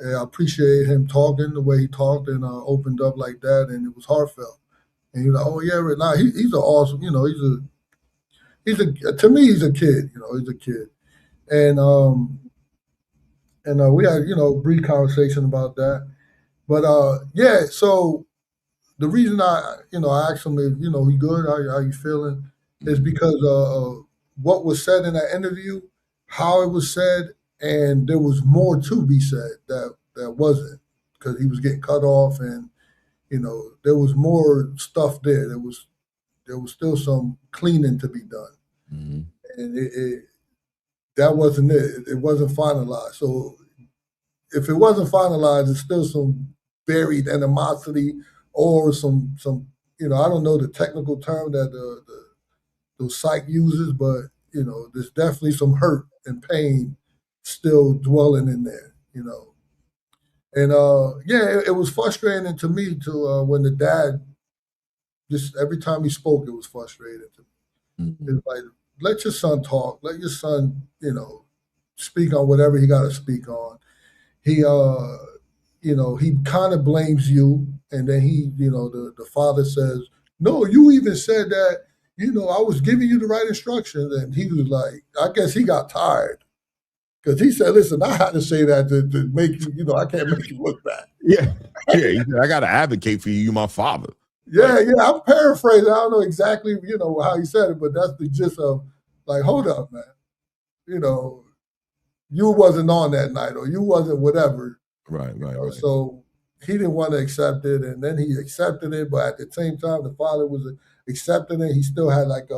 I appreciate him talking the way he talked and opened up like that, and it was heartfelt. And he was like, "Oh yeah, he's an awesome, to me he's a kid, he's a kid." And we had a brief conversation about that. But so the reason I asked him if he good, how you feeling, is because what was said in that interview, how it was said. And there was more to be said that wasn't, because he was getting cut off, and there was more stuff there. There was still some cleaning to be done, and that wasn't it. It wasn't finalized. So if it wasn't finalized, it's still some buried animosity or some I don't know the technical term that the psych uses, but there's definitely some hurt and pain still dwelling in there, And it was frustrating to me when the dad, just every time he spoke, it was frustrating to me. It's like, let your son talk, let your son, speak on whatever he got to speak on. He he kind of blames you, and then the father says, "No, you even said that, I was giving you the right instructions," and he was like, I guess he got tired. Because he said, "Listen, I had to say that to make you, I can't make you look bad." Yeah. He said, "I got to advocate for you. You're my father." Yeah, I'm paraphrasing. I don't know exactly, how he said it, but that's the gist of, like, hold up, man. You wasn't on that night, or you wasn't whatever. Right. So he didn't want to accept it, and then he accepted it, but at the same time, the father was accepting it. He still had like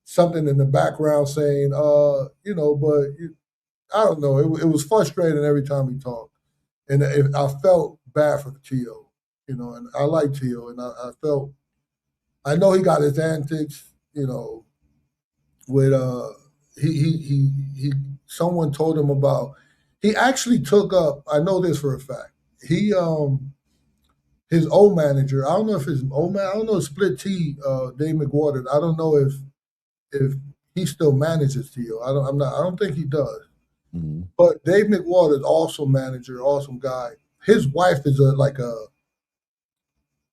something in the background saying, but I don't know. It was frustrating every time he talked, and I felt bad for Tio. you know, and I like Tio, and I know he got his antics, you know, with someone told him about, he actually took up, I know this for a fact, his old manager, I don't know if his old man, I don't know, Split T, Dave McWater, I don't know if he still manages Tio. I don't think he does. Mm-hmm. But Dave McWater is awesome manager, awesome guy. His wife is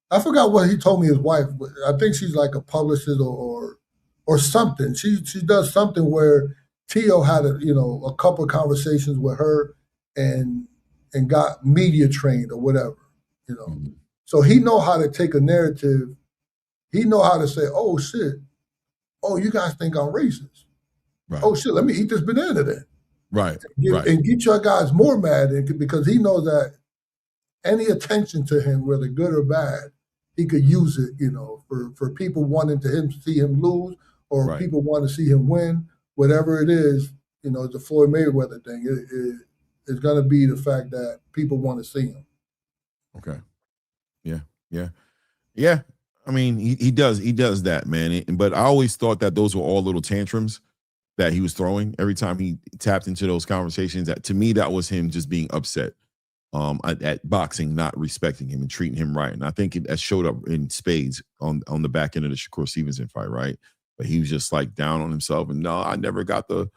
I forgot what he told me his wife, but I think she's like a publicist or something. She does something where Tio had a couple of conversations with her and got media trained or whatever, you know. Mm-hmm. So he know how to take a narrative. He know how to say, oh shit, oh, you guys think I'm racist. Right. Oh shit, let me eat this banana then. Right. And get your guys more mad because he knows that any attention to him, whether good or bad, he could use it, you know, for people wanting to see him lose or people want to see him win, whatever it is, you know, the Floyd Mayweather thing. It's going to be the fact that people want to see him. Okay. Yeah. I mean, he does that, man. But I always thought that those were all little tantrums that he was throwing every time he tapped into those conversations. That to me, that was him just being upset at boxing, not respecting him and treating him right. And I think that showed up in spades on the back end of the Shakur Stevenson fight, right? But he was just like down on himself. And no, I never got the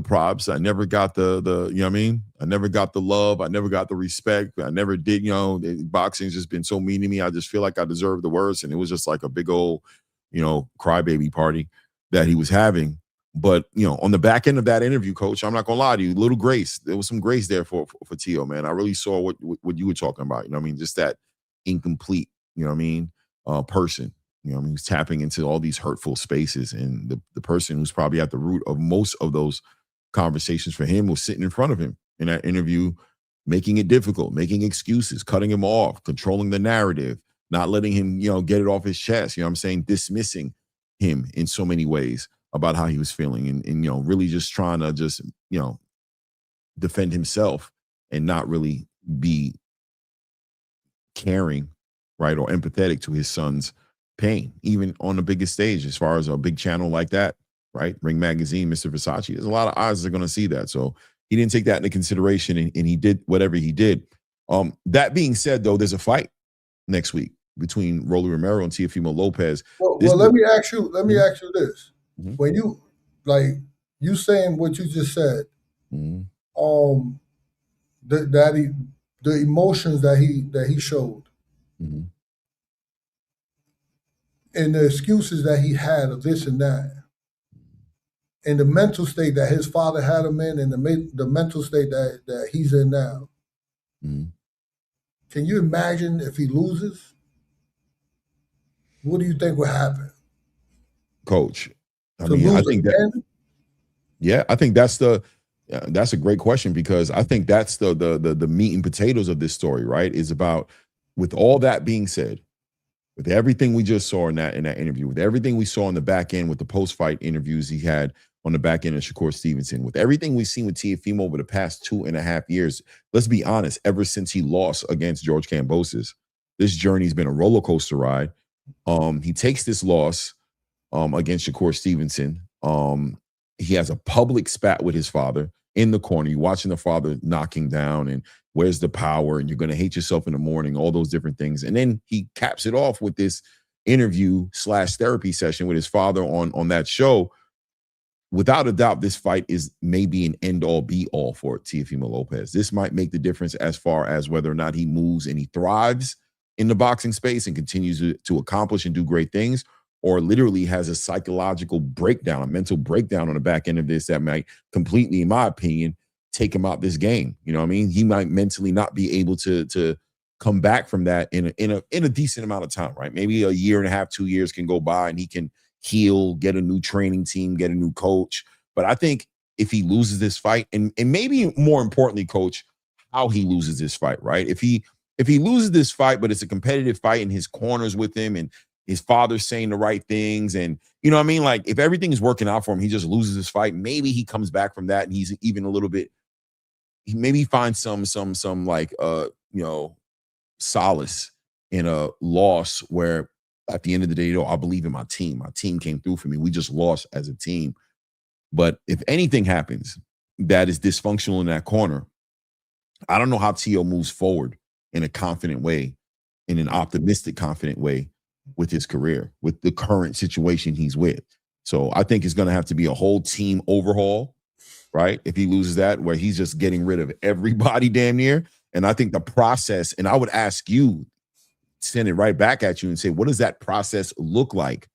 props. I never got the you know what I mean? I never got the love. I never got the respect. I never did, you know, boxing's just been so mean to me. I just feel like I deserve the worst. And it was just like a big old, you know, crybaby party that he was having. But, you know, on the back end of that interview, Coach, I'm not going to lie to you, little grace. There was some grace there for Tio, man. I really saw what you were talking about. You know what I mean? Just that incomplete, you know what I mean, person. You know what I mean? He's tapping into all these hurtful spaces. And the person who's probably at the root of most of those conversations for him was sitting in front of him in that interview, making it difficult, making excuses, cutting him off, controlling the narrative, not letting him, you know, get it off his chest. You know what I'm saying? Dismissing him in so many ways about how he was feeling and you know, really just trying to just, you know, defend himself and not really be caring, right, or empathetic to his son's pain, even on the biggest stage, as far as a big channel like that, right? Ring Magazine, Mr. Versace. There's a lot of eyes that are going to see that. So he didn't take that into consideration and he did whatever he did. That being said, though, there's a fight next week between Rolly Romero and Teofimo Lopez. Well, let me ask you this. Mm-hmm. When you saying what you just said, mm-hmm. the emotions that he showed, mm-hmm. and the excuses that he had of this and that, and the mental state that his father had him in, and the mental state that he's in now. Mm-hmm. Can you imagine if he loses? What do you think would happen, Coach? I mean, I think that. Yeah, I think that's a great question, because I think that's the meat and potatoes of this story, right? Is about, with all that being said, with everything we just saw in that interview, with everything we saw on the back end with the post-fight interviews he had on the back end of Shakur Stevenson, with everything we've seen with Teofimo over the past 2.5 years, let's be honest, ever since he lost against George Kambosos, this journey's been a roller coaster ride. He takes this loss against Shakur Stevenson. He has a public spat with his father in the corner. You're watching the father knocking down and where's the power, and you're going to hate yourself in the morning, all those different things. And then he caps it off with this interview/therapy session with his father on that show. Without a doubt, this fight is maybe an end-all be-all for Teofimo Lopez. This might make the difference as far as whether or not he moves and he thrives in the boxing space and continues to accomplish and do great things, or literally has a psychological breakdown, a mental breakdown on the back end of this that might completely, in my opinion, take him out this game. You know what I mean? He might mentally not be able to come back from that in a decent amount of time, right? Maybe a year and a half, 2 years can go by and he can heal, get a new training team, get a new coach. But I think if he loses this fight, and maybe more importantly, Coach, how he loses this fight, right? If he loses this fight, but it's a competitive fight and his corner's with him and his father's saying the right things, and you know what I mean? Like, if everything is working out for him, he just loses his fight. Maybe he comes back from that and he's even a little bit, maybe he finds some like, you know, solace in a loss where at the end of the day, I believe in my team. My team came through for me. We just lost as a team. But if anything happens that is dysfunctional in that corner, I don't know how T.O. moves forward in a confident way, in an optimistic, confident way with his career, with the current situation he's with. So I think it's going to have to be a whole team overhaul, right? If he loses that, where he's just getting rid of everybody damn near. And I think the process, and I would ask you, send it right back at you and say, what does that process look like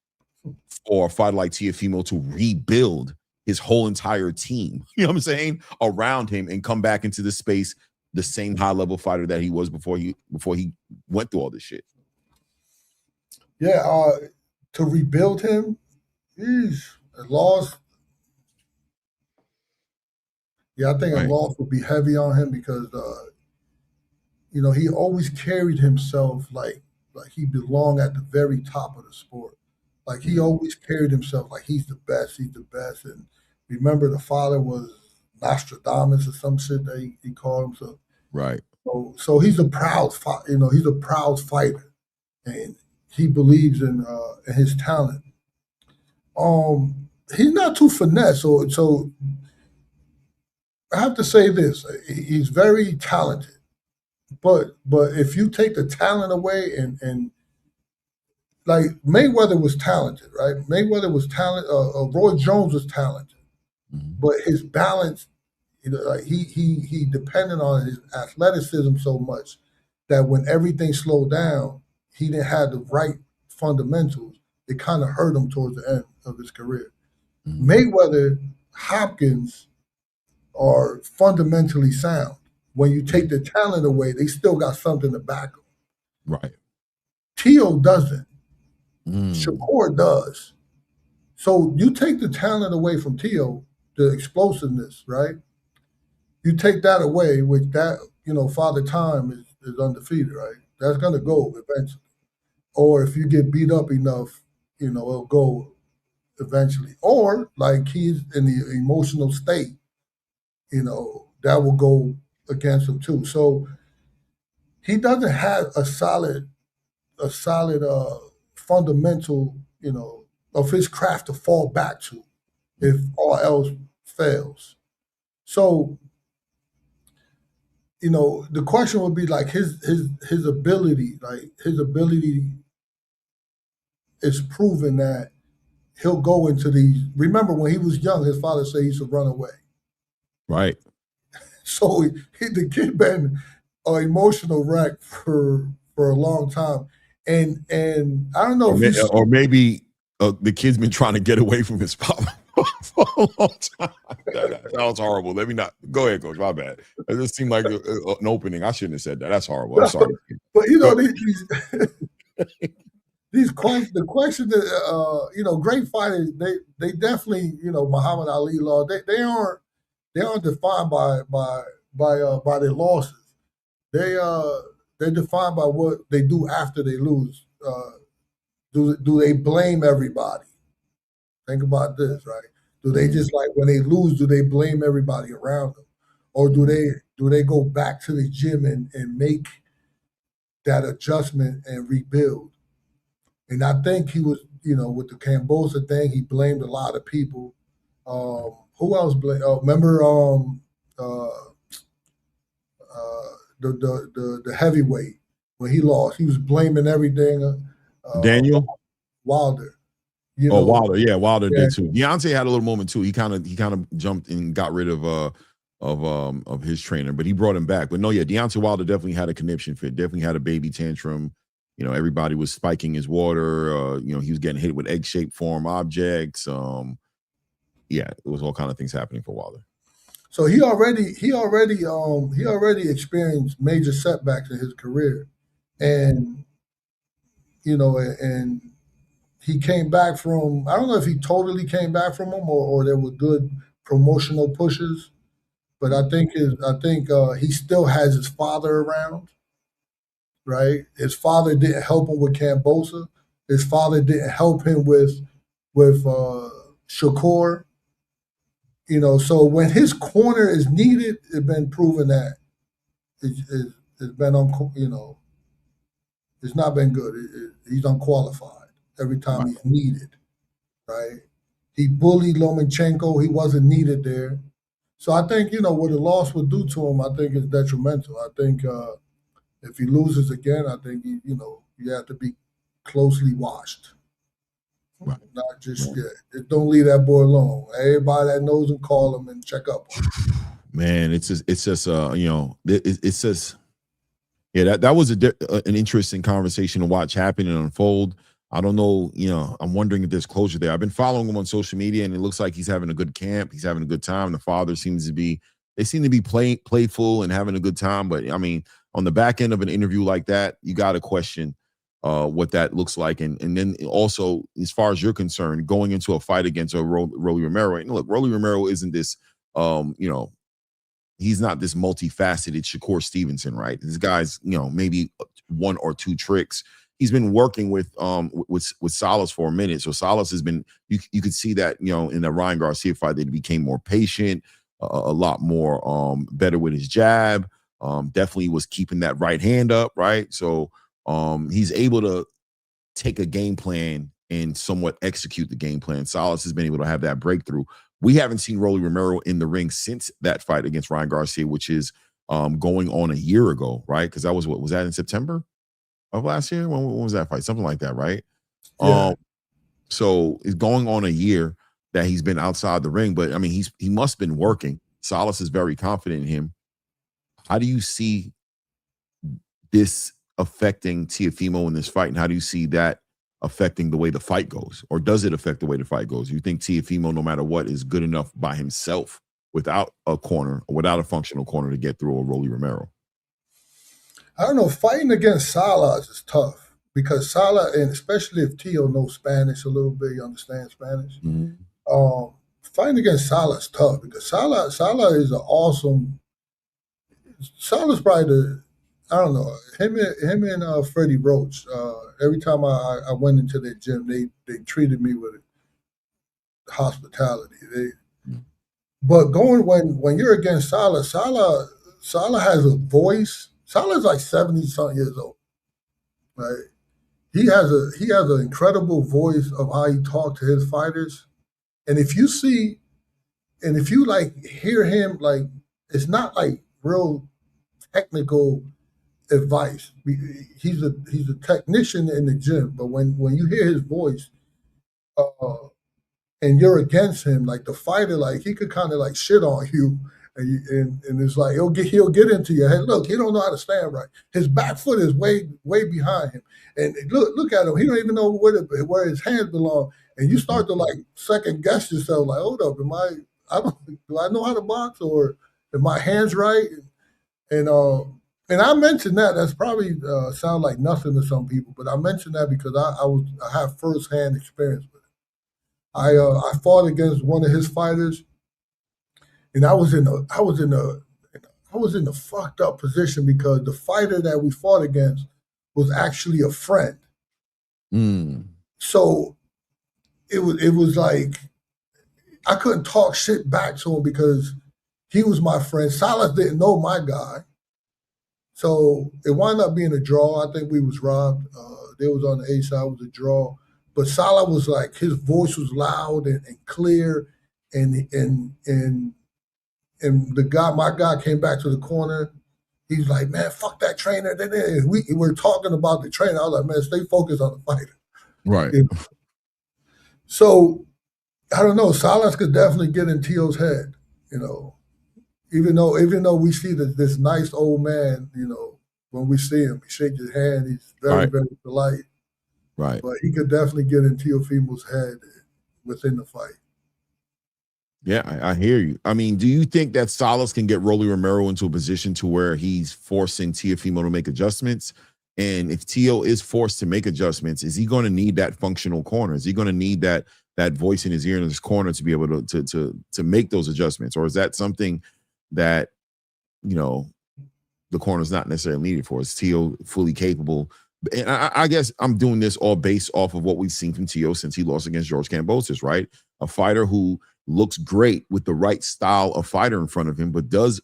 for a fighter like Teofimo to rebuild his whole entire team, you know what I'm saying, around him and come back into the space the same high-level fighter that he was before he went through all this shit? Yeah, to rebuild him, he's a loss. Yeah, I think a loss would be heavy on him because you know, he always carried himself like he belonged at the very top of the sport. Like he always carried himself like he's the best. And remember, the father was Nostradamus or some shit that he called him. So right. So he's a proud, he's a proud fighter, and he believes in his talent. He's not too finesse. So I have to say this: he's very talented. But if you take the talent away and like Mayweather was talented, right? Mayweather was talented. Roy Jones was talented, but his balance, you know, like he depended on his athleticism so much that when everything slowed down, he didn't have the right fundamentals. It kind of hurt him towards the end of his career. Mayweather, Hopkins are fundamentally sound. When you take the talent away, they still got something to back them. Right. T.O. doesn't. Shakur does. So you take the talent away from T.O., the explosiveness, right? You take that away, which that, you know, Father Time is undefeated, right? That's going to go eventually. Or if you get beat up enough, you know, it'll go eventually. Or like he's in the emotional state, you know, that will go against him too. So he doesn't have a solid fundamental, you know, of his craft to fall back to if all else fails. So, you know, the question would be like his ability, is proven that he'll go into these. Remember when he was young, his father said he used to run away. Right. So the kid been an emotional wreck for a long time, and I don't know or maybe the kid's been trying to get away from his pop for a long time. That was horrible. Let me not go ahead, Coach. My bad. It just seemed like an opening. I shouldn't have said that. That's horrible. I'm sorry. But you know these questions, the question that you know, great fighters, they definitely, you know, Muhammad Ali law. They aren't defined by their losses. They're defined by what they do after they lose. Do they blame everybody? Think about this, right? Do they just like when they lose? Do they blame everybody around them, or do they go back to the gym and make that adjustment and rebuild? And I think he was, you know, with the Kambosa thing, he blamed a lot of people. Who else blamed? Remember the heavyweight when he lost, he was blaming everything. Daniel Wilder. You know, Wilder, yeah, Wilder did too. Deontay had a little moment too. He kind of jumped and got rid of his trainer, but he brought him back. But no, yeah, Deontay Wilder definitely had a conniption fit. Definitely had a baby tantrum. You know, everybody was spiking his water. You know, he was getting hit with egg-shaped foreign objects. Yeah, it was all kind of things happening for Wilder. So he already experienced major setbacks in his career, and you know, and he came back from. I don't know if he totally came back from them or there were good promotional pushes, but I think he still has his father around. Right, his father didn't help him with Kambosa. His father didn't help him with Shakur. You know, so when his corner is needed, it's been proven that it's been on, you know, It's not been good. He's unqualified every time he's needed, right? He bullied Lomachenko. He wasn't needed there. So I think, what a loss would do to him, I think is detrimental. I think if he loses again, I think, you have to be closely watched. Right. Not just, don't leave that boy alone. Everybody that knows him, call him and check up on him. Man, it's just yeah, that was an interesting conversation to watch happen and unfold. I don't know, I'm wondering if there's closure there. I've been following him on social media, and it looks like he's having a good camp. He's having a good time. The father seems to be, they seem to be playful and having a good time. But I mean, on the back end of an interview like that, you got to question what that looks like. And then also, as far as you're concerned, going into a fight against Rolly Romero, and look, Rolly Romero isn't this, he's not this multifaceted Shakur Stevenson, right? This guy's, maybe one or two tricks. He's been working with Salas for a minute. So Salas has been, you could see that, in the Ryan Garcia fight, that he became more patient, a lot more better with his jab. Definitely was keeping that right hand up, right? So he's able to take a game plan and somewhat execute the game plan. Salas has been able to have that breakthrough. We haven't seen Rolly Romero in the ring since that fight against Ryan Garcia, which is going on a year ago, right? Because that was, what was that, in September of last year? When was that fight? Something like that, right? Yeah. So it's going on a year that he's been outside the ring, but I mean, he must have been working. Salas is very confident in him. How do you see this affecting Teofimo in this fight, and how do you see that affecting the way the fight goes? Or does it affect the way the fight goes? You think Teofimo, no matter what, is good enough by himself without a corner or without a functional corner to get through a Rolly Romero? I don't know. Fighting against Salas is tough because Salas, and especially if Teo knows Spanish a little bit, you understand Spanish. Mm-hmm. Fighting against Salas is tough because Salas is an awesome. Salas probably I don't know, him and Freddie Roach. Every time I went into their gym, they treated me with hospitality. But when you're against Salas has a voice. Sala's like 70-something years old, right? He has an incredible voice of how he talks to his fighters, and if you like hear him, like, it's not like real technical advice. He's a technician in the gym, but when you hear his voice, and you're against him, like the fighter, like he could kind of like shit on you. And it's like he'll get into your head. Look, he don't know how to stand right. His back foot is way behind him, and look at him. He don't even know where his hands belong. And you start to like second guess yourself. Like, hold up, do I know how to box, or are my hands right? And I mentioned that. That's probably sound like nothing to some people, but I mentioned that because I have firsthand experience with it. I fought against one of his fighters. And I was in a fucked up position because the fighter that we fought against was actually a friend. Mm. So it was like I couldn't talk shit back to him because he was my friend. Salas didn't know my guy. So it wound up being a draw. I think we was robbed. They was on the A side, it was a draw. But Salas was like, his voice was loud and clear, and my guy came back to the corner. He's like, man, fuck that trainer. And we were talking about the trainer. I was like, man, stay focused on the fighter. Right. So, I don't know. Salas could definitely get in Teo's head, Even though we see this nice old man, when we see him, we shake his hand. He's very, very polite. Right. But he could definitely get in Teofimo's head within the fight. Yeah, I hear you. I mean, do you think that Salas can get Rolly Romero into a position to where he's forcing Teofimo to make adjustments? And if Teo is forced to make adjustments, is he going to need that functional corner? Is he going to need that voice in his ear in his corner to be able to make those adjustments? Or is that something that, the corner's not necessarily needed for? Is Teo fully capable? And I guess I'm doing this all based off of what we've seen from Teo since he lost against George Kambosos, right? A fighter who looks great with the right style of fighter in front of him, but does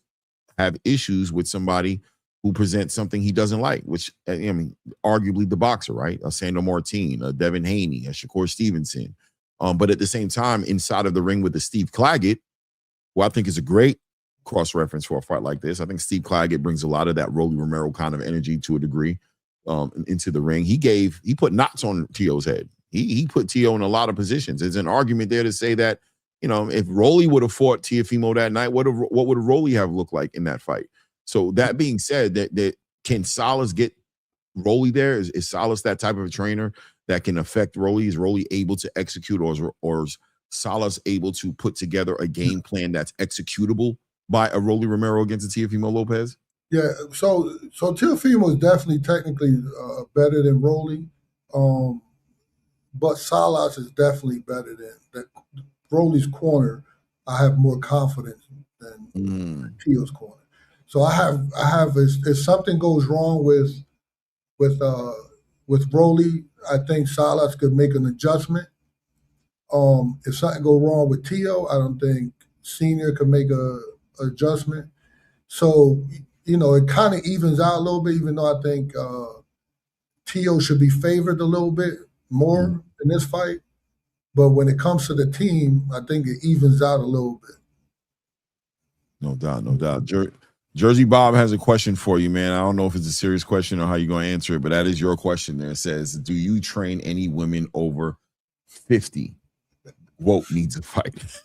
have issues with somebody who presents something he doesn't like, which, I mean, arguably the boxer, right? A Sandor Martin, a Devin Haney, a Shakur Stevenson. But at the same time, inside of the ring with the Steve Claggett, who I think is a great cross-reference for a fight like this. I think Steve Claggett brings a lot of that Rolly Romero kind of energy to a degree into the ring. He put knots on Tio's head. He put Tio in a lot of positions. There's an argument there to say that, you know, if Rolly would have fought Teofimo that night, what would Rolly have looked like in that fight? So that being said, that can Salas get Rolly there? Is Salas that type of a trainer that can affect Rolly? Is Rolly able to execute, or is Salas able to put together a game plan that's executable by a Rolly Romero against a Teofimo Lopez? Yeah, so Teofimo is definitely technically better than Rolly, but Salas is definitely better than that. Rolly's corner, I have more confidence than Tio's corner. So I have if something goes wrong with Rolly, I think Salas could make an adjustment. If something goes wrong with Tio, I don't think Senior could make a adjustment. So, you know, it kind of evens out a little bit, even though I think Tio should be favored a little bit more in this fight. But when it comes to the team, I think it evens out a little bit. No doubt, no doubt. Jersey Bob has a question for you, man. I don't know if it's a serious question or how you're going to answer it, but that is your question there. It says, do you train any women over 50? Woke needs a fight.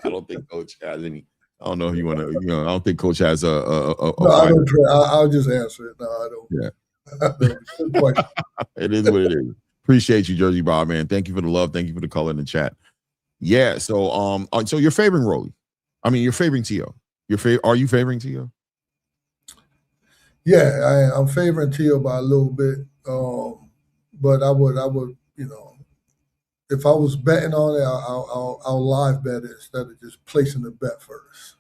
I don't think Coach has any. I don't know if you want to, you know, I don't think Coach has a no, I don't. I'll just answer it. No, I don't. Yeah. It is what it is. Appreciate you, Jersey Bob, man. Thank you for the love. Thank you for the color in the chat. Yeah. So, so you're favoring Rolly. I mean, you're favoring Tio. Are you favoring Tio? Yeah, I'm favoring Tio by a little bit. But I would, you know, if I was betting on it, I'll live bet it instead of just placing the bet first.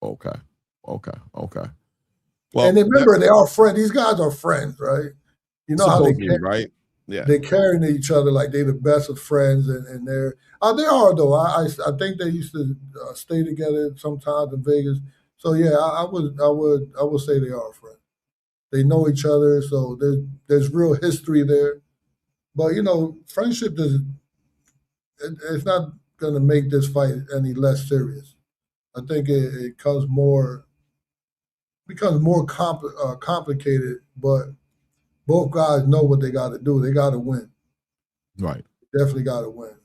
Okay. Well, and remember, they are friends. These guys are friends, right? You know how they carry, right? Yeah, they're carrying each other like they're the best of friends, and they're they are though. I think they used to stay together sometimes in Vegas. So yeah, I would say they are friends. They know each other, so there's real history there. But you know, friendship it's not going to make this fight any less serious. I think it becomes more complicated, but both guys know what they got to do. They got to win. Right. Definitely got to win.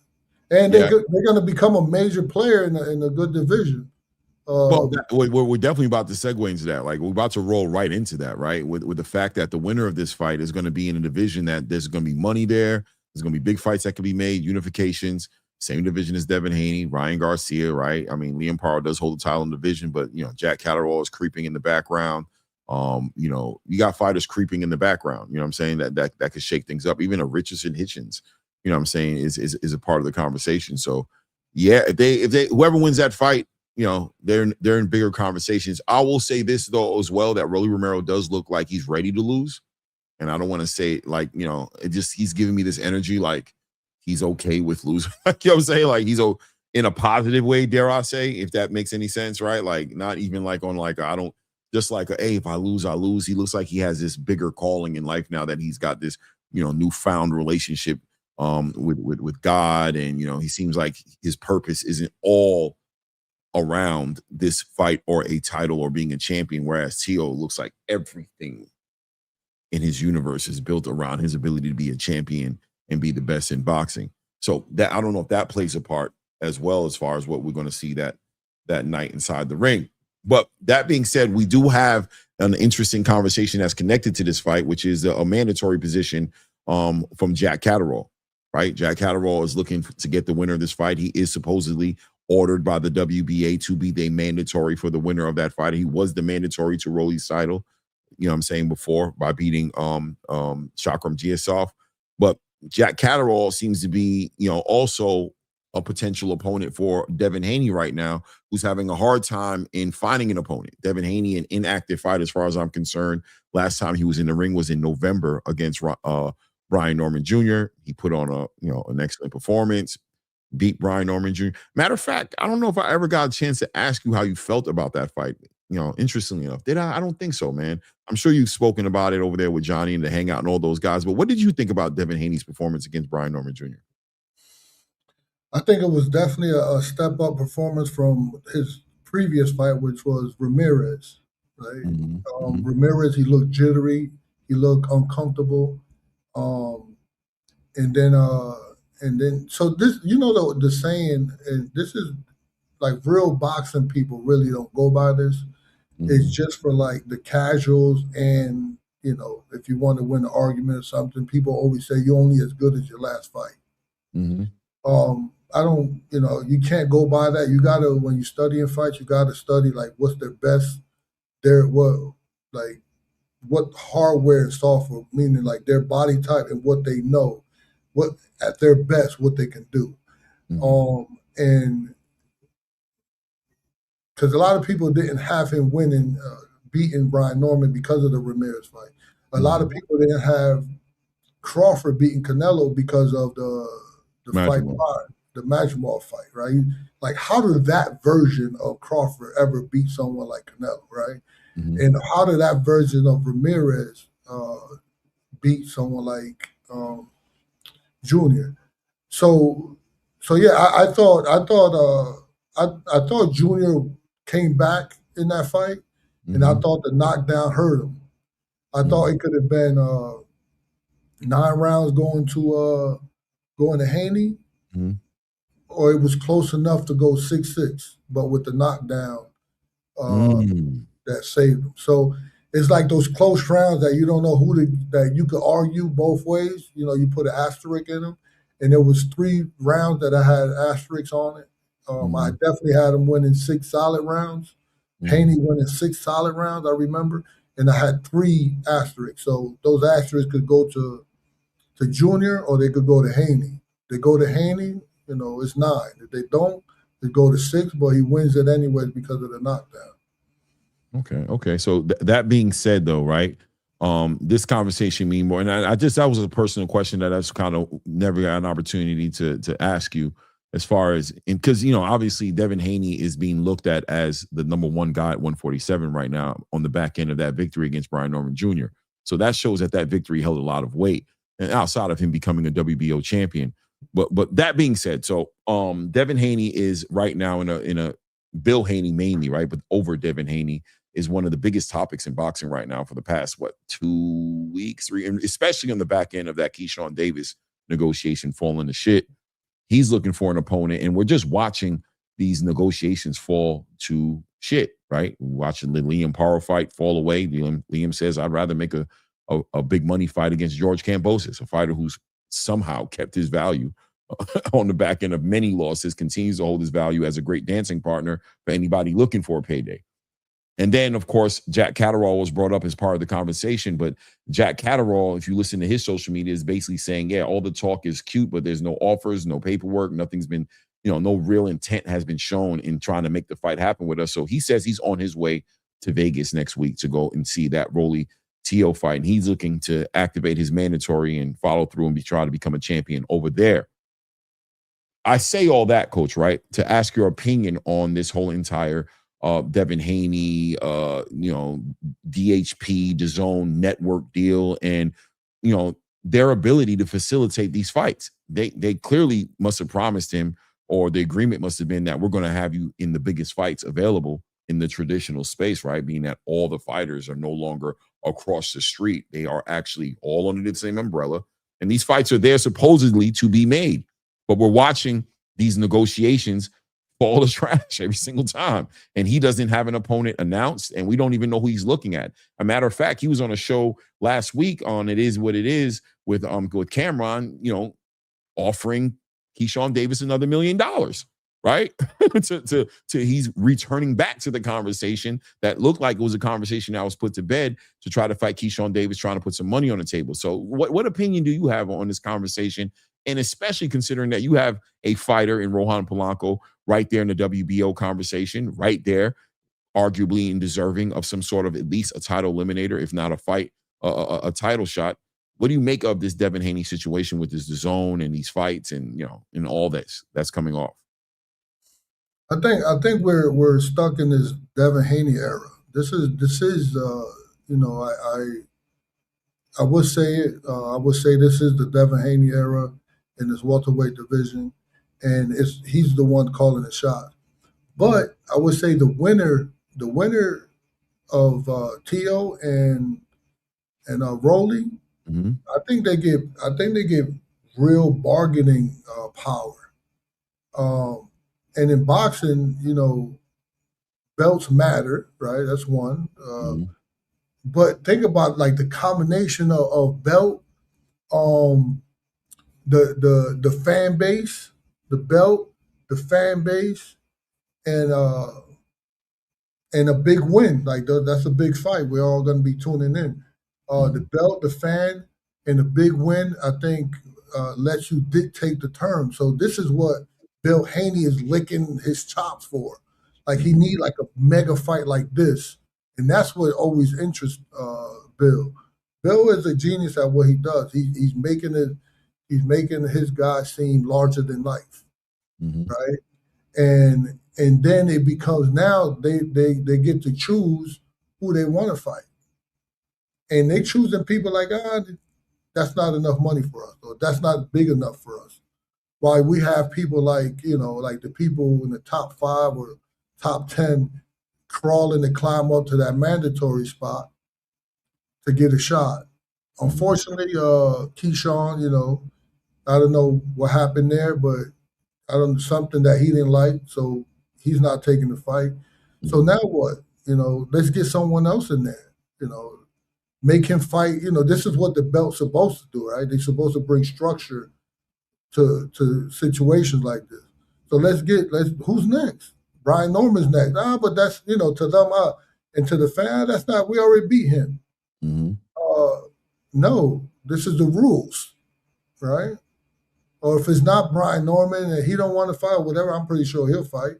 And they're going to become a major player in a good division. Well, we're definitely about to segue into that. Like, we're about to roll right into that, right? With the fact that the winner of this fight is going to be in a division that there's going to be money there. There's going to be big fights that can be made, unifications. Same division as Devin Haney, Ryan Garcia, right? I mean, Liam Parra does hold the title in the division, but, you know, Jack Catterall is creeping in the background. You know, you got fighters creeping in the background. You know what I'm saying? That could shake things up. Even a Richardson Hitchens, you know what I'm saying, is a part of the conversation. So, yeah, if they whoever wins that fight, you know, they're in bigger conversations. I will say this though as well, that Rolly Romero does look like he's ready to lose. And I don't want to say, like, you know, he's giving me this energy like he's okay with losing. Like, you know what I'm saying? Like, he's in a positive way, dare I say, if that makes any sense, right? Like, not even like on like, I don't, just like, hey, if I lose, I lose. He looks like he has this bigger calling in life now that he's got this, you know, newfound relationship with God. And, you know, he seems like his purpose isn't all around this fight or a title or being a champion, whereas Tio looks like everything in his universe is built around his ability to be a champion and be the best in boxing. So that, I don't know if that plays a part as well as far as what we're going to see that night inside the ring. But that being said, we do have an interesting conversation that's connected to this fight, which is a mandatory position from Jack Catterall, right? Jack Catterall is looking to get the winner of this fight. He is supposedly ordered by the WBA to be the mandatory for the winner of that fight. He was the mandatory to Rolly's title, you know what I'm saying, before, by beating Shakram Giasov. But Jack Catterall seems to be, you know, also a potential opponent for Devin Haney right now, who's having a hard time in finding an opponent. Devin Haney, an inactive fight as far as I'm concerned. Last time he was in the ring was in November against Brian Norman Jr. He put on an excellent performance, beat Brian Norman Jr. Matter of fact, I don't know if I ever got a chance to ask you how you felt about that fight. interestingly enough. Did I? I don't think so, man. I'm sure you've spoken about it over there with Johnny and the Hangout and all those guys. But what did you think about Devin Haney's performance against Brian Norman Jr.? I think it was definitely a step up performance from his previous fight, which was Ramirez. Right, Ramirez, he looked jittery, he looked uncomfortable, and then so this, the saying, and this is like real boxing people really don't go by this. It's just for like the casuals, and if you want to win an argument or something, people always say you're only as good as your last fight. I don't, you can't go by that. You gotta, when you study in fights, you gotta study like what's their best, what hardware and software, meaning like their body type and what they know, what at their best, what they can do. And because a lot of people didn't have him beating Brian Norman because of the Ramirez fight. A lot of people didn't have Crawford beating Canelo because of the fight prior, the Majumdar fight, right? Like, how did that version of Crawford ever beat someone like Canelo, right? And how did that version of Ramirez beat someone like Junior? So yeah, I thought Junior came back in that fight, and I thought the knockdown hurt him. I thought it could have been 9 rounds going to Haney, or it was close enough to go 6-6, but with the knockdown that saved him. So it's like those close rounds that you don't know that you could argue both ways. You put an asterisk in them, and there was 3 rounds that I had asterisks on it. I definitely had him winning 6 solid rounds. Haney winning 6 solid rounds, I remember, and I had 3 asterisks. So those asterisks could go to Junior, or they could go to Haney. They go to Haney, it's 9. If they don't, they go to 6, but he wins it anyways because of the knockdown. Okay. So that being said, though, right? This conversation mean more, and that was a personal question that I just kind of never got an opportunity to ask you, as far as, because obviously Devin Haney is being looked at as the #1 guy at 147 right now on the back end of that victory against Brian Norman Jr. So that shows that victory held a lot of weight, and outside of him becoming a WBO champion. But that being said, so Devin Haney is right now in a Bill Haney mainly, right? But over Devin Haney is one of the biggest topics in boxing right now for the past 2 weeks, 3, and especially on the back end of that Keyshawn Davis negotiation falling to shit. He's looking for an opponent, and we're just watching these negotiations fall to shit, right? We're watching the Liam Paro fight fall away. Liam says, I'd rather make a big money fight against George Kambosos, a fighter who's somehow kept his value on the back end of many losses, continues to hold his value as a great dancing partner for anybody looking for a payday. And then, of course, Jack Catterall was brought up as part of the conversation. But Jack Catterall, if you listen to his social media, is basically saying, yeah, all the talk is cute, but there's no offers, no paperwork, nothing's been, no real intent has been shown in trying to make the fight happen with us. So he says he's on his way to Vegas next week to go and see that Rolly Teo fight. And he's looking to activate his mandatory and follow through and try to become a champion over there. I say all that, Coach, right, to ask your opinion on this whole entire Devin Haney, DHP, DAZN network deal, and their ability to facilitate these fights. They clearly must have promised him, or the agreement must have been that we're going to have you in the biggest fights available in the traditional space, right? Being that all the fighters are no longer across the street; they are actually all under the same umbrella, and these fights are there supposedly to be made. But we're watching these negotiations fall to trash every single time. And he doesn't have an opponent announced, and we don't even know who he's looking at. A matter of fact, he was on a show last week on It Is What It Is with Cameron, offering Keyshawn Davis another $1 million, right? to he's returning back to the conversation that looked like it was a conversation that was put to bed to try to fight Keyshawn Davis, trying to put some money on the table. So what opinion do you have on this conversation? And especially considering that you have a fighter in Rohan Polanco right there in the WBO conversation, right there, arguably and deserving of some sort of at least a title eliminator, if not a fight, a title shot. What do you make of this Devin Haney situation with this DAZN and these fights and and all that's coming off? I think we're stuck in this Devin Haney era. This is you know, I would say it. I would say this is the Devin Haney era in this welterweight division, and he's the one calling the shot. But I would say the winner of Thibeault and Rolly, Mm-hmm. I think they give real bargaining power. And in boxing, you know, belts matter, right? That's one. But think about like the combination of belt, the fan base, the belt, the fan base, and a big win. Like that's a big fight. We're all going to be tuning in. The belt, the fan, and the big win, I think, lets you dictate the terms. So this is what Bill Haney is licking his chops for. Like he need like a mega fight like this, and that's what always interests Bill. Bill is a genius at what he does. He's making his guys seem larger than life, right? And then it becomes now they get to choose who they want to fight. And they choosing people like, that's not enough money for us, or that's not big enough for us. While we have people like, you know, like the people in the top 5 or top 10 crawling to climb up to that mandatory spot to get a shot. Unfortunately, Keyshawn, you know, I don't know what happened there, but something that he didn't like, so he's not taking the fight. So now what? You know, let's get someone else in there, you know. Make him fight. You know, this is what the belt's supposed to do, right? They're supposed to bring structure to situations like this. So who's next? Brian Norman's next. But that's, you know, to them and to the fan, that's not. We already beat him. No, this is the rules, right? Or if it's not Brian Norman and he don't want to fight, whatever, I'm pretty sure he'll fight.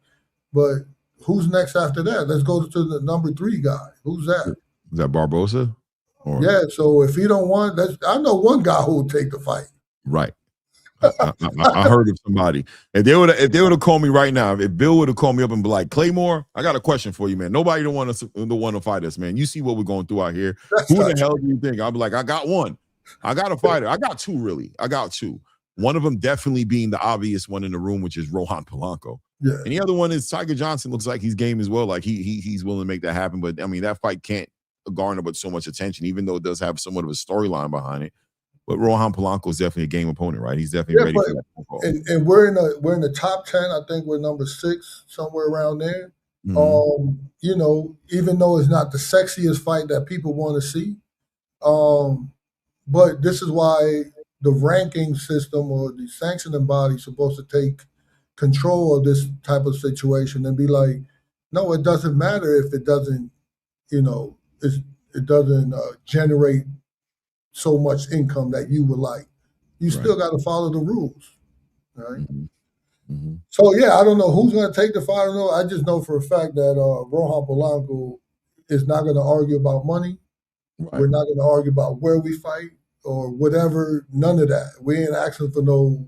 But who's next after that? Let's go to the number 3 guy. Who's that? Is that Barbosa? Yeah, so if he don't want, I know one guy who would take the fight. Right. I heard of somebody. If they would have called me right now, if Bill would have called me up and be like, Claymore, I got a question for you, man. Nobody don't want to fight us, man. You see what we're going through out here. Who the hell do you think? I'll be like, I got one. I got a fighter. I got 2, really. I got 2. One of them definitely being the obvious one in the room, which is Rohan Polanco. Yeah. And the other one is Tiger Johnson. Looks like he's game as well. Like he's willing to make that happen. But I mean, that fight can't garner but so much attention, even though it does have somewhat of a storyline behind it. But Rohan Polanco is definitely a game opponent, right? He's definitely ready for that. And we're in the top 10. I think we're number 6, somewhere around there. You know, even though it's not the sexiest fight that people want to see, but this is why the ranking system or the sanctioning body is supposed to take control of this type of situation and be like, no, it doesn't matter if it doesn't, you know, it doesn't generate so much income that you would like. You still got to follow the rules, right? So yeah, I don't know who's going to take the fight. I don't know. I just know for a fact that Rohan Polanco is not going to argue about money. Right. We're not going to argue about where we fight or whatever. None of that. We ain't asking for no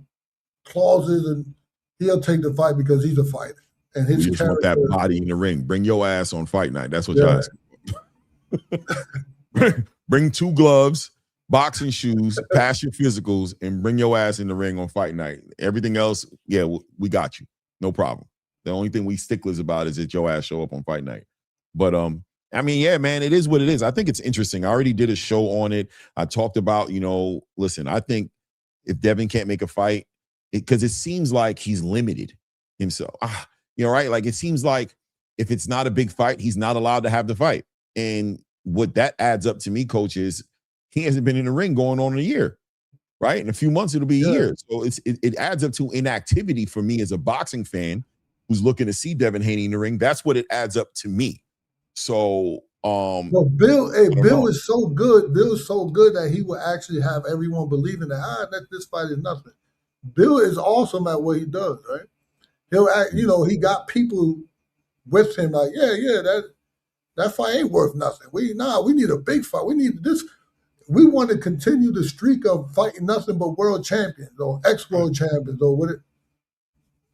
clauses, and he'll take the fight because he's a fighter. And his just want that body in the ring. Bring your ass on fight night. That's what y'all asking. Bring 2 gloves, boxing shoes, pass your physicals, and bring your ass in the ring on fight night. Everything else, yeah, we got you. No problem. The only thing we sticklers about is that your ass show up on fight night. But I mean, yeah, man, it is what it is. I think it's interesting. I already did a show on it. I talked about, you know, listen, I think if Devin can't make a fight, because it seems like he's limited himself. You know, right? Like it seems like if it's not a big fight, he's not allowed to have the fight. And what that adds up to me, Coach, is he hasn't been in the ring going on in a year, right? In a few months, it'll be a year. So it adds up to inactivity for me as a boxing fan who's looking to see Devin Haney in the ring. That's what it adds up to me. So, well, Bill is so good. Bill is so good that he will actually have everyone believing that this fight is nothing. Bill is awesome at what he does, right? He'll act, you know, he got people with him like, that fight ain't worth nothing. We need a big fight. We need this. We want to continue the streak of fighting nothing but world champions or ex-world champions or what it,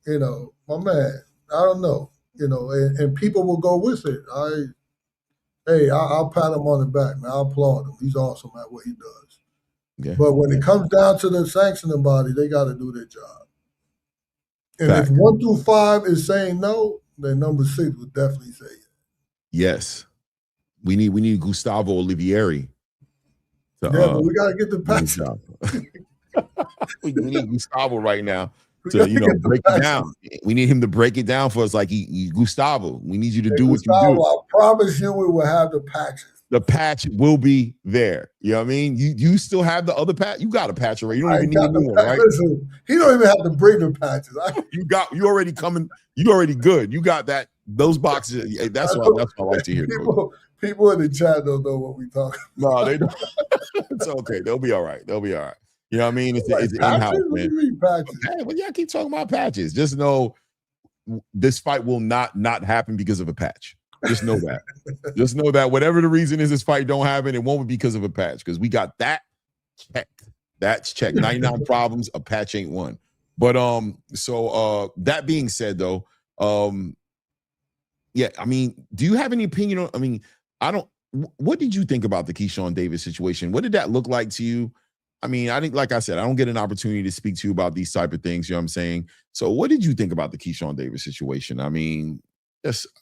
you know, my man, I don't know, you know, and people will go with it. hey, I'll pat him on the back, man. I'll applaud him. He's awesome at what he does. Yeah. But when it comes down to the sanctioning body, they got to do their job. And Fact. if 1 through 5 is saying no, then number 6 would definitely say it. Yes. We need Gustavo Olivieri. Yeah, but we got to get the patch. We need Gustavo right now to break it down. We need him to break it down for us. Like Gustavo, we need you to do Gustavo, what you do. I promise you, we will have the patches. The patch will be there. You know what I mean? You still have the other patch. You got a patch already. You don't even need a new one, right? Listen, he don't even have to bring the patches. You already coming. You already good. You got that. Those boxes. That's what I like to hear. People in the chat don't know what we talking about. No, they don't. It's okay. They'll be all right. They'll be all right. You know what I mean? It's in-house, man. Patches? Okay, well, yeah, I keep talking about patches. Just know this fight will not happen because of a patch. Just know that. Just know that whatever the reason is, this fight don't happen, it won't be because of a patch, because we got that checked. That's checked. 99 problems, a patch ain't one. But so that being said, though, yeah, I mean, do you have any opinion on? I mean, what did you think about the Keyshawn Davis situation? What did that look like to you? I mean, I think, like I said, I don't get an opportunity to speak to you about these type of things. You know what I'm saying? So what did you think about the Keyshawn Davis situation? I mean,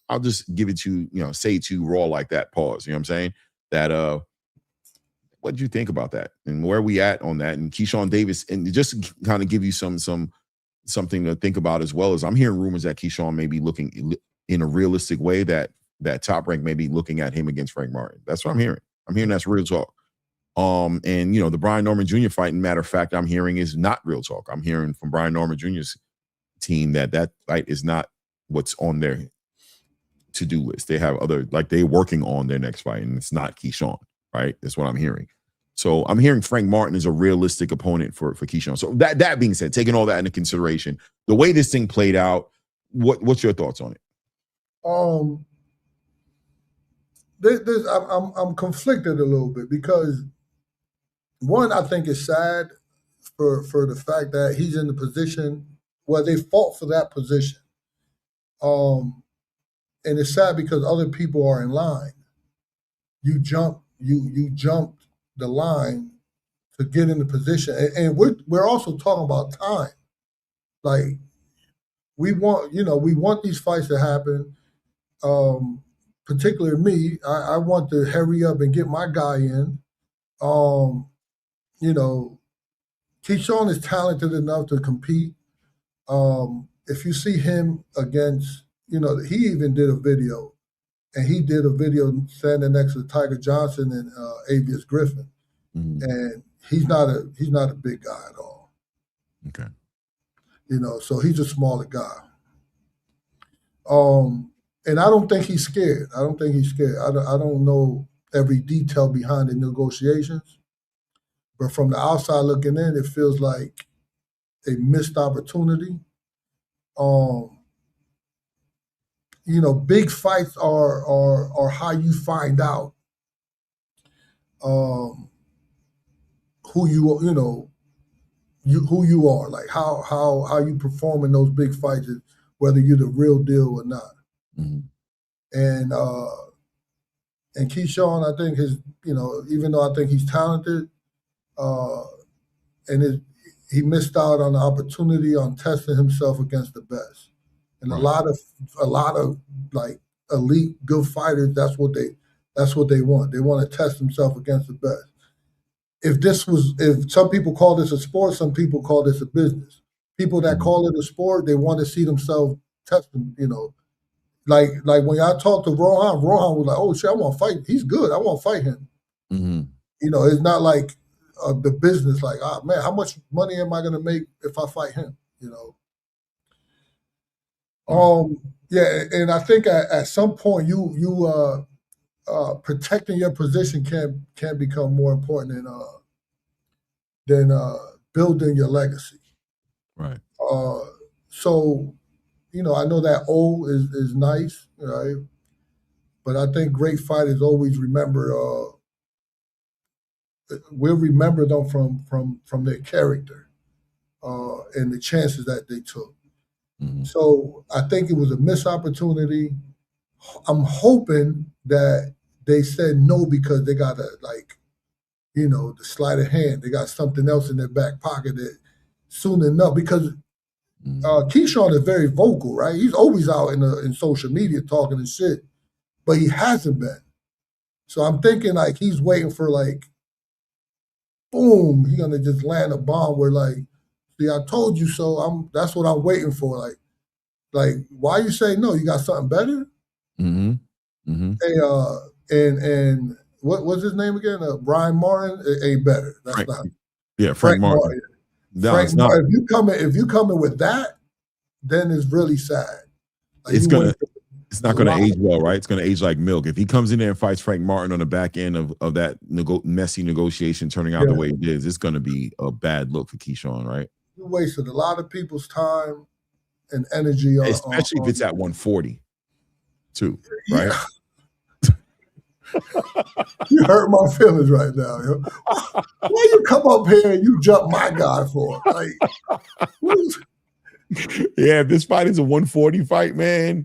I'll just give it to, say it to you raw like that, pause. You know what I'm saying? That, what did you think about that? And where are we at on that? And Keyshawn Davis, and just kind of give you something to think about, as well as I'm hearing rumors that Keyshawn may be looking in a realistic way that Top Rank may be looking at him against Frank Martin. That's what I'm hearing. I'm hearing that's real talk. And the Brian Norman Jr. fight, matter of fact, I'm hearing is not real talk. I'm hearing from Brian Norman Jr.'s team that fight is not what's on their to-do list. They have other, like, they're working on their next fight, and it's not Keyshawn, right? That's what I'm hearing. So I'm hearing Frank Martin is a realistic opponent for Keyshawn. So that being said, taking all that into consideration, the way this thing played out, what's your thoughts on it? I'm conflicted a little bit, because one, I think it's sad for the fact that he's in the position where they fought for that position. And it's sad because other people are in line. You jumped the line to get in the position, and we're also talking about time. Like, we want these fights to happen. Particularly me, I want to hurry up and get my guy in. Keyshawn is talented enough to compete. If you see him against, he even did a video, and he did a video standing next to Tiger Johnson and Avius Griffin, and he's not a big guy at all. Okay. So he's a smaller guy. And I don't think he's scared. I don't know every detail behind the negotiations, but from the outside looking in, it feels like a missed opportunity. Big fights are how you find out who you are, like how you perform in those big fights, whether you're the real deal or not. Mm-hmm. And Keyshawn, I think even though I think he's talented, he missed out on the opportunity on testing himself against the best. And right. a lot of like elite good fighters, that's what they want. They want to test themselves against the best. If some people call this a sport, some people call this a business. People that call it a sport, they want to see themselves testing, Like when I talked to Rohan was like, "Oh shit, I want to fight. He's good. I want to fight him." Mm-hmm. It's not like the business. Like, man, how much money am I going to make if I fight him? Yeah, and I think at some point you protecting your position can become more important than building your legacy. Right. So. I know that O is nice, right? But I think great fighters always we'll remember them from their character and the chances that they took. Mm-hmm. So I think it was a missed opportunity. I'm hoping that they said no because they got the sleight of hand. They got something else in their back pocket that soon enough, because Keyshawn is very vocal, right? He's always out in social media talking and shit, but he hasn't been. So I'm thinking like he's waiting for like, boom, he's gonna just land a bomb where like, see, I told you so. That's what I'm waiting for. Like why you say no? You got something better? Mm-hmm. Mm-hmm. Hey, and what's his name again? Brian Martin ain't better. That's Frank, not. Yeah, Frank Martin. No, Frank it's not. Martin. If you coming with that, then it's really sad. Like It's not gonna age well, right? It's gonna age like milk. If he comes in there and fights Frank Martin on the back end of that messy negotiation turning out the way it is, it's gonna be a bad look for Keyshawn, right? You wasted a lot of people's time and energy on, especially if it's at 140 too, right? Yeah. You hurt my feelings right now. Yo. Why you come up here and you jump my guy for? Like, yeah, if this fight is a 140 fight, man.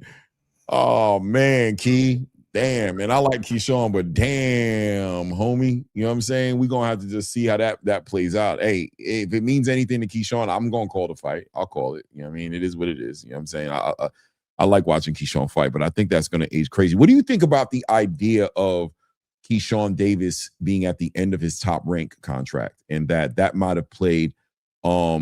Oh man, Key. Damn, man. I like Keyshawn, but damn, homie. You know what I'm saying? We're gonna have to just see how that plays out. Hey, if it means anything to Keyshawn, I'm gonna call the fight. I'll call it. You know what I mean? It is what it is. You know what I'm saying? I like watching Keyshawn fight, but I think that's going to age crazy. What do you think about the idea of Keyshawn Davis being at the end of his Top Rank contract, and that might have played a role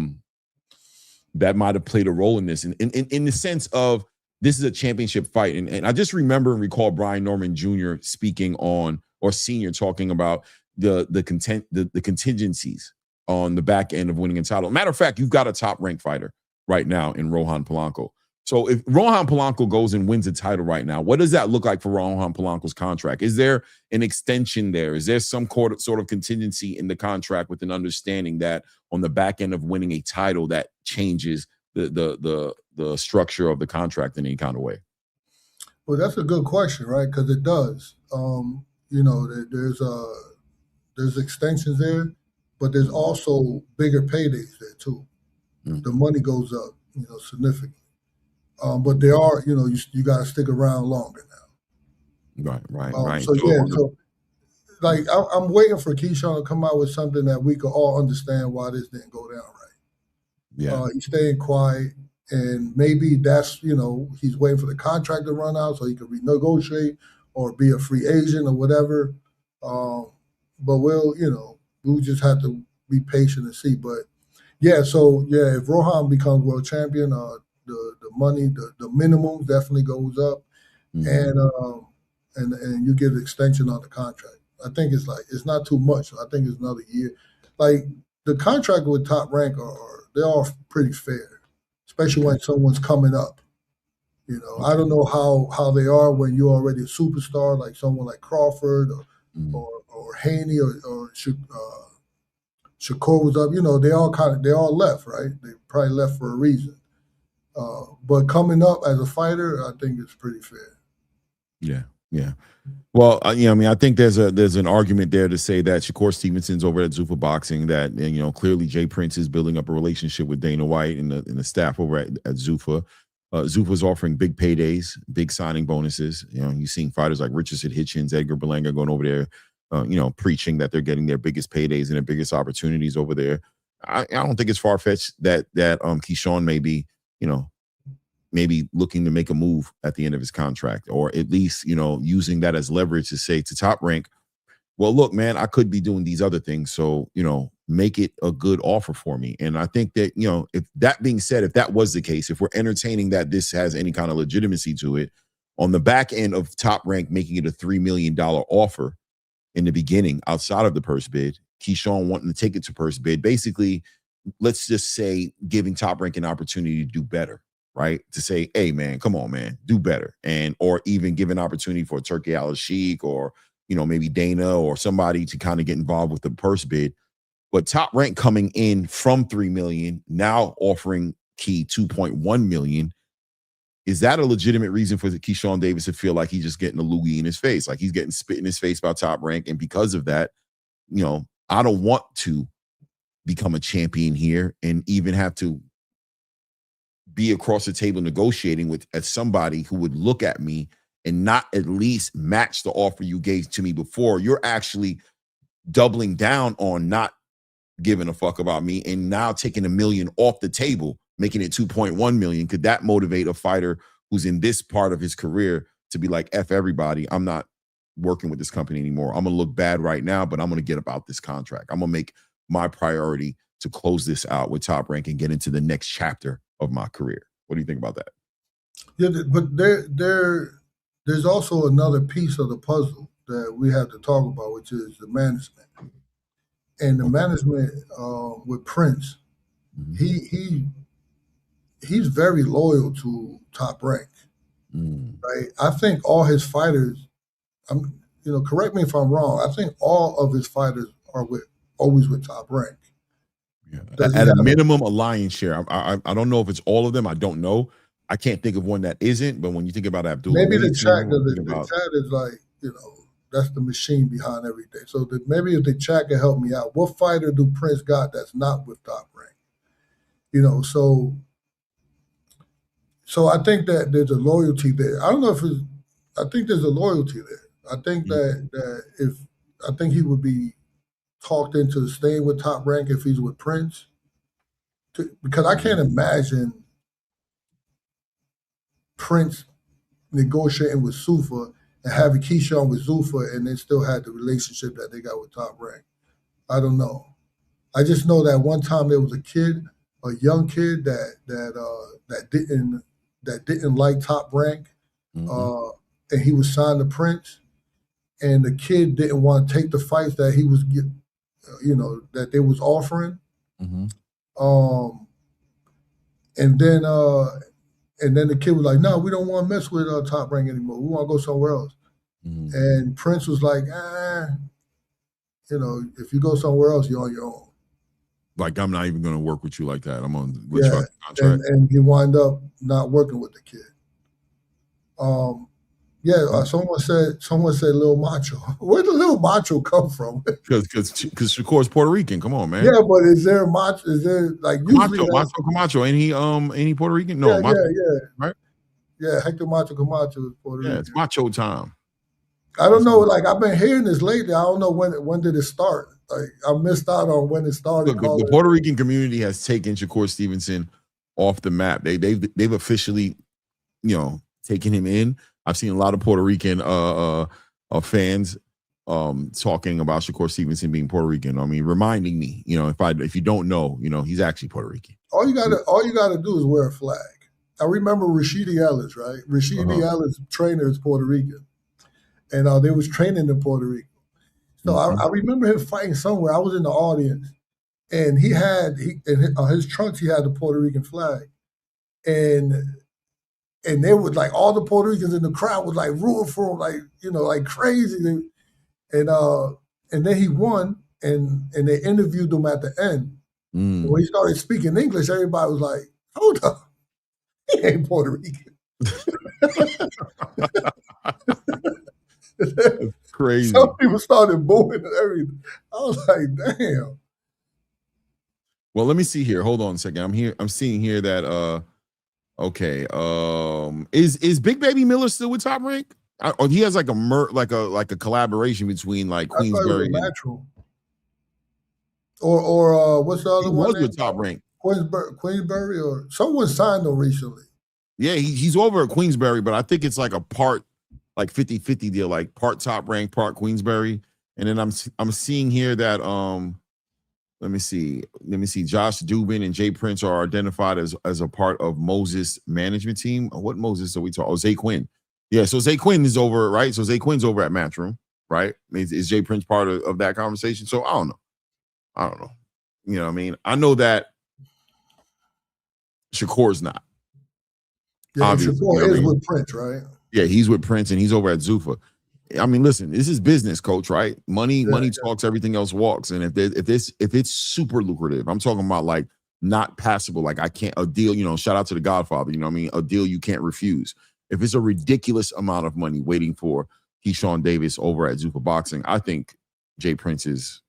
in this, in the sense of this is a championship fight, and I just remember and recall Brian Norman Jr. speaking on, or Senior talking about the contingencies on the back end of winning a title. Matter of fact, you've got a top ranked fighter right now in Rohan Polanco. So if Rohan Polanco goes and wins a title right now, what does that look like for Rohan Polanco's contract? Is there an extension there? Is there some sort of contingency in the contract with an understanding that on the back end of winning a title that changes the structure of the contract in any kind of way? Well, that's a good question, right? Because it does. There's extensions there, but there's also bigger paydays there too. The money goes up, significantly. But there are, you got to stick around longer now. Right. So like I'm waiting for Keyshawn to come out with something that we could all understand why this didn't go down right. Yeah, he's staying quiet, and maybe that's he's waiting for the contract to run out so he can renegotiate or be a free agent or whatever. But we'll just have to be patient and see. But if Rohan becomes world champion, the money, the minimum definitely goes up, and you get an extension on the contract. I think it's not too much. I think it's another year. Like the contract with Top Rank they're all pretty fair, especially when someone's coming up. I don't know how they are when you're already a superstar, like someone like Crawford or Haney or Shakur was up. They all left, right? They probably left for a reason. But coming up as a fighter, I think it's pretty fair. Yeah. Well, I think there's an argument there to say that Shakur Stevenson's over at Zuffa Boxing, that clearly Jay Prince is building up a relationship with Dana White and the staff over at Zuffa. Zuffa's offering big paydays, big signing bonuses. You're seeing fighters like Richardson Hitchens, Edgar Berlanga going over there, preaching that they're getting their biggest paydays and their biggest opportunities over there. I don't think it's far-fetched that Keyshawn may be, maybe looking to make a move at the end of his contract, or at least, using that as leverage to say to Top Rank, well, look, man, I could be doing these other things. So, make it a good offer for me. And I think that, if that being said, if that was the case, if we're entertaining that this has any kind of legitimacy to it, on the back end of Top Rank making it a $3 million offer in the beginning outside of the purse bid, Keyshawn wanting to take it to purse bid, basically, let's just say giving Top Rank an opportunity to do better. Right? To say, hey, man, come on, man, do better. Or even give an opportunity for Turkey Al-Sheikh or, maybe Dana or somebody to kind of get involved with the purse bid. But Top Rank coming in from $3 million, now offering Key $2.1 million. Is that a legitimate reason for Keyshawn Davis to feel like he's just getting a loogie in his face? Like he's getting spit in his face by Top Rank. And because of that, I don't want to become a champion here and even have to be across the table negotiating with somebody who would look at me and not at least match the offer you gave to me before, you're actually doubling down on not giving a fuck about me and now taking $1 million off the table, making it 2.1 million. Could that motivate a fighter who's in this part of his career to be like, F everybody, I'm not working with this company anymore. I'm gonna look bad right now, but I'm gonna get about this contract. I'm gonna make my priority to close this out with Top Rank and get into the next chapter of my career. What do you think about that? Yeah, but there's also another piece of the puzzle that we have to talk about, which is the management. And the management with Prince, he's very loyal to Top Rank. Right? I think all his fighters, correct me if I'm wrong, I think all of his fighters are always with Top Rank. Yeah. At a minimum, a lion's share. I don't know if it's all of them. I don't know. I can't think of one that isn't. But when you think about Abdul, maybe the chat is like, that's the machine behind everything. So maybe if the chat can help me out, what fighter do Prince got that's not with Top Rank? So I think that there's a loyalty there. I don't know if I think there's a loyalty there. I think I think he would be talked into staying with Top Rank if he's with Prince, because I can't imagine Prince negotiating with Zuffa and having Keyshawn with Zuffa and then still had the relationship that they got with Top Rank. I don't know. I just know that one time there was a young kid that didn't like Top Rank, and he was signed to Prince, and the kid didn't want to take the fights that he was that they was offering. And then the kid was like, "No, we don't want to mess with Top Rank anymore. We want to go somewhere else." And Prince was like, if you go somewhere else, you're on your own. Like, I'm not even going to work with you like that. I'm on contract. And he wound up not working with the kid. Someone said Lil Macho. Where did Lil Macho come from? Because Shakur's Puerto Rican. Come on, man. Yeah, but is there Macho? Is there like Macho? Ain't he Puerto Rican? No, Macho, right? Yeah, Hector Macho Camacho is Puerto Rican. Yeah, it's Macho time. I don't know. Like, I've been hearing this lately. I don't know when did it start. Like, I missed out on when it started. Look, the Puerto Rican community has taken Shakur Stevenson off the map. They've officially, taken him in. I've seen a lot of Puerto Rican fans talking about Shakur Stevenson being Puerto Rican. I mean, reminding me, if you don't know, he's actually Puerto Rican. All you gotta do is wear a flag. I remember Rashidi Ellis, right? Rashidi Ellis' trainer is Puerto Rican, and they was training in Puerto Rico. So I remember him fighting somewhere. I was in the audience, and on his trunks he had the Puerto Rican flag, and they would, like, all the Puerto Ricans in the crowd was like rooting for him, like crazy. And then he won, and they interviewed him at the end. When he started speaking English, everybody was like, "Hold up, he ain't Puerto Rican." Crazy. Some people started booing and everything. I was like, damn. Well, let me see here. Hold on a second. I'm seeing here that okay. Is Big Baby Miller still with Top Rank? Or he has like a collaboration between like Queensberry and Natural. Or what's the other one? He was with Top Rank. Queensberry, or someone signed him recently. Yeah, he's over at Queensberry, but I think it's like a part, like 50-50 deal, like part Top Rank, part Queensberry. And then I'm seeing here that let me see, Josh Dubin and Jay Prince are identified as a part of Moses' management team. What Moses are we talking? Oh, Zay Quinn. Yeah, so Zay Quinn is over, right? So Zay Quinn's over at Matchroom, right? Is Jay Prince part of that conversation? So I don't know. You know what I mean? I know that Shakur's not. Yeah, Shakur is with Prince, right? Yeah, he's with Prince and he's over at Zuffa. I mean, listen, this is business, coach, right? Money talks, everything else walks. And if it's super lucrative, I'm talking about like not passable, like a deal, shout out to The Godfather, you know what I mean? A deal you can't refuse. If it's a ridiculous amount of money waiting for Keyshawn Davis over at Zuffa Boxing, I think Jay Prince is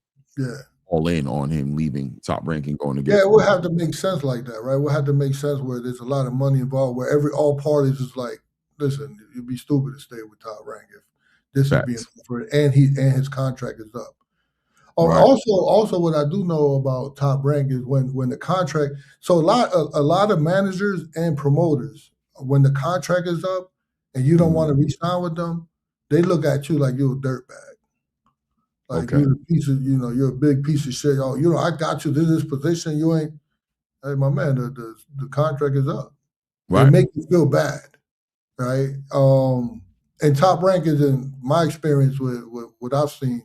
all in on him leaving Top Rank and going to get. Yeah, it would have to make sense like that, right? We'll have to make sense where there's a lot of money involved, where all parties is like listen, you'd be stupid to stay with Top Rank if this is being Facts. offered and his contract is up. Oh, Right. also, what I do know about Top Rank is when the contract. So a lot of managers and promoters, when the contract is up and you don't want to re-sign with them, they look at you like you're a dirtbag. Like Okay. you're a piece of, you're a big piece of shit. Oh, I got you to this position. You ain't. Hey, my man, the contract is up. They Right. make you feel bad, right? And Top Rank is, in my experience with what I've seen.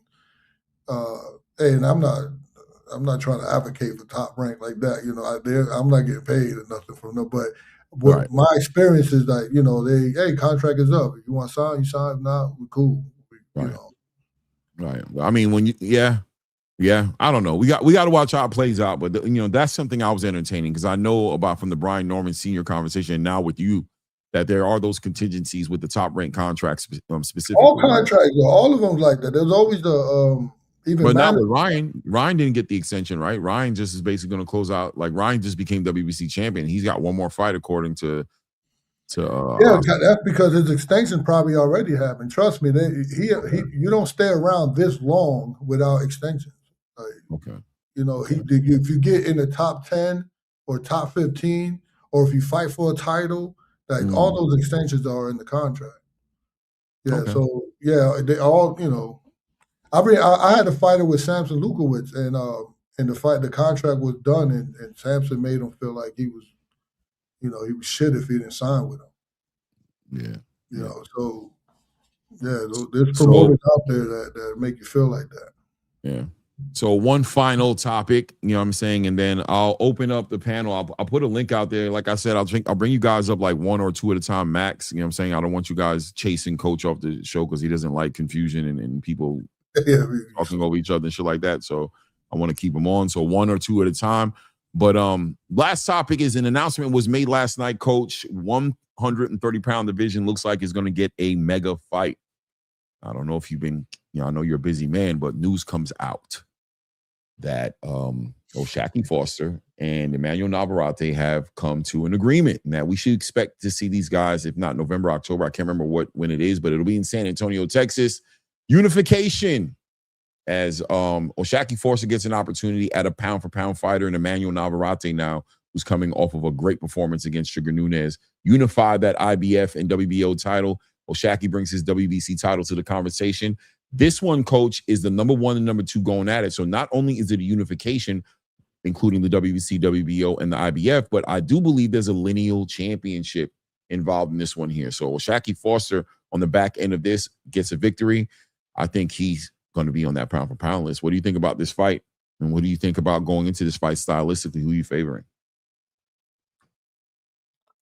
And I'm not trying to advocate for Top Rank like that. I'm not getting paid or nothing from them. But what my experience is like, contract is up. If you want to sign, you sign. If not, we're cool. Right. Right. I mean, I don't know. We got to watch how it plays out. But that's something I was entertaining because I know about from the Brian Norman Sr. conversation and now with you that there are those contingencies with the Top Rank contracts specifically. All contracts, all of them like that. There's always the but not with Ryan. Ryan didn't get the extension, right? Ryan just is basically going to close out. Like Ryan just became WBC champion. He's got one more fight according to. That's because his extension probably already happened. Trust me, you don't stay around this long without extensions. Okay. If you get in the top 10 or top 15, or if you fight for a title, like all those extensions are in the contract. Yeah. Okay. So they all. I had a fighter with Samson Lukowicz, and the contract was done, and Samson made him feel like he was, he was shit if he didn't sign with him. Yeah. So there's promoters out there that make you feel like that. Yeah. So one final topic, you know what I'm saying, and then I'll open up the panel. I'll put a link out there. Like I said, I'll bring you guys up like one or two at a time max. You know what I'm saying? I don't want you guys chasing Coach off the show because he doesn't like confusion and people talking over each other and shit like that. So I want to keep them on. So one or two at a time. But last topic is an announcement was made last night, Coach. 130-pound division looks like is going to get a mega fight. I don't know if you've been, I know you're a busy man, but news comes out that O'Shaquie Foster and Emmanuel Navarrete have come to an agreement and that we should expect to see these guys, if not November, October. I can't remember when it is, but it'll be in San Antonio, Texas. Unification as O'Shaquie Foster gets an opportunity at a pound-for-pound fighter, and Emmanuel Navarrete now, who's coming off of a great performance against Sugar Nunes, unified that IBF and WBO title. O'Shaquie brings his WBC title to the conversation. This one, Coach, is the number one and number two going at it. So not only is it a unification, including the WBC, WBO, and the IBF, but I do believe there's a lineal championship involved in this one here. So O'Shaquie Foster on the back end of this gets a victory. I think he's going to be on that pound-for-pound list. What do you think about this fight? And what do you think about going into this fight stylistically? Who are you favoring?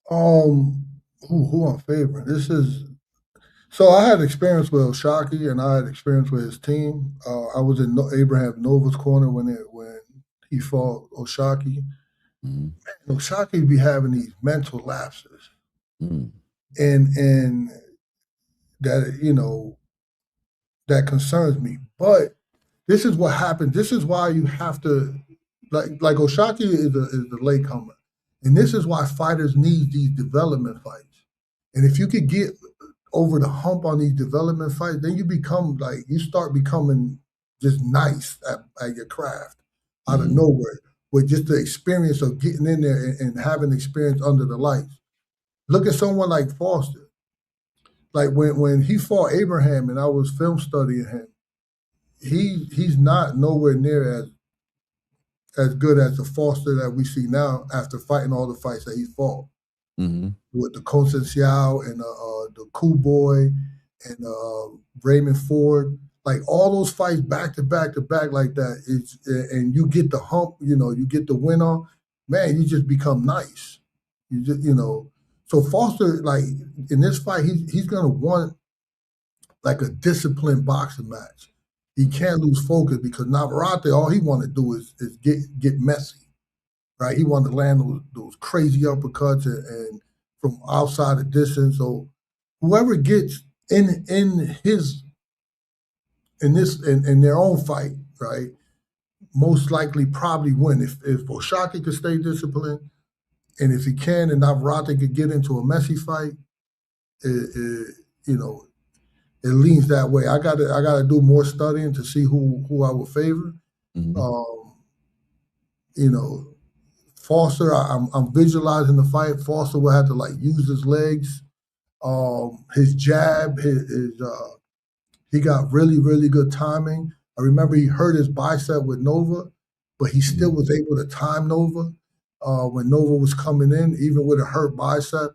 Who I'm favoring? So I had experience with O'Shaquie, and I had experience with his team. I was in Abraham Nova's corner when he fought O'Shaquie. Man, O'Shaquie be having these mental lapses, and that that concerns me. But this is what happens. This is why you have to like O'Shaquie is the latecomer, and this is why fighters need these development fights. And if you could get over the hump on these development fights, then you start becoming just nice at your craft out of nowhere with just the experience of getting in there and having experience under the lights. Look at someone like Foster. Like when he fought Abraham and I was film studying him, he's not nowhere near as good as the Foster that we see now after fighting all the fights that he fought. With the Conceição and the Cool Boy and Raymond Ford, like all those fights back to back like that, and you get the hump, you get the win on, man, you just become nice. You just, so Foster, like in this fight, he's gonna want like a disciplined boxing match. He can't lose focus because Navarrete, all he want to do is get messy. Right, he wanted to land those crazy uppercuts and from outside the distance. So whoever gets in their own fight, right, most likely probably win. If O'Shaquie could stay disciplined, and if he can, and Navarrete could get into a messy fight, it leans that way. I gotta do more studying to see who I would favor. Foster, I'm visualizing the fight. Foster will have to like use his legs, his jab, he got really, really good timing. I remember he hurt his bicep with Nova, but he still was able to time Nova when Nova was coming in, even with a hurt bicep.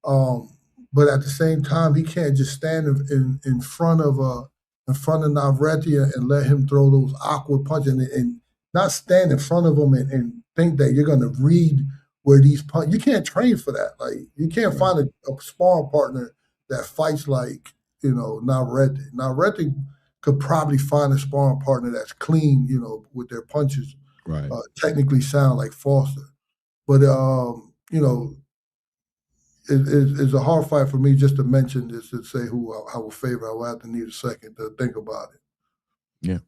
But at the same time, he can't just stand in front of Navarrete and let him throw those awkward punches and not stand in front of him and think that you're going to read where these punches. You can't train for that. Like you can't find a sparring partner that fights like Navarrete. Navarrete could probably find a sparring partner that's clean, with their punches, right? Technically sound like Foster, but it's a hard fight for me just to mention this to say who I will favor. I will have to need a second to think about it.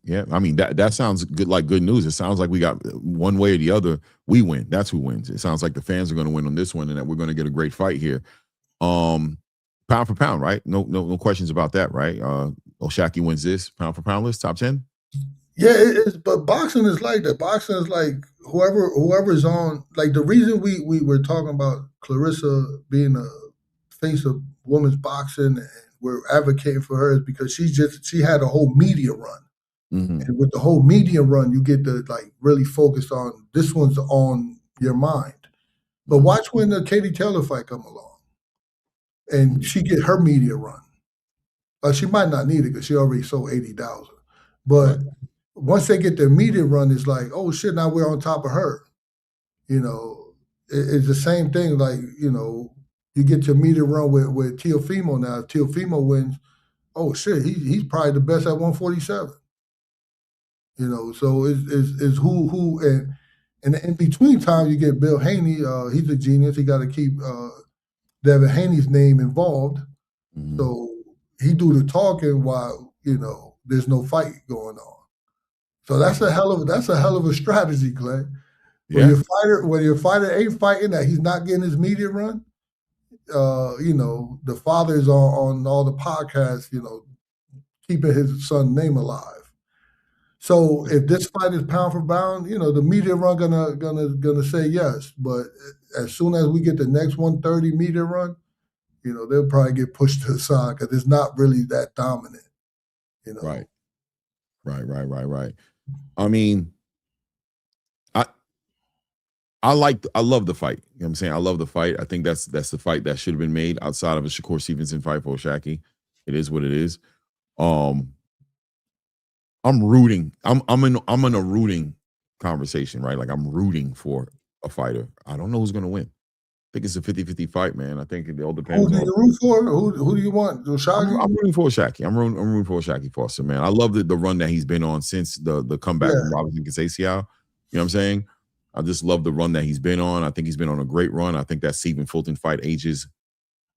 Yeah. I mean, that sounds good, like good news. It sounds like we got one way or the other, we win. That's who wins. It sounds like the fans are going to win on this one, and that we're going to get a great fight here. Pound for pound, right? No questions about that, right? O'Shaquie wins this pound for pound list, top 10. Yeah, it is. But boxing is like that. Boxing is like whoever's on. Like the reason we were talking about Claressa being a face of women's boxing and we're advocating for her is because she had a whole media run. And with the whole media run, you get to like really focus on this one's on your mind. But watch when the Katie Taylor fight come along, and she get her media run. She might not need it because she already sold 80,000. But once they get their media run, it's like, oh shit, now we're on top of her. It's the same thing. Like you get your media run with Teofimo now. If Teofimo wins, oh shit, he's probably the best at 147. So it's who and in between time you get Bill Haney. He's a genius. He got to keep Devin Haney's name involved. So he do the talking while there's no fight going on. So that's a hell of a strategy, Clay. When your fighter ain't fighting, that he's not getting his media run. The father's on all the podcasts, keeping his son's name alive. So if this fight is pound for pound, the media run gonna say yes. But as soon as we get the next 130 media run, they'll probably get pushed to the side because it's not really that dominant. Right. I mean, I love the fight. You know what I'm saying? I love the fight. I think that's the fight that should have been made outside of a Shakur Stevenson fight for O'Shaquie. It is what it is. I'm rooting. I'm in a rooting conversation, right? Like I'm rooting for a fighter. I don't know who's going to win. I think it's a 50-50 fight, man. I think it all depends. Who do you root for? Who do you want? O'Shaquie? I'm rooting for O'Shaquie. I'm rooting for O'Shaquie Foster, man. I love the run that he's been on since the comeback from Robinson Casaccio. You know what I'm saying? I just love the run that he's been on. I think he's been on a great run. I think that Stephen Fulton fight is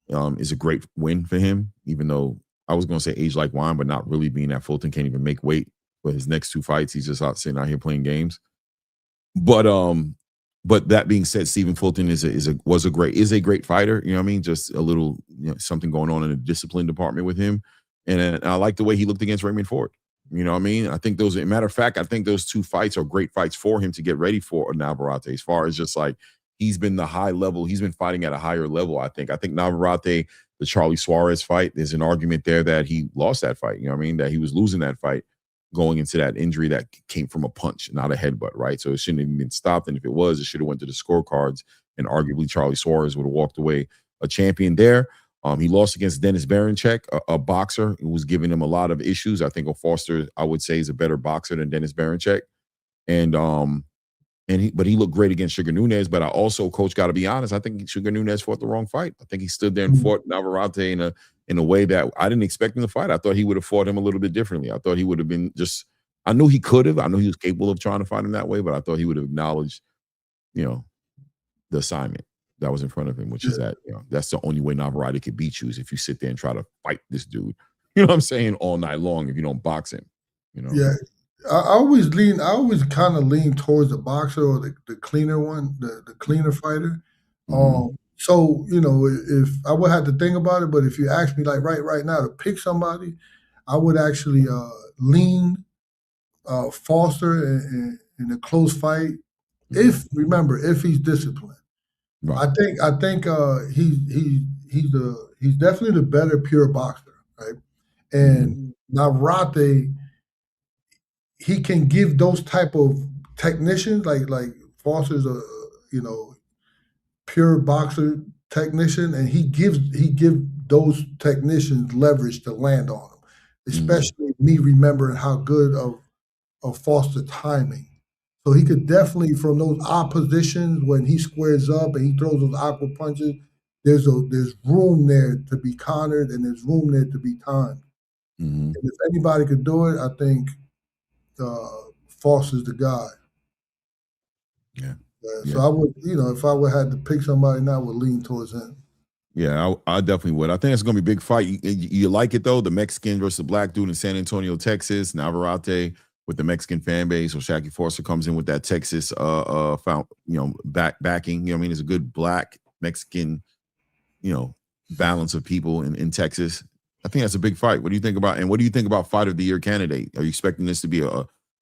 a great win for him, even though I was going to say age like wine, but not really, being that Fulton can't even make weight for his next two fights. He's just sitting out here playing games. But that being said, Stephen Fulton is a great fighter. You know what I mean? Just a little something going on in the discipline department with him, and I like the way he looked against Raymond Ford. You know what I mean? I think matter of fact, I think those two fights are great fights for him to get ready for Navarrete. As far as just like he's been the high level, he's been fighting at a higher level. I think Navarrete, the Charlie Suarez fight, there's an argument there that he lost that fight. You know what I mean? That he was losing that fight going into that injury that came from a punch, not a headbutt, right? So it shouldn't have been stopped. And if it was, it should have went to the scorecards, and arguably Charlie Suarez would have walked away a champion there. He lost against Dennis Berinchyk, a boxer who was giving him a lot of issues. I think Foster, I would say, is a better boxer than Dennis Berinchyk. But he looked great against Sugar Nunes. But I also, Coach, got to be honest, I think Sugar Nunes fought the wrong fight. I think he stood there and fought Navarrete in a way that I didn't expect him to fight. I thought he would have fought him a little bit differently. I thought he would have been I knew he could have. I knew he was capable of trying to fight him that way, but I thought he would have acknowledged, the assignment that was in front of him, which is that, that's the only way Navarrete could beat you, is if you sit there and try to fight this dude, you know what I'm saying, all night long, if you don't box him, Yeah. I always kind of lean towards the boxer or the cleaner one, the cleaner fighter. So, if I would have to think about it, but if you ask me like right now to pick somebody, I would actually lean Foster in a close fight. If he's disciplined. Right. I think he's definitely the better pure boxer, right? And Navarrete, he can give those type of technicians like Foster's a pure boxer technician, and he give those technicians leverage to land on them. Especially me remembering how good of Foster timing. So he could definitely, from those odd positions when he squares up and he throws those awkward punches, there's room there to be countered and there's room there to be timed. And if anybody could do it, I think Foster's the guy. Yeah. So I would, if I would have to pick somebody now, I would lean towards him. Yeah, I definitely would. I think it's going to be a big fight. You like it, though? The Mexican versus the black dude in San Antonio, Texas. Navarrete with the Mexican fan base. Shaki Foster comes in with that Texas backing. I mean, it's a good black Mexican, balance of people in Texas. I think that's a big fight. What do you think about? And what do you think about fight of the year candidate? Are you expecting this to be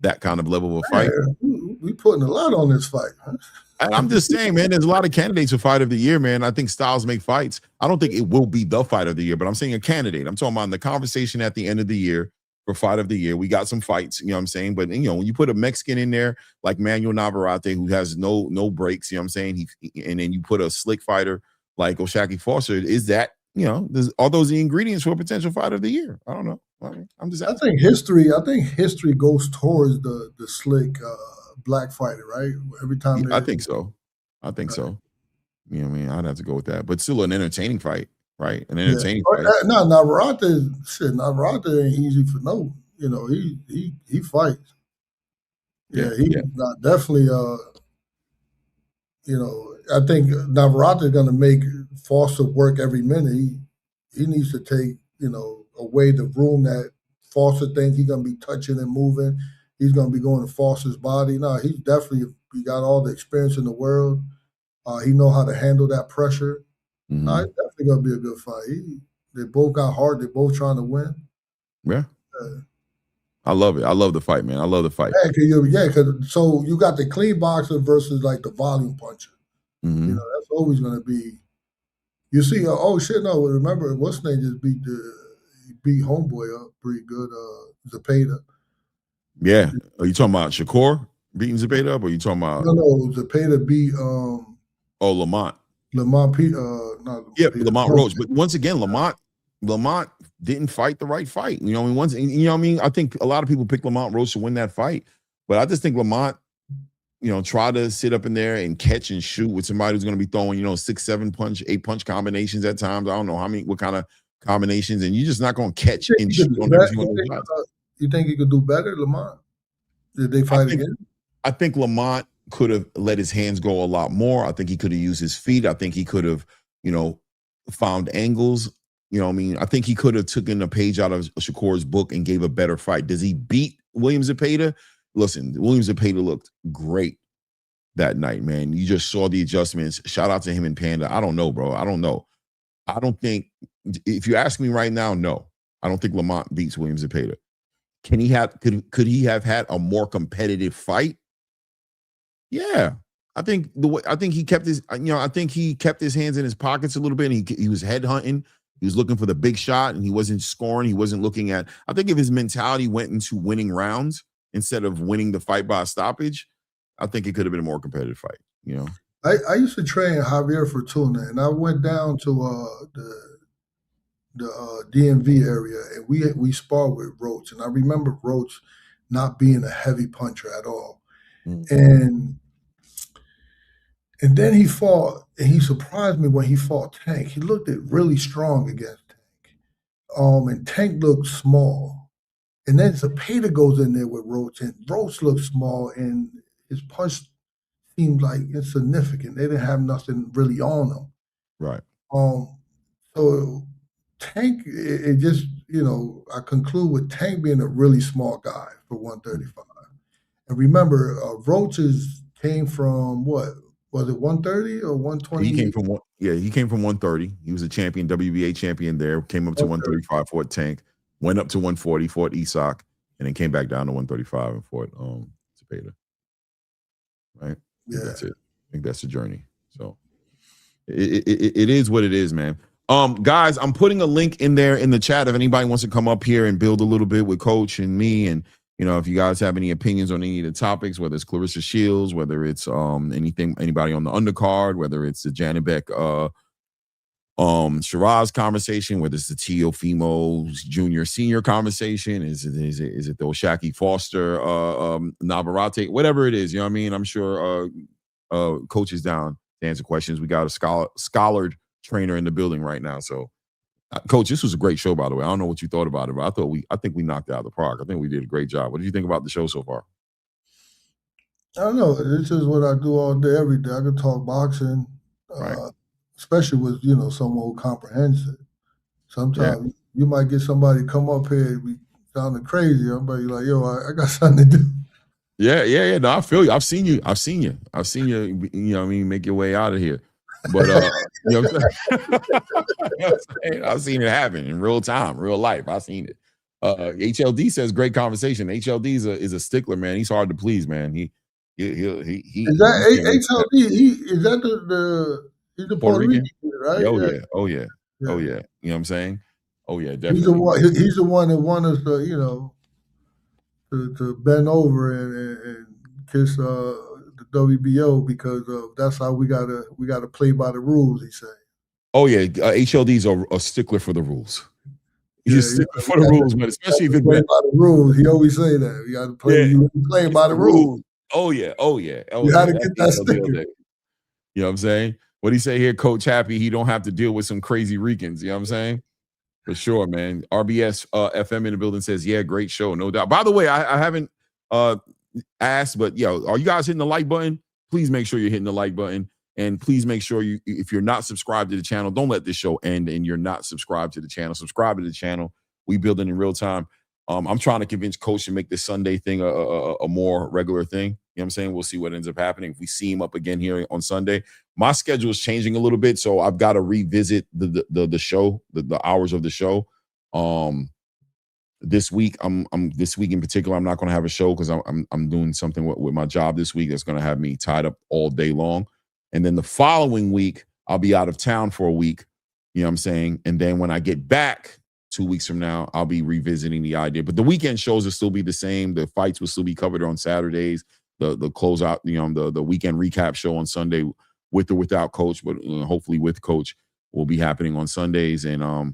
that kind of level of fight? We putting a lot on this fight. Huh? I'm just saying, man, there's a lot of candidates for fight of the year, man. I think styles make fights. I don't think it will be the fight of the year, but I'm saying a candidate. I'm talking about in the conversation at the end of the year for fight of the year. We got some fights, you know what I'm saying? But, when you put a Mexican in there like Manuel Navarrete, who has no breaks, you know what I'm saying? And then you put a slick fighter like Shaki Foster, is that, are those the ingredients for a potential fight of the year? I don't know. I'm just asking. I think history goes towards the slick black fighter, right? Every time. I think so. So. You know what I mean? I'd have to go with that. But still an entertaining fight, right? An entertaining fight. No, Navarrete ain't easy for no. He fights. Not definitely I think Navarrete is gonna make Foster work every minute. He needs to take, away the room that Foster thinks he's gonna be touching and moving. He's gonna be going to Foster's body. No, he got all the experience in the world. He know how to handle that pressure. It's definitely gonna be a good fight. They both got heart. They both trying to win. Yeah. I love it. I love the fight, man. I love the fight. Because so you got the clean boxer versus like the volume puncher. That's always gonna be. You see, remember what's his name just beat homeboy up pretty good, Zepeda. Yeah. Are you talking about Shakur beating Zepeda up, or are you talking about? No, Zepeda beat Lamont. Lamont Roach. But once again, Lamont didn't fight the right fight. I think a lot of people pick Lamont Roach to win that fight, but I just think Lamont, try to sit up in there and catch and shoot with somebody who's going to be throwing, 6, 7 punch, 8 punch combinations at times. I don't know what kind of combinations, and you're just not going to catch and shoot on every single shot. You think he could do better, Lamont? Did they fight again? I think Lamont could have let his hands go a lot more. I think he could have used his feet. I think he could have, found angles. I think he could have taken a page out of Shakur's book and gave a better fight. Does he beat William Zepeda? Listen, William Zepeda looked great that night, man. You just saw the adjustments. Shout out to him and Panda. I don't know, bro. I don't know. I don't think, if you ask me right now, no. I don't think Lamont beats William Zepeda. Could he have had a more competitive fight? Yeah. I think he kept his, I think he kept his hands in his pockets a little bit. And he was head hunting. He was looking for the big shot, and he wasn't scoring. He wasn't looking at, I think if his mentality went into winning rounds instead of winning the fight by a stoppage, I think it could have been a more competitive fight, I used to train Javier Fortuna, and I went down to the DMV area, and we sparred with Roach, and I remember Roach not being a heavy puncher at all. And then he fought, and he surprised me when he fought Tank. He looked really strong against Tank. And Tank looked small. And then Zepeda goes in there with Roach, and Roach looked small, and his punch seemed like insignificant. They didn't have nothing really on them. Right. So Tank, it just, I conclude with Tank being a really small guy for 135. And remember, Roach's came from what? Was it 130 or 120? He came from he came from 130. He was a champion, WBA champion there. Came up to 135, fought Tank, went up to 140, fought Isak, and then came back down to 135 and fought Zepeda. Right? Yeah. That's it. I think that's the journey. So it is what it is, man. Guys, I'm putting a link in there in the chat if anybody wants to come up here and build a little bit with Coach and me, and if you guys have any opinions on any of the topics, whether it's Claressa Shields, whether it's anybody on the undercard, whether it's the Janibek Sheeraz conversation, whether it's the Teofimo Junior Senior conversation, is it the Oshaki Foster Navarrete, whatever it is, you know what I mean? I'm sure Coach is down to answer questions. We got a scholared trainer in the building right now. So Coach, this was a great show, by the way. I don't know what you thought about it, but I think we knocked it out of the park. I think we did a great job. What did you think about the show so far? I don't know. This is what I do all day, every day. I can talk boxing, right. Especially with someone who comprehends it. Sometimes you might get somebody come up here and be sounding crazy. Everybody like, yo, I got something to do. Yeah. No, I feel you. I've seen you. You know what I mean, make your way out of here. But you know what I'm saying? I've seen it happen in real time, real life. I've seen it. HLD says great conversation. HLD is a stickler, man. He's hard to please, man. He is that HLD? Is that he's the Puerto Rican, right? Oh yeah. You know what I'm saying? Oh yeah, definitely. He's the one that wanted us to bend over and kiss the WBO, because that's how we gotta play by the rules, he said. Oh yeah, HLD's a stickler for the rules. He's a stickler for the rules, but especially if it's by the rules. He always say that you got to play. You play by the rules. Oh yeah. You got to get that sticker. You know what I'm saying? What do you say here, Coach Happy? He don't have to deal with some crazy Ricans. You know what I'm saying? For sure, man. RBS FM in the building says, yeah, great show, no doubt. By the way, I haven't asked, but are you guys hitting the like button? Please make sure you're hitting the like button, and please make sure if you're not subscribed to the channel, don't let this show end and you're not subscribed to the channel. Subscribe to the channel. We build it in real time. I'm trying to convince Coach to make this Sunday thing a more regular thing. You know what I'm saying? We'll see what ends up happening. If we see him up again here on Sunday, my schedule is changing a little bit, so I've got to revisit the show, the hours of the show. This week, this week in particular, I'm not going to have a show because I'm doing something with my job this week that's going to have me tied up all day long. And then the following week, I'll be out of town for a week. You know what I'm saying? And then when I get back 2 weeks from now, I'll be revisiting the idea. But the weekend shows will still be the same. The fights will still be covered on Saturdays. The closeout, the weekend recap show on Sunday with or without Coach, but hopefully with Coach, will be happening on Sundays. And I'll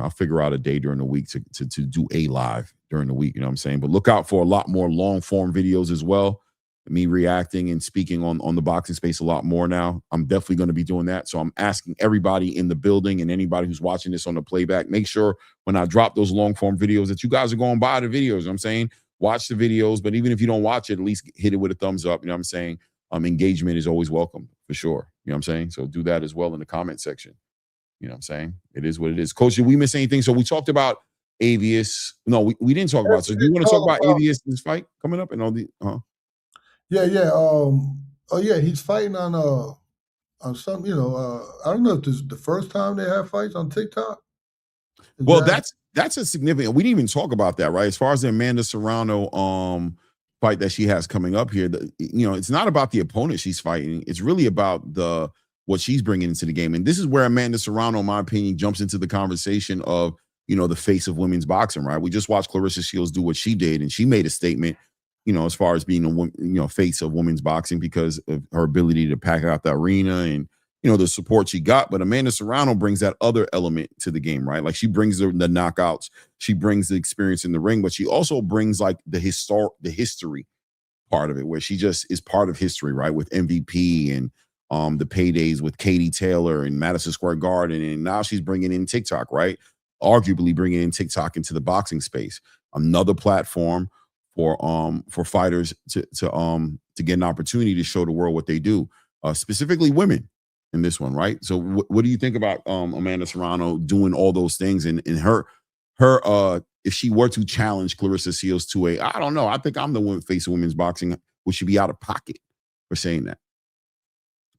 figure out a day during the week to do a live during the week. You know what I'm saying? But look out for a lot more long form videos as well. Me reacting and speaking on the boxing space a lot more now. I'm definitely going to be doing that. So I'm asking everybody in the building and anybody who's watching this on the playback, make sure when I drop those long form videos that you guys are going by the videos. You know what I'm saying? Watch the videos, but even if you don't watch it, at least hit it with a thumbs up. You know what I'm saying? Engagement is always welcome for sure. You know what I'm saying? So do that as well in the comment section. You know what I'm saying? It is what it is. Coach, did we miss anything? So we talked about Avius. No, we didn't talk about. So do you want to talk about Avius in this fight coming up and all the Yeah. He's fighting on some, I don't know if this is the first time they have fights on TikTok. That's a significant. We didn't even talk about that, right? As far as the Amanda Serrano fight that she has coming up here, it's not about the opponent she's fighting. It's really about what she's bringing into the game. And this is where Amanda Serrano, in my opinion, jumps into the conversation of, the face of women's boxing, right? We just watched Claressa Shields do what she did, and she made a statement, as far as being a face of women's boxing because of her ability to pack out the arena and, the support she got. But Amanda Serrano brings that other element to the game, right? Like she brings the knockouts, she brings the experience in the ring, but she also brings like the history part of it, where she just is part of history, right? With MVP and the paydays with Katie Taylor and Madison Square Garden, and now she's bringing in TikTok, right? Arguably bringing in TikTok into the boxing space, another platform for fighters to get an opportunity to show the world what they do, specifically women in this one, right? So what do you think about Amanda Serrano doing all those things and her if she were to challenge Claressa Shields to I don't know, I think I'm the face of women's boxing, would she be out of pocket for saying that?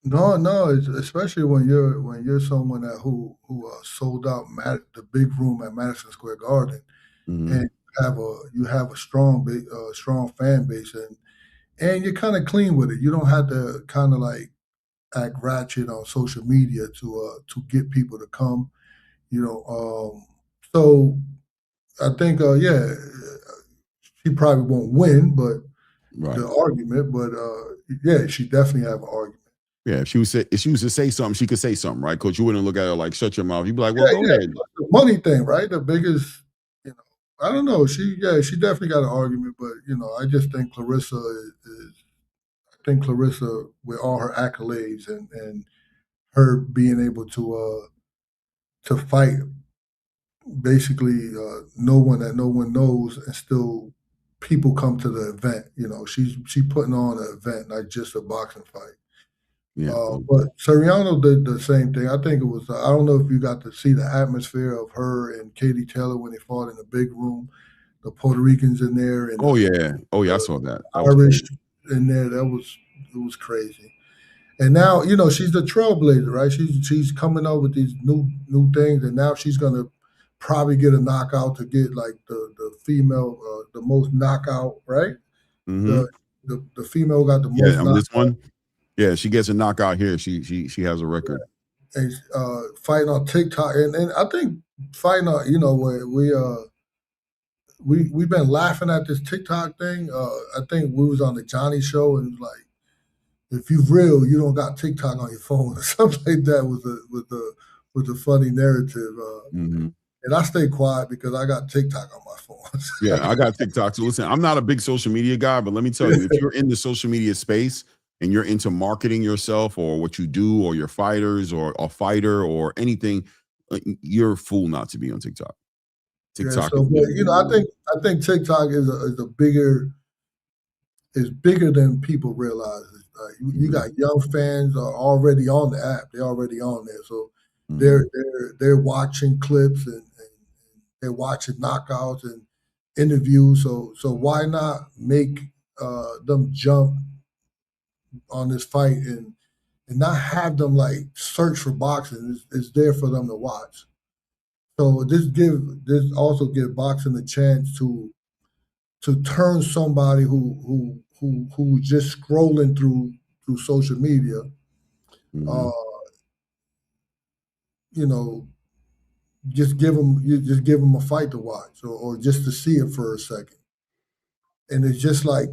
No, it's, especially when you're someone that who sold out the big room at Madison Square Garden, Mm-hmm. and you have a strong strong fan base, and you're kind of clean with it. You don't have to kind of like act ratchet on social media to get people to come. You know, so I think yeah, she probably won't win, but Right. the argument, but yeah, she definitely have an argument. Yeah, if she was to say something, she could say something, right, Coach? You wouldn't look at her like, shut your mouth. You'd be like, well, Yeah, go yeah, ahead. the money thing, right? The biggest, you know, I don't know. She definitely got an argument, but I just think Claressa I think Claressa, with all her accolades and her being able to fight basically no one knows, and still people come to the event. She putting on an event, not just a boxing fight. Yeah. But Soriano did the same thing. I think it was. I don't know if you got to see the atmosphere of her and Katie Taylor when they fought in the big room. The Puerto Ricans in there and Oh yeah. Oh yeah. I saw that. That was Irish crazy. in there. It was crazy. And now she's the trailblazer, right? She's coming up with these new things, and now she's gonna probably get a knockout to get like the female the most knockout, right? Mm-hmm. The female got the Yeah. most I mean, this knockout. one. Yeah, she gets a knockout here. She has a record. And fighting on TikTok, and I think fighting on where we've been laughing at this TikTok thing. I think we was on the Johnny show, and it was like, if you real, you don't got TikTok on your phone or something like that with the funny narrative. Mm-hmm. And I stay quiet because I got TikTok on my phone. Yeah, I got TikTok. So listen, I'm not a big social media guy, but let me tell you, if you're in the social media space and you're into marketing yourself or what you do or your fighters or a fighter or anything, you're a fool not to be on TikTok. Yeah, TikTok so is but definitely the way. I think TikTok is bigger than people realize. You Mhm, got young fans are already on the app. They're already on there, so mhm, they're watching clips, and they're watching knockouts and interviews. So why not make them jump on this fight, and not have them like search for boxing? It's there for them to watch. So this also give boxing a chance to turn somebody who just scrolling through social media, uh, mhm. you know, just give them a fight to watch, or just to see it for a second. And it's just like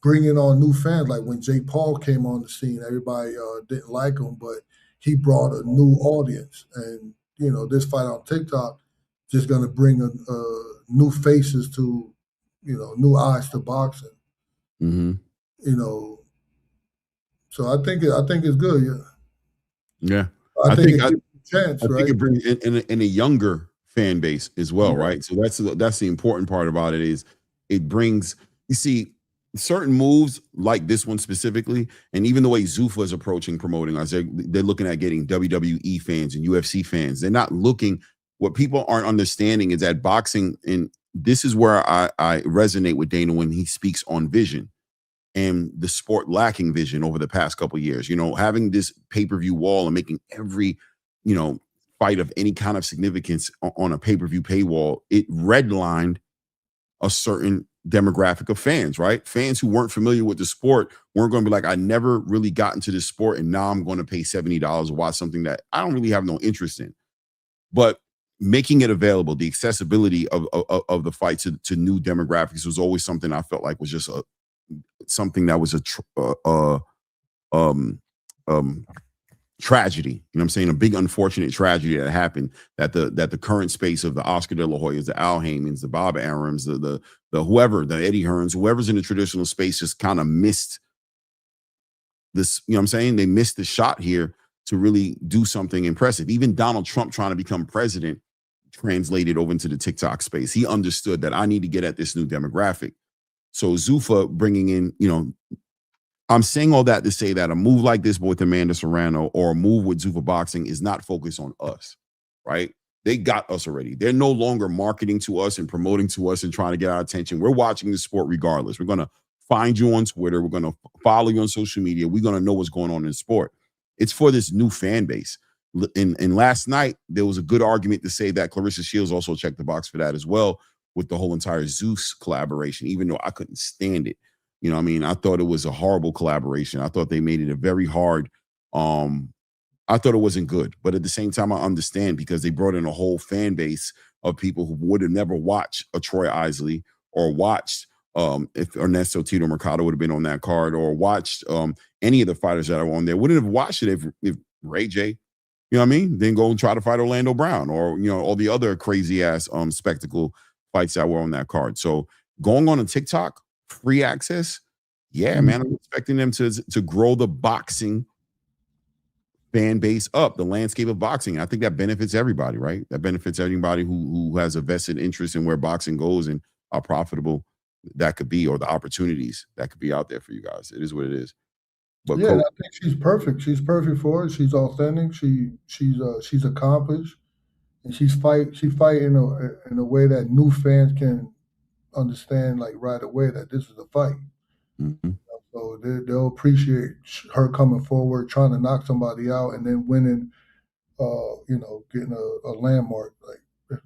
bringing on new fans. Like when Jake Paul came on the scene, everybody didn't like him, but he brought a new audience. And this fight on TikTok just going to bring new faces to, new eyes to boxing. Mhm. You know, so I think it's good. Yeah. Yeah. I I think think it I gives you a chance, I think right? it brings in a younger fan base as well, Yeah. right? So that's the important part about it is it brings you see certain moves like this one specifically, and even the way Zuffa is approaching promoting us, they're looking at getting WWE fans and UFC fans. They're not looking. What people aren't understanding is that boxing, and this is where I resonate with Dana when he speaks on vision and the sport lacking vision over the past couple of years. Having this pay-per-view wall and making every, you know, fight of any kind of significance on a pay-per-view paywall, it redlined a certain demographic of fans, right? Fans who weren't familiar with the sport weren't going to be like, I never really got into this sport, and now I'm going to pay $70 to watch something that I don't really have no interest in. But making it available, the accessibility of the fight to new demographics was always something I felt like was just something that was um, um, tragedy. You know what I'm saying? A big unfortunate tragedy that happened, that the current space of the Oscar De La Hoyas, the Al Haymans, the Bob Arams, the whoever, the Eddie Hearns, whoever's in the traditional space just kind of missed this. You know what I'm saying? They missed the shot here to really do something impressive. Even Donald Trump trying to become president translated over into the TikTok space. He understood that I need to get at this new demographic. So Zuffa bringing in, I'm saying all that to say that a move like this with Amanda Serrano or a move with Zuffa Boxing is not focused on us, right? They got us already. They're no longer marketing to us and promoting to us and trying to get our attention. We're watching the sport regardless. We're going to find you on Twitter. We're going to follow you on social media. We're going to know what's going on in the sport. It's for this new fan base. And last night, there was a good argument to say that Claressa Shields also checked the box for that as well with the whole entire Zeus collaboration, even though I couldn't stand it. You know what I mean? I thought it was a horrible collaboration. I thought they made it a very hard I thought it wasn't good, but at the same time, I understand because they brought in a whole fan base of people who would have never watched a Troy Isley or watched if Ernesto Tito Mercado would have been on that card or watched any of the fighters that are on there. Wouldn't have watched it if Ray J, you know what I mean, then go and try to fight Orlando Brown or, you know, all the other crazy ass spectacle fights that were on that card. So going on a TikTok, free access, yeah, man, I'm expecting them to grow the boxing fan base up, the landscape of boxing. I think that benefits everybody, right? That benefits anybody who has a vested interest in where boxing goes and how profitable that could be, or the opportunities that could be out there for you guys. It is what it is. But yeah, I think she's perfect. She's perfect for it. She's authentic. She's accomplished, and she's fighting in a way that new fans can understand, like right away, that this is a fight. Mm-hmm. So they'll appreciate her coming forward, trying to knock somebody out, and then winning. You know, getting a landmark, like the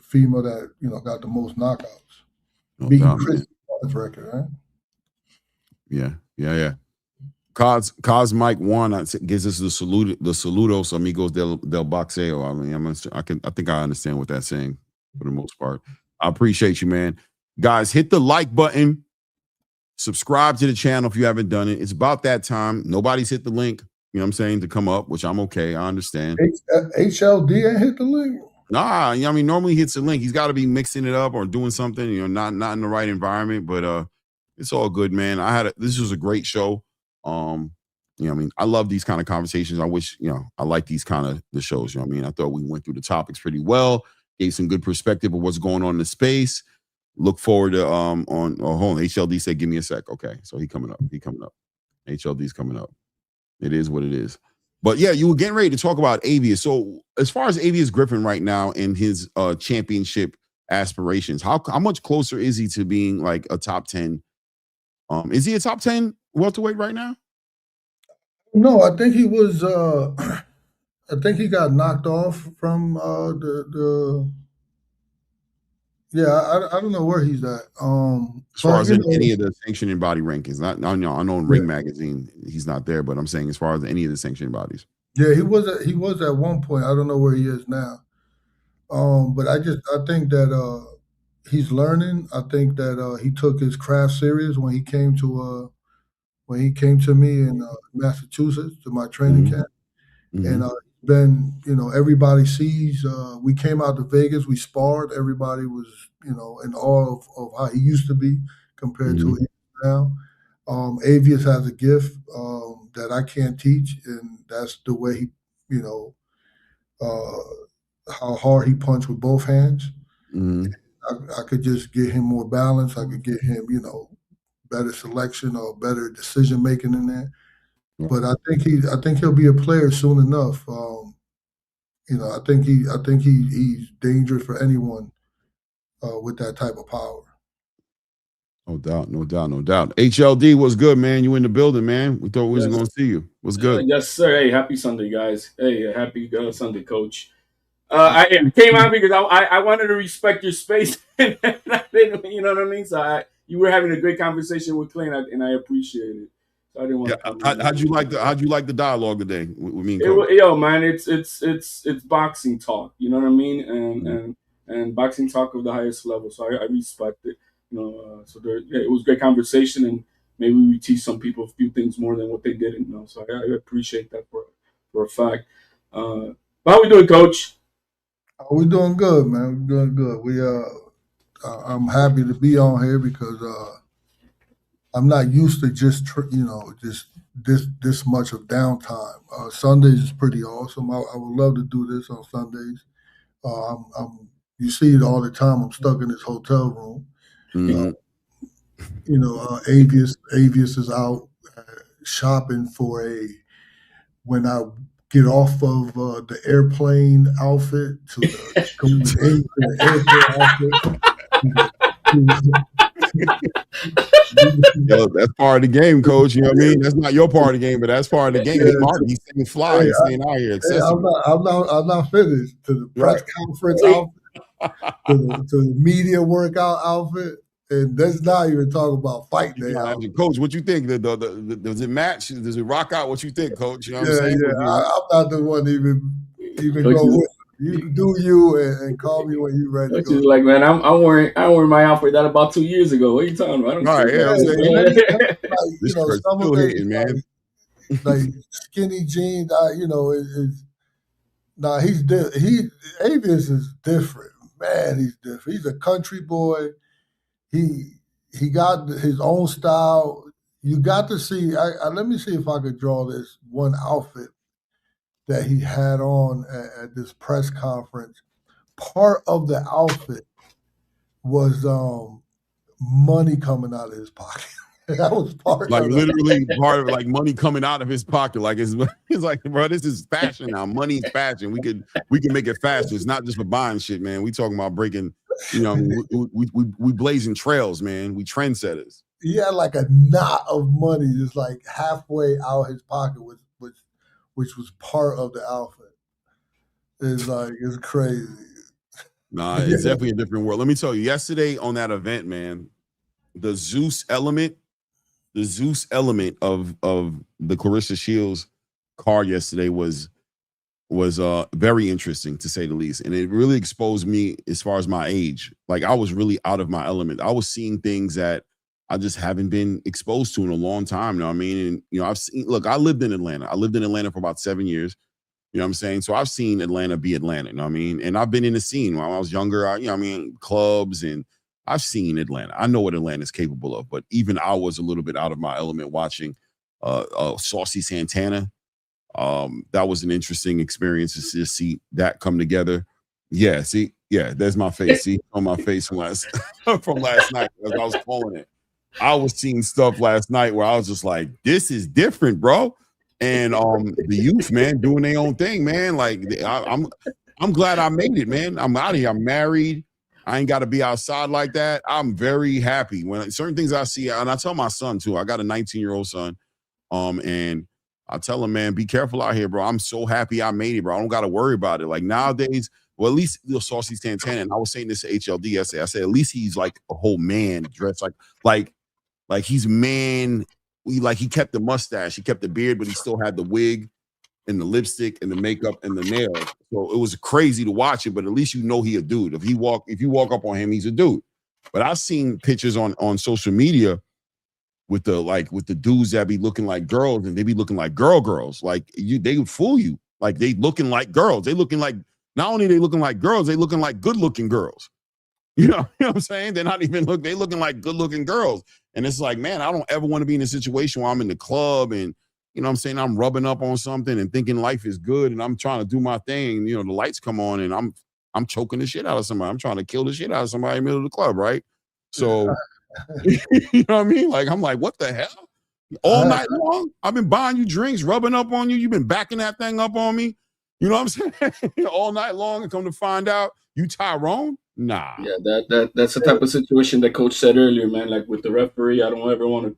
female that, you know, got the most knockouts, beating Chris Paul's record, right? Yeah. Cos Mike 1 gives us the saludos amigos del boxeo. I mean, I think I understand what that's saying for the most part. I appreciate you, man. Guys, hit the like button. Subscribe to the channel if you haven't done it. It's about that time. Nobody's hit the link, you know what I'm saying, to come up, which I'm okay. I understand. HLD ain't hit the link? Nah, you know, I mean, normally he hits the link. He's got to be mixing it up or doing something, you know, not in the right environment, but it's all good, man. This was a great show. You know what I mean? I love these kind of conversations. I wish, you know, I like these kind of the shows, you know what I mean? I thought we went through the topics pretty well, gave some good perspective of what's going on in the space. Look forward to hold on. HLD said, give me a sec. Okay, so he coming up. HLD's coming up. It is what it is. But yeah, you were getting ready to talk about Avius. So as far as Avius Griffin right now and his championship aspirations, how much closer is he to being like a top 10? Is he a top 10 welterweight right now? No, I think he was. I think he got knocked off from the. Yeah, I don't know where he's at. As far as in any of the sanctioning body rankings, I know in Ring Magazine he's not there, but I'm saying as far as any of the sanctioning bodies. Yeah, he was at one point. I don't know where he is now. But I think that he's learning. I think that he took his craft serious when he came to me in Massachusetts to my training camp, and then, you know, everybody sees. We came out to Vegas, we sparred. Everybody was, you know, in awe of how he used to be compared to him now. Avius has a gift that I can't teach, and that's the way he, you know, how hard he punched with both hands. I could just get him more balance. I could get him, you know, better selection or better decision making in there. But I think he'll be a player soon enough. You know, I think he's dangerous for anyone with that type of power. No doubt. HLD, what's good, man? You in the building, man? We thought we was going to see you. What's good? Yes, sir. Hey, happy Sunday, guys. Hey, happy Sunday, Coach. I came out because I wanted to respect your space, and I didn't, you know what I mean? So you were having a great conversation with Clay, and I appreciate it. So I didn't want to. How'd you like the dialogue today with me? Yo, man, it's boxing talk. You know what I mean? And boxing talk of the highest level. So I respect it. You know, it was a great conversation, and maybe we teach some people a few things more than what they didn't know. So I appreciate that for a fact. How we doing, Coach? We're doing good, man. We're doing good. I'm happy to be on here because I'm not used to just this much of downtime. Sundays is pretty awesome. I would love to do this on Sundays. You see it all the time. I'm stuck in this hotel room. You know, Avius is out shopping when I get off of the airplane outfit to the airport outfit. Yo, that's part of the game, coach. You know what I mean? That's not your part of the game, but that's part of the game. He's staying fly. He's staying out here. I'm not finished. To the press conference outfit, to the media workout outfit, and let's not even talk about fight day. Coach, what you think? Does it match? Does it rock out? What you think, coach? You know what I'm saying? I'm not the one even go with. You do you and call me when you're ready. Which is like, man, I'm wearing my outfit that about 2 years ago. What are you talking about? Some of it, man. Like skinny jeans, Avius is different. Man, he's different. He's a country boy. He got his own style. You got to see. Let me see if I could draw this one outfit that he had on at this press conference. Part of the outfit was money coming out of his pocket. That was part like of literally part of like money coming out of his pocket. Like it's like, bro, this is fashion now. Money's fashion. We can make it faster. It's not just for buying shit, man. We talking about breaking, we blazing trails, man. We trendsetters. He had like a knot of money just like halfway out his pocket, which was part of the outfit. It's crazy. Nah, it's definitely a different world. Let me tell you, yesterday on that event, man, the Zeus element of the Claressa Shields card yesterday was very interesting, to say the least. And it really exposed me as far as my age. Like, I was really out of my element. I was seeing things that I just haven't been exposed to in a long time. You know what I mean? And, I lived in Atlanta. I lived in Atlanta for about 7 years. You know what I'm saying? So I've seen Atlanta be Atlanta. You know what I mean? And I've been in the scene when I was younger, clubs, and I've seen Atlanta. I know what Atlanta is capable of, but even I was a little bit out of my element watching Saucy Santana. That was an interesting experience to just see that come together. Yeah, there's my face. See, on my face from last night as I was calling it. I was seeing stuff last night where I was just like, this is different, bro. And the youth, man, doing their own thing, man. Like, I'm glad I made it, man. I'm out of here. I'm married. I ain't got to be outside like that. I'm very happy when certain things I see, and I tell my son too. I got a 19-year-old son, and I tell him, man, be careful out here, bro. I'm so happy I made it, bro. I don't got to worry about it. Like nowadays, well, at least Saucy Santana, and I was saying this to HLD yesterday. I said, at least he's like a whole man dressed like he's man. He kept the mustache, he kept the beard, but he still had the wig and the lipstick and the makeup and the nails. So it was crazy to watch it, but at least he a dude. If you walk up on him, he's a dude. But I've seen pictures on social media with the dudes that be looking like girls, and they be looking like girls. Like they would fool you. Like they looking like girls. They looking like, not only they looking like girls, they looking like good looking girls. You know what I'm saying? They're not even they looking like good looking girls. And it's like, man, I don't ever want to be in a situation where I'm in the club and, you know what I'm saying, I'm rubbing up on something and thinking life is good and I'm trying to do my thing. You know, the lights come on and I'm choking the shit out of somebody. I'm trying to kill the shit out of somebody in the middle of the club, right? So, you know what I mean? Like, I'm like, what the hell? All night long? I've been buying you drinks, rubbing up on you. You've been backing that thing up on me. You know what I'm saying? All night long, and come to find out, you Tyrone? Nah. Yeah, that's the type of situation that Coach said earlier, man. Like with the referee, I don't ever want to,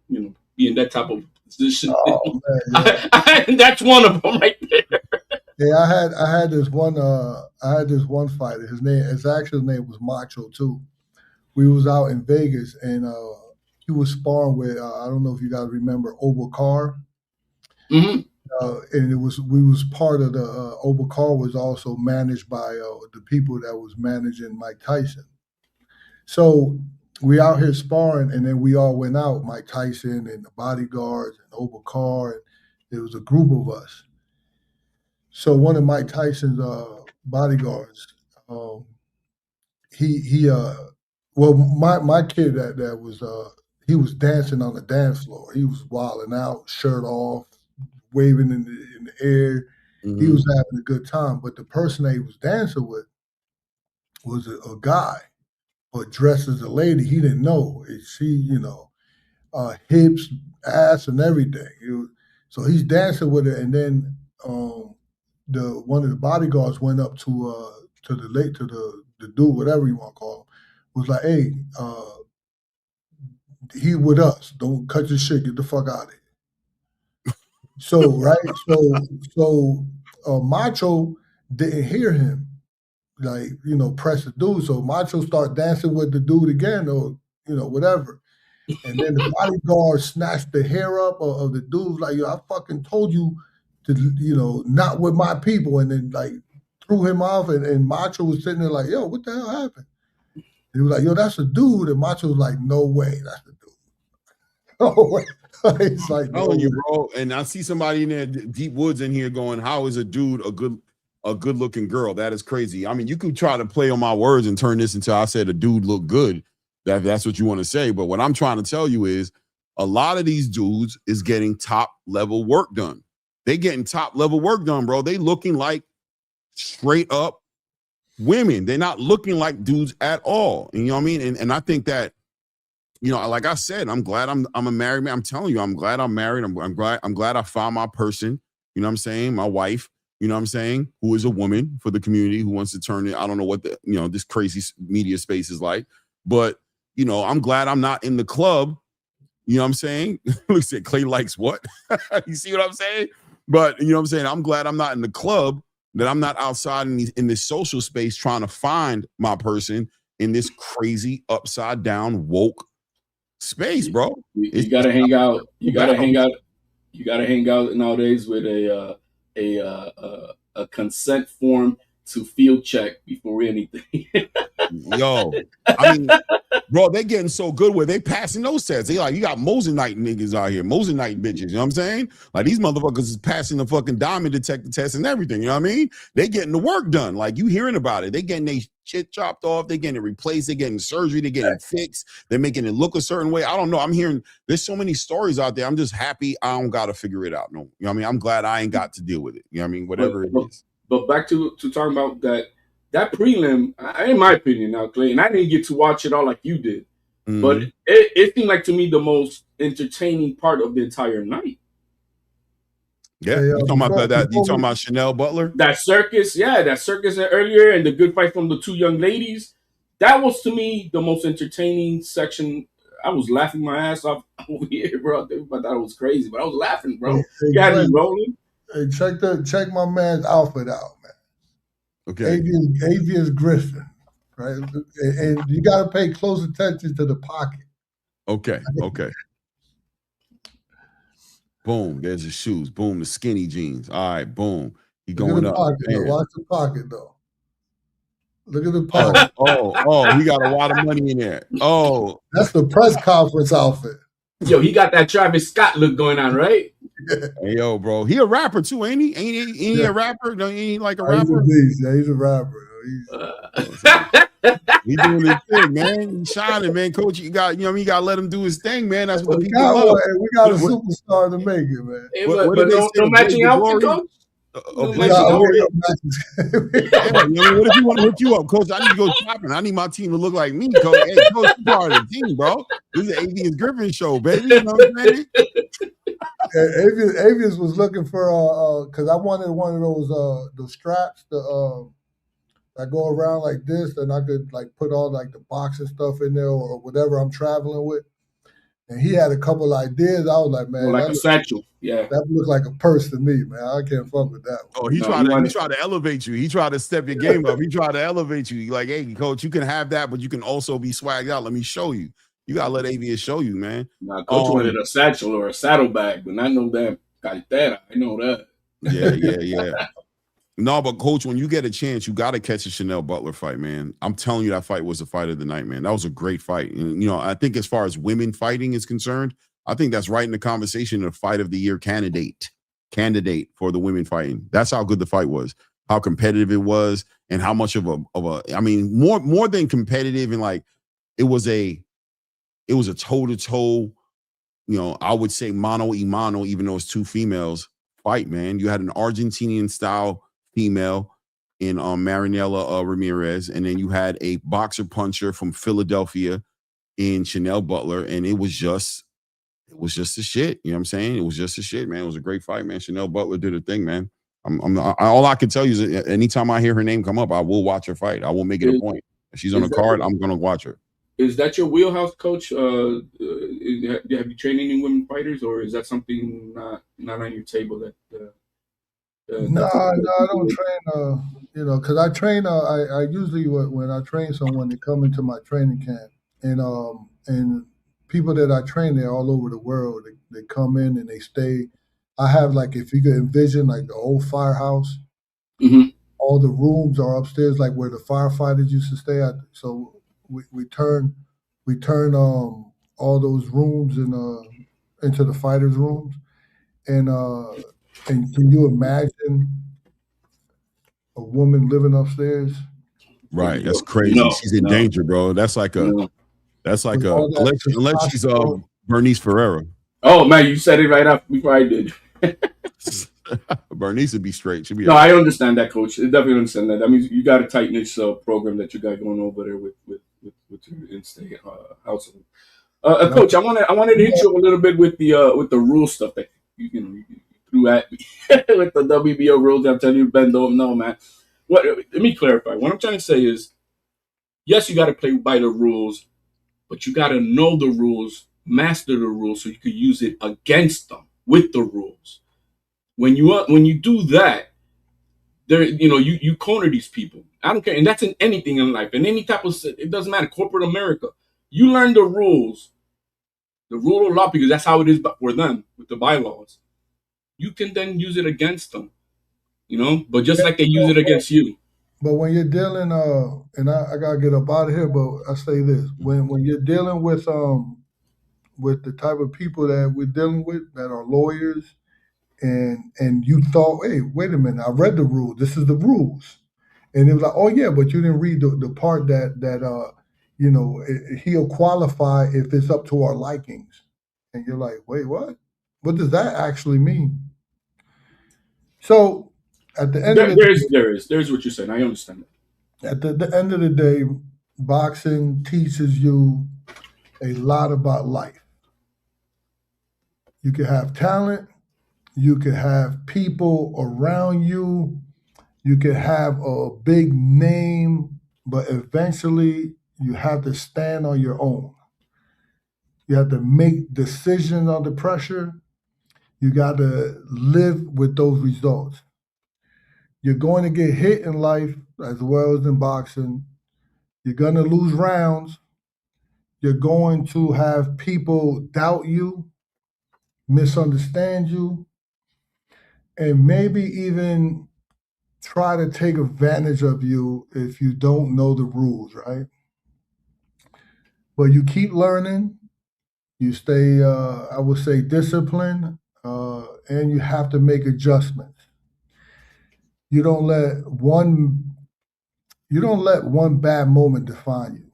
be in that type of position. Oh, man, yeah. That's one of them right there. Yeah, I had this one fighter. His actual name was Macho too. We was out in Vegas and he was sparring with I don't know if you guys remember Obakar. Mm-hmm. And we was part of the Obakar was also managed by the people that was managing Mike Tyson. So we out here sparring, and then we all went out, Mike Tyson and the bodyguards and Obakar, and there was a group of us. So one of Mike Tyson's bodyguards, my kid that was he was dancing on the dance floor. He was wilding out, shirt off, waving in the air. Mm-hmm. He was having a good time, but the person that he was dancing with was a guy, but dressed as a lady. He didn't know. Hips, ass, and everything. So he's dancing with her, and then one of the bodyguards went up to the dude, whatever you want to call him, was like, "Hey, he with us. Don't cut your shit. Get the fuck out of here. So, right? So Macho didn't hear him, like, press the dude. So Macho start dancing with the dude again, or, whatever. And then the bodyguard snatched the hair up of the dude, like, yo, I fucking told you to, not with my people. And then, like, threw him off, and Macho was sitting there like, yo, what the hell happened? And he was like, yo, that's a dude. And Macho was like, no way, that's the dude. No way. It's like, no way. You, bro. And I see somebody in there, deep woods in here, going, how is a dude a good looking girl? That is crazy. I mean, you could try to play on my words and turn this into I said a dude look good. That's what you want to say. But what I'm trying to tell you is a lot of these dudes is getting top level work done. They getting top level work done, bro. They looking like straight up women. They're not looking like dudes at all. And you know what I mean? And I think that, like I said, I'm glad I'm a married man. I'm telling you, I'm glad I'm married. I'm glad I found my person. You know what I'm saying? My wife, you know what I'm saying? Who is a woman for the community who wants to turn it. I don't know what this crazy media space is like, but I'm glad I'm not in the club. You know what I'm saying? Look, said Clay likes what? You see what I'm saying? But you know what I'm saying? I'm glad I'm not in the club, that I'm not outside in this social space trying to find my person in this crazy upside down woke space, bro. You gotta hang out. You gotta hang out. You gotta hang out nowadays with a consent form to field check before anything. Yo, I mean, bro, they getting so good where they passing those tests. They like, you got Mosinite niggas out here, Mosinite bitches. You know what I'm saying? Like these motherfuckers is passing the fucking diamond detector test and everything. You know what I mean? They getting the work done. Like you hearing about it. They getting their shit chopped off. They getting it replaced. They getting surgery. They getting it fixed. They're making it look a certain way. I don't know. I'm hearing there's so many stories out there. I'm just happy I don't got to figure it out. No, you know what I mean? I'm glad I ain't got to deal with it. You know what I mean? Whatever it is. But back to talking about that prelim, in my opinion now, Clay, and I didn't get to watch it all like you did, but it seemed like to me the most entertaining part of the entire night. Yeah, you talking about that? You talking about Chanel Butler? That circus earlier, and the good fight from the two young ladies. That was to me the most entertaining section. I was laughing my ass off over here, bro. I thought it was crazy, but I was laughing, bro. You had me rolling. Hey, check my man's outfit out, man. Okay. Avius Griffin, right? And you got to pay close attention to the pocket. Okay. Boom. There's his shoes. Boom. The skinny jeans. All right. Boom. He going up. Watch the pocket, though. Look at the pocket. Oh, he got a lot of money in there. Oh. That's the press conference outfit. Yo, he got that Travis Scott look going on, right? Hey, yo, bro. He a rapper too, ain't he? Ain't he a rapper? No, ain't he like a rapper? He's a rapper. He's doing his thing, man. He's shining, man. Coach, you got to let him do his thing, man. That's what the people love. We got a superstar to make it, man. Hey, but no matching outfit, Coach? What if you want to hook you up, Coach? I need to go shopping. I need my team to look like me, Coach. Hey, Coach, you part of the team, bro. This is an Avius Griffin show, baby. You know what I'm saying? Avius was looking for because I wanted one of those straps that go around like this, and I could like put all like the boxing stuff in there or whatever I'm traveling with. And he had a couple ideas. I was like, man, like a satchel. Yeah, that looked like a purse to me, man. I can't fuck with that one. Oh, he tried to elevate you. He tried to step your game up. He tried to elevate you. Like, hey, Coach, you can have that, but you can also be swagged out. Let me show you. You gotta let Avius show you, man. Nah, Coach wanted a satchel or a saddlebag, but I know that cartera. I know that. Yeah. No, but Coach, when you get a chance, you got to catch a Chanel Butler fight, man. I'm telling you, that fight was the fight of the night, man. That was a great fight. And, I think as far as women fighting is concerned, I think that's right in the conversation of fight of the year candidate for the women fighting. That's how good the fight was, how competitive it was, and how much of a I mean, more than competitive, and like it was a toe-to-toe, I would say mano y mano, even though it's two females fight, man. You had an Argentinian style female in Marinella Ramirez, and then you had a boxer puncher from Philadelphia in Chanel Butler, and it was just the shit. You know what I'm saying? It was just the shit, man. It was a great fight, man. Chanel Butler did her thing, man. All I can tell you is anytime I hear her name come up, I will watch her fight. I will make it a point. If she's on the card, I'm gonna watch her. Is that your wheelhouse, Coach? Have you trained any women fighters, or is that something not on your table? No, I don't train. Because I train. I usually when I train someone, they come into my training camp, and people that I train, they're all over the world. They come in and they stay. I have like, if you could envision like the old firehouse, Mm-hmm. all the rooms are upstairs, like where the firefighters used to stay at. So we turn all those rooms into the fighters' rooms, and can you imagine a woman living upstairs Right. That's crazy. No, She's in no, danger, bro. That's like no. unless she's Bernice Ferreira. Oh man, you said it right after before I did. Bernice would be straight. She'd be No, I understand that, Coach. I definitely understand that. That means you got a tight niche program that you got going over there with your in-state household. Coach, I wanted to hit you a little bit with the rule stuff that you threw at me with the WBO rules. I'm telling you, Ben don't know, man. Let me clarify. What I'm trying to say is, yes, you got to play by the rules, but you got to know the rules, master the rules, so you can use it against them with the rules. When you do that, there, you corner these people. I don't care, and that's in anything in life, in any type of, it doesn't matter, corporate America. You learn the rules, the rule of law, because that's how it is for them with the bylaws. You can then use it against them, but just like they use it against you. But when you're dealing, and I gotta get up out of here, but I say this: when you're dealing with the type of people that we're dealing with that are lawyers, and you thought, hey, wait a minute, I read the rules. This is the rules, and it was like, oh yeah, but you didn't read the part that he'll qualify if it's up to our likings, and you're like, wait, what? What does that actually mean? So at the end of the day, there's what you're saying. I understand that. at the end of the day, boxing teaches you a lot about life. You can have talent, you can have people around you, you can have a big name, but eventually you have to stand on your own. You have to make decisions under pressure. You got to live with those results. You're going to get hit in life as well as in boxing. You're going to lose rounds. You're going to have people doubt you, misunderstand you, and maybe even try to take advantage of you if you don't know the rules, right? But you keep learning. You stay, I would say, disciplined, and you have to make adjustments. You don't let one bad moment define you.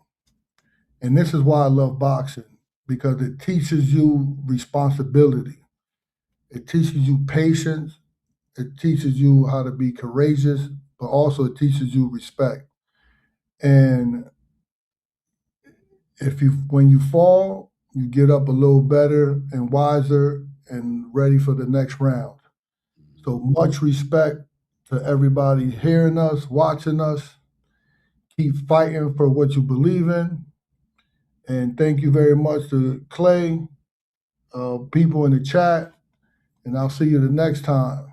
And this is why I love boxing, because it teaches you responsibility. It teaches you patience. It teaches you how to be courageous, but also it teaches you respect. And when you fall, you get up a little better and wiser and ready for the next round. So much respect to everybody hearing us, watching us. Keep fighting for what you believe in. And thank you very much to Clay, people in the chat. And I'll see you the next time.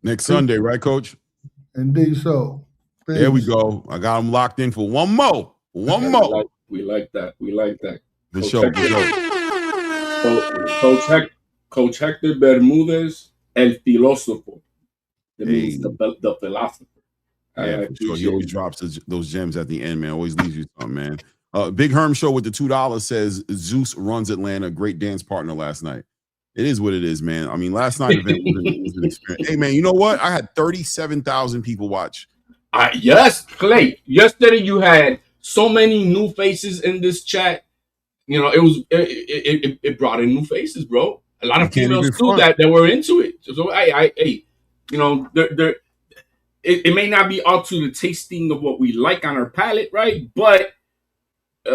Next Sunday, right, Coach? Indeed so. Peace. There we go. I got them locked in for one more. One more. We like that. We like that. The show. Coach Hector Bermudez, el filósofo. That means the philosopher. Yeah, for sure. He always drops those gems at the end, man. Always leaves you something, man. Big Herm Show with the $2 says Zeus runs Atlanta. Great dance partner last night. It is what it is, man. I mean, last night's event was an experience. Hey, man, you know what? I had 37,000 people watch. Yes, Clay. Yesterday you had so many new faces in this chat. It brought in new faces, bro. A lot of females too that were into it. So it may not be all to the tasting of what we like on our palate, right? But I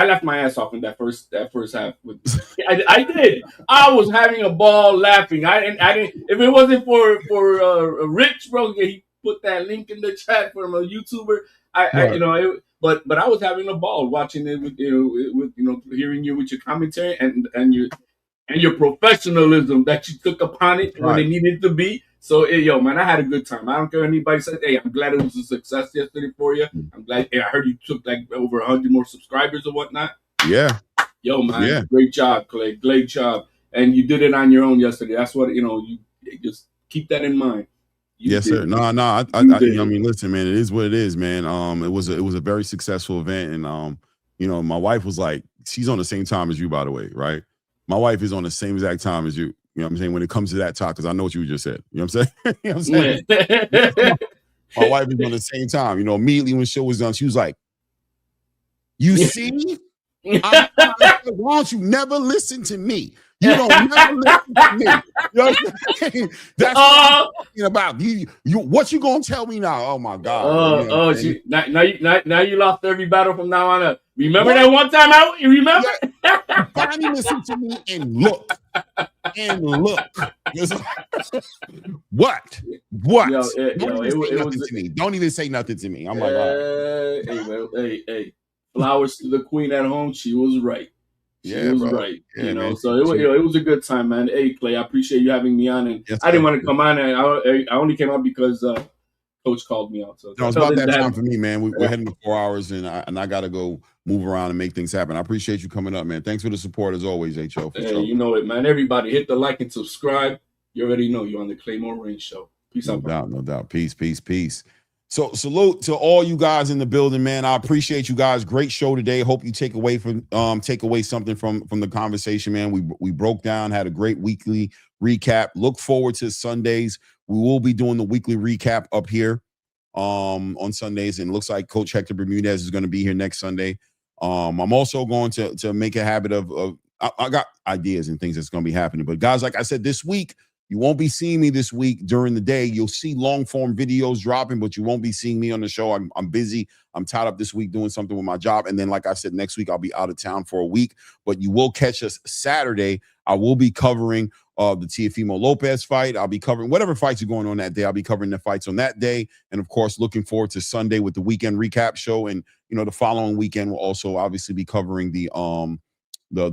left my ass off in that first half. I did. I was having a ball laughing. I didn't. If it wasn't for Rich, bro, he put that link in the chat for a YouTuber. But I was having a ball watching it with hearing you with your commentary and your professionalism that you took upon it when it needed to be. So, yo, man, I had a good time. I don't care what anybody says. Hey, I'm glad it was a success yesterday for you. I'm glad. Hey, I heard you took like over 100 more subscribers or whatnot. Yeah. Yo, man, great job, Clay. Great job. And you did it on your own yesterday. That's what, you just keep that in mind. Yes, sir. No. I mean, listen, man, it is what it is, man. It was a very successful event, and my wife was like, she's on the same time as you, by the way, right? My wife is on the same exact time as you. You know what I'm saying? When it comes to that talk, because I know what you just said. You know what I'm saying? You know what I'm saying? My wife is on the same time. Immediately when the show was done, she was like, "You see, why don't you never listen to me? You don't never listen to me." You know what I'm saying? That's what I'm talking about. You what you gonna tell me now? Oh my God! Now you lost every battle from now on up. Remember that one time out? You remember? Yeah. Finally listen to me and look. What? Don't even say nothing to me. Don't even say nothing to me. I'm like, hey, flowers to the queen at home. She was right. She was right. Yeah, man. So it was a good time, man. Hey, Clay, I appreciate you having me on, and I didn't want to come on, and I only came out because Coach called me out. So no, it's about that time for me, man. We're heading to 4 hours, and I got to go move around and make things happen. I appreciate you coming up, man. Thanks for the support as always, HO. Hey, you know it, man. Everybody, hit the like and subscribe. You already know you're on the Claymore Rain Show. Peace out. No doubt. Peace. So salute to all you guys in the building, man. I appreciate you guys. Great show today. Hope you take away something from the conversation, man. We broke down, had a great weekly recap. Look forward to Sundays. We will be doing the weekly recap up here on Sundays, and it looks like Coach Hector Bermudez is going to be here next Sunday. I'm also going to make a habit of I got ideas and things that's going to be happening. But guys, like I said, this week, you won't be seeing me this week during the day. You'll see long form videos dropping, but you won't be seeing me on the show. I'm busy. I'm tied up this week doing something with my job. And then, like I said, next week I'll be out of town for a week, but you will catch us Saturday. I will be covering the Teofimo Lopez fight. I'll be covering whatever fights are going on that day. I'll be covering the fights on that day. And of course, looking forward to Sunday with the weekend recap show. And, the following weekend will also obviously be covering the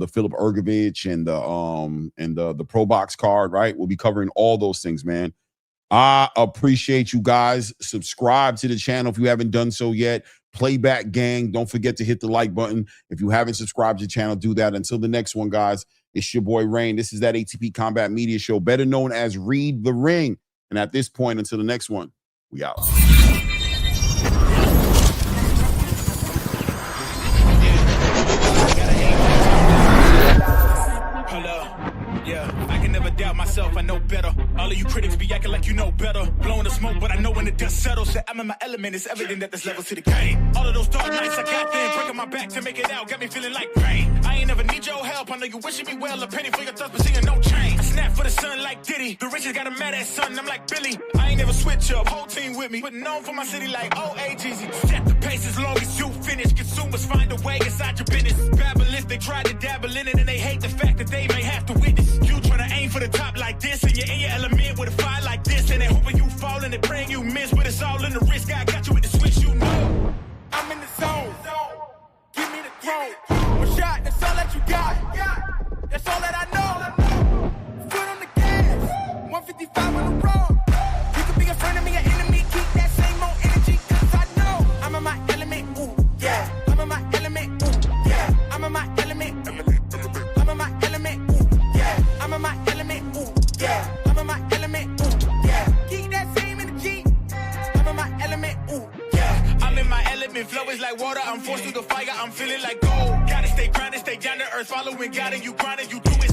Philip Ergovich and the Pro Box card, right? We'll be covering all those things, man. I appreciate you guys. Subscribe to the channel if you haven't done so yet. Playback Gang, don't forget to hit the like button. If you haven't subscribed to the channel, do that. Until the next one, guys, it's your boy Rain. This is that ATP Combat Media Show, better known as Read the Ring. And at this point, until the next one, we out. Yeah, I can never doubt myself, I know better. All of you critics be acting like you know better. Blowing the smoke, but I know when the dust settles that I'm in my element. It's evident that there's levels to the game. All of those dark nights I got there, breaking my back to make it out, got me feeling like rain. I ain't never need your help, I know you wishing me well. A penny for your thoughts, but seeing no change. I snap for the sun like Diddy. The riches got a mad ass son, I'm like Billy. I ain't never switch up, whole team with me. But known for my city like OAGZ. Set the pace as long as you finish. Consumers find a way inside your business. Babylons, they try to dabble in it, and they hate the fact that they may have to witness. You tryna aim for the top like this, and you're in your element with a fire like this, and they hoping you fall and they praying you miss, but it's all in the risk. I got you with the switch, you know. I'm in the zone. Give me the throne. One shot, that's all that you got. That's all that I know. Foot on the gas. 155 on the road. You could be a friend of me, an enemy. Keep that same old energy, cause I know I'm in my element. Ooh, yeah. I'm in my element. Ooh, yeah. I'm in my element. I'm in my element. Ooh, yeah. I'm in my element. Ooh, yeah. I'm in my element. Ooh, yeah. Keep that same energy. I'm in my element. Ooh, yeah. I'm in my element. Flow is like water. I'm forced through the fire. I'm feeling like gold. Gotta stay grounded, stay down to earth. Following God and you grinding, you do it.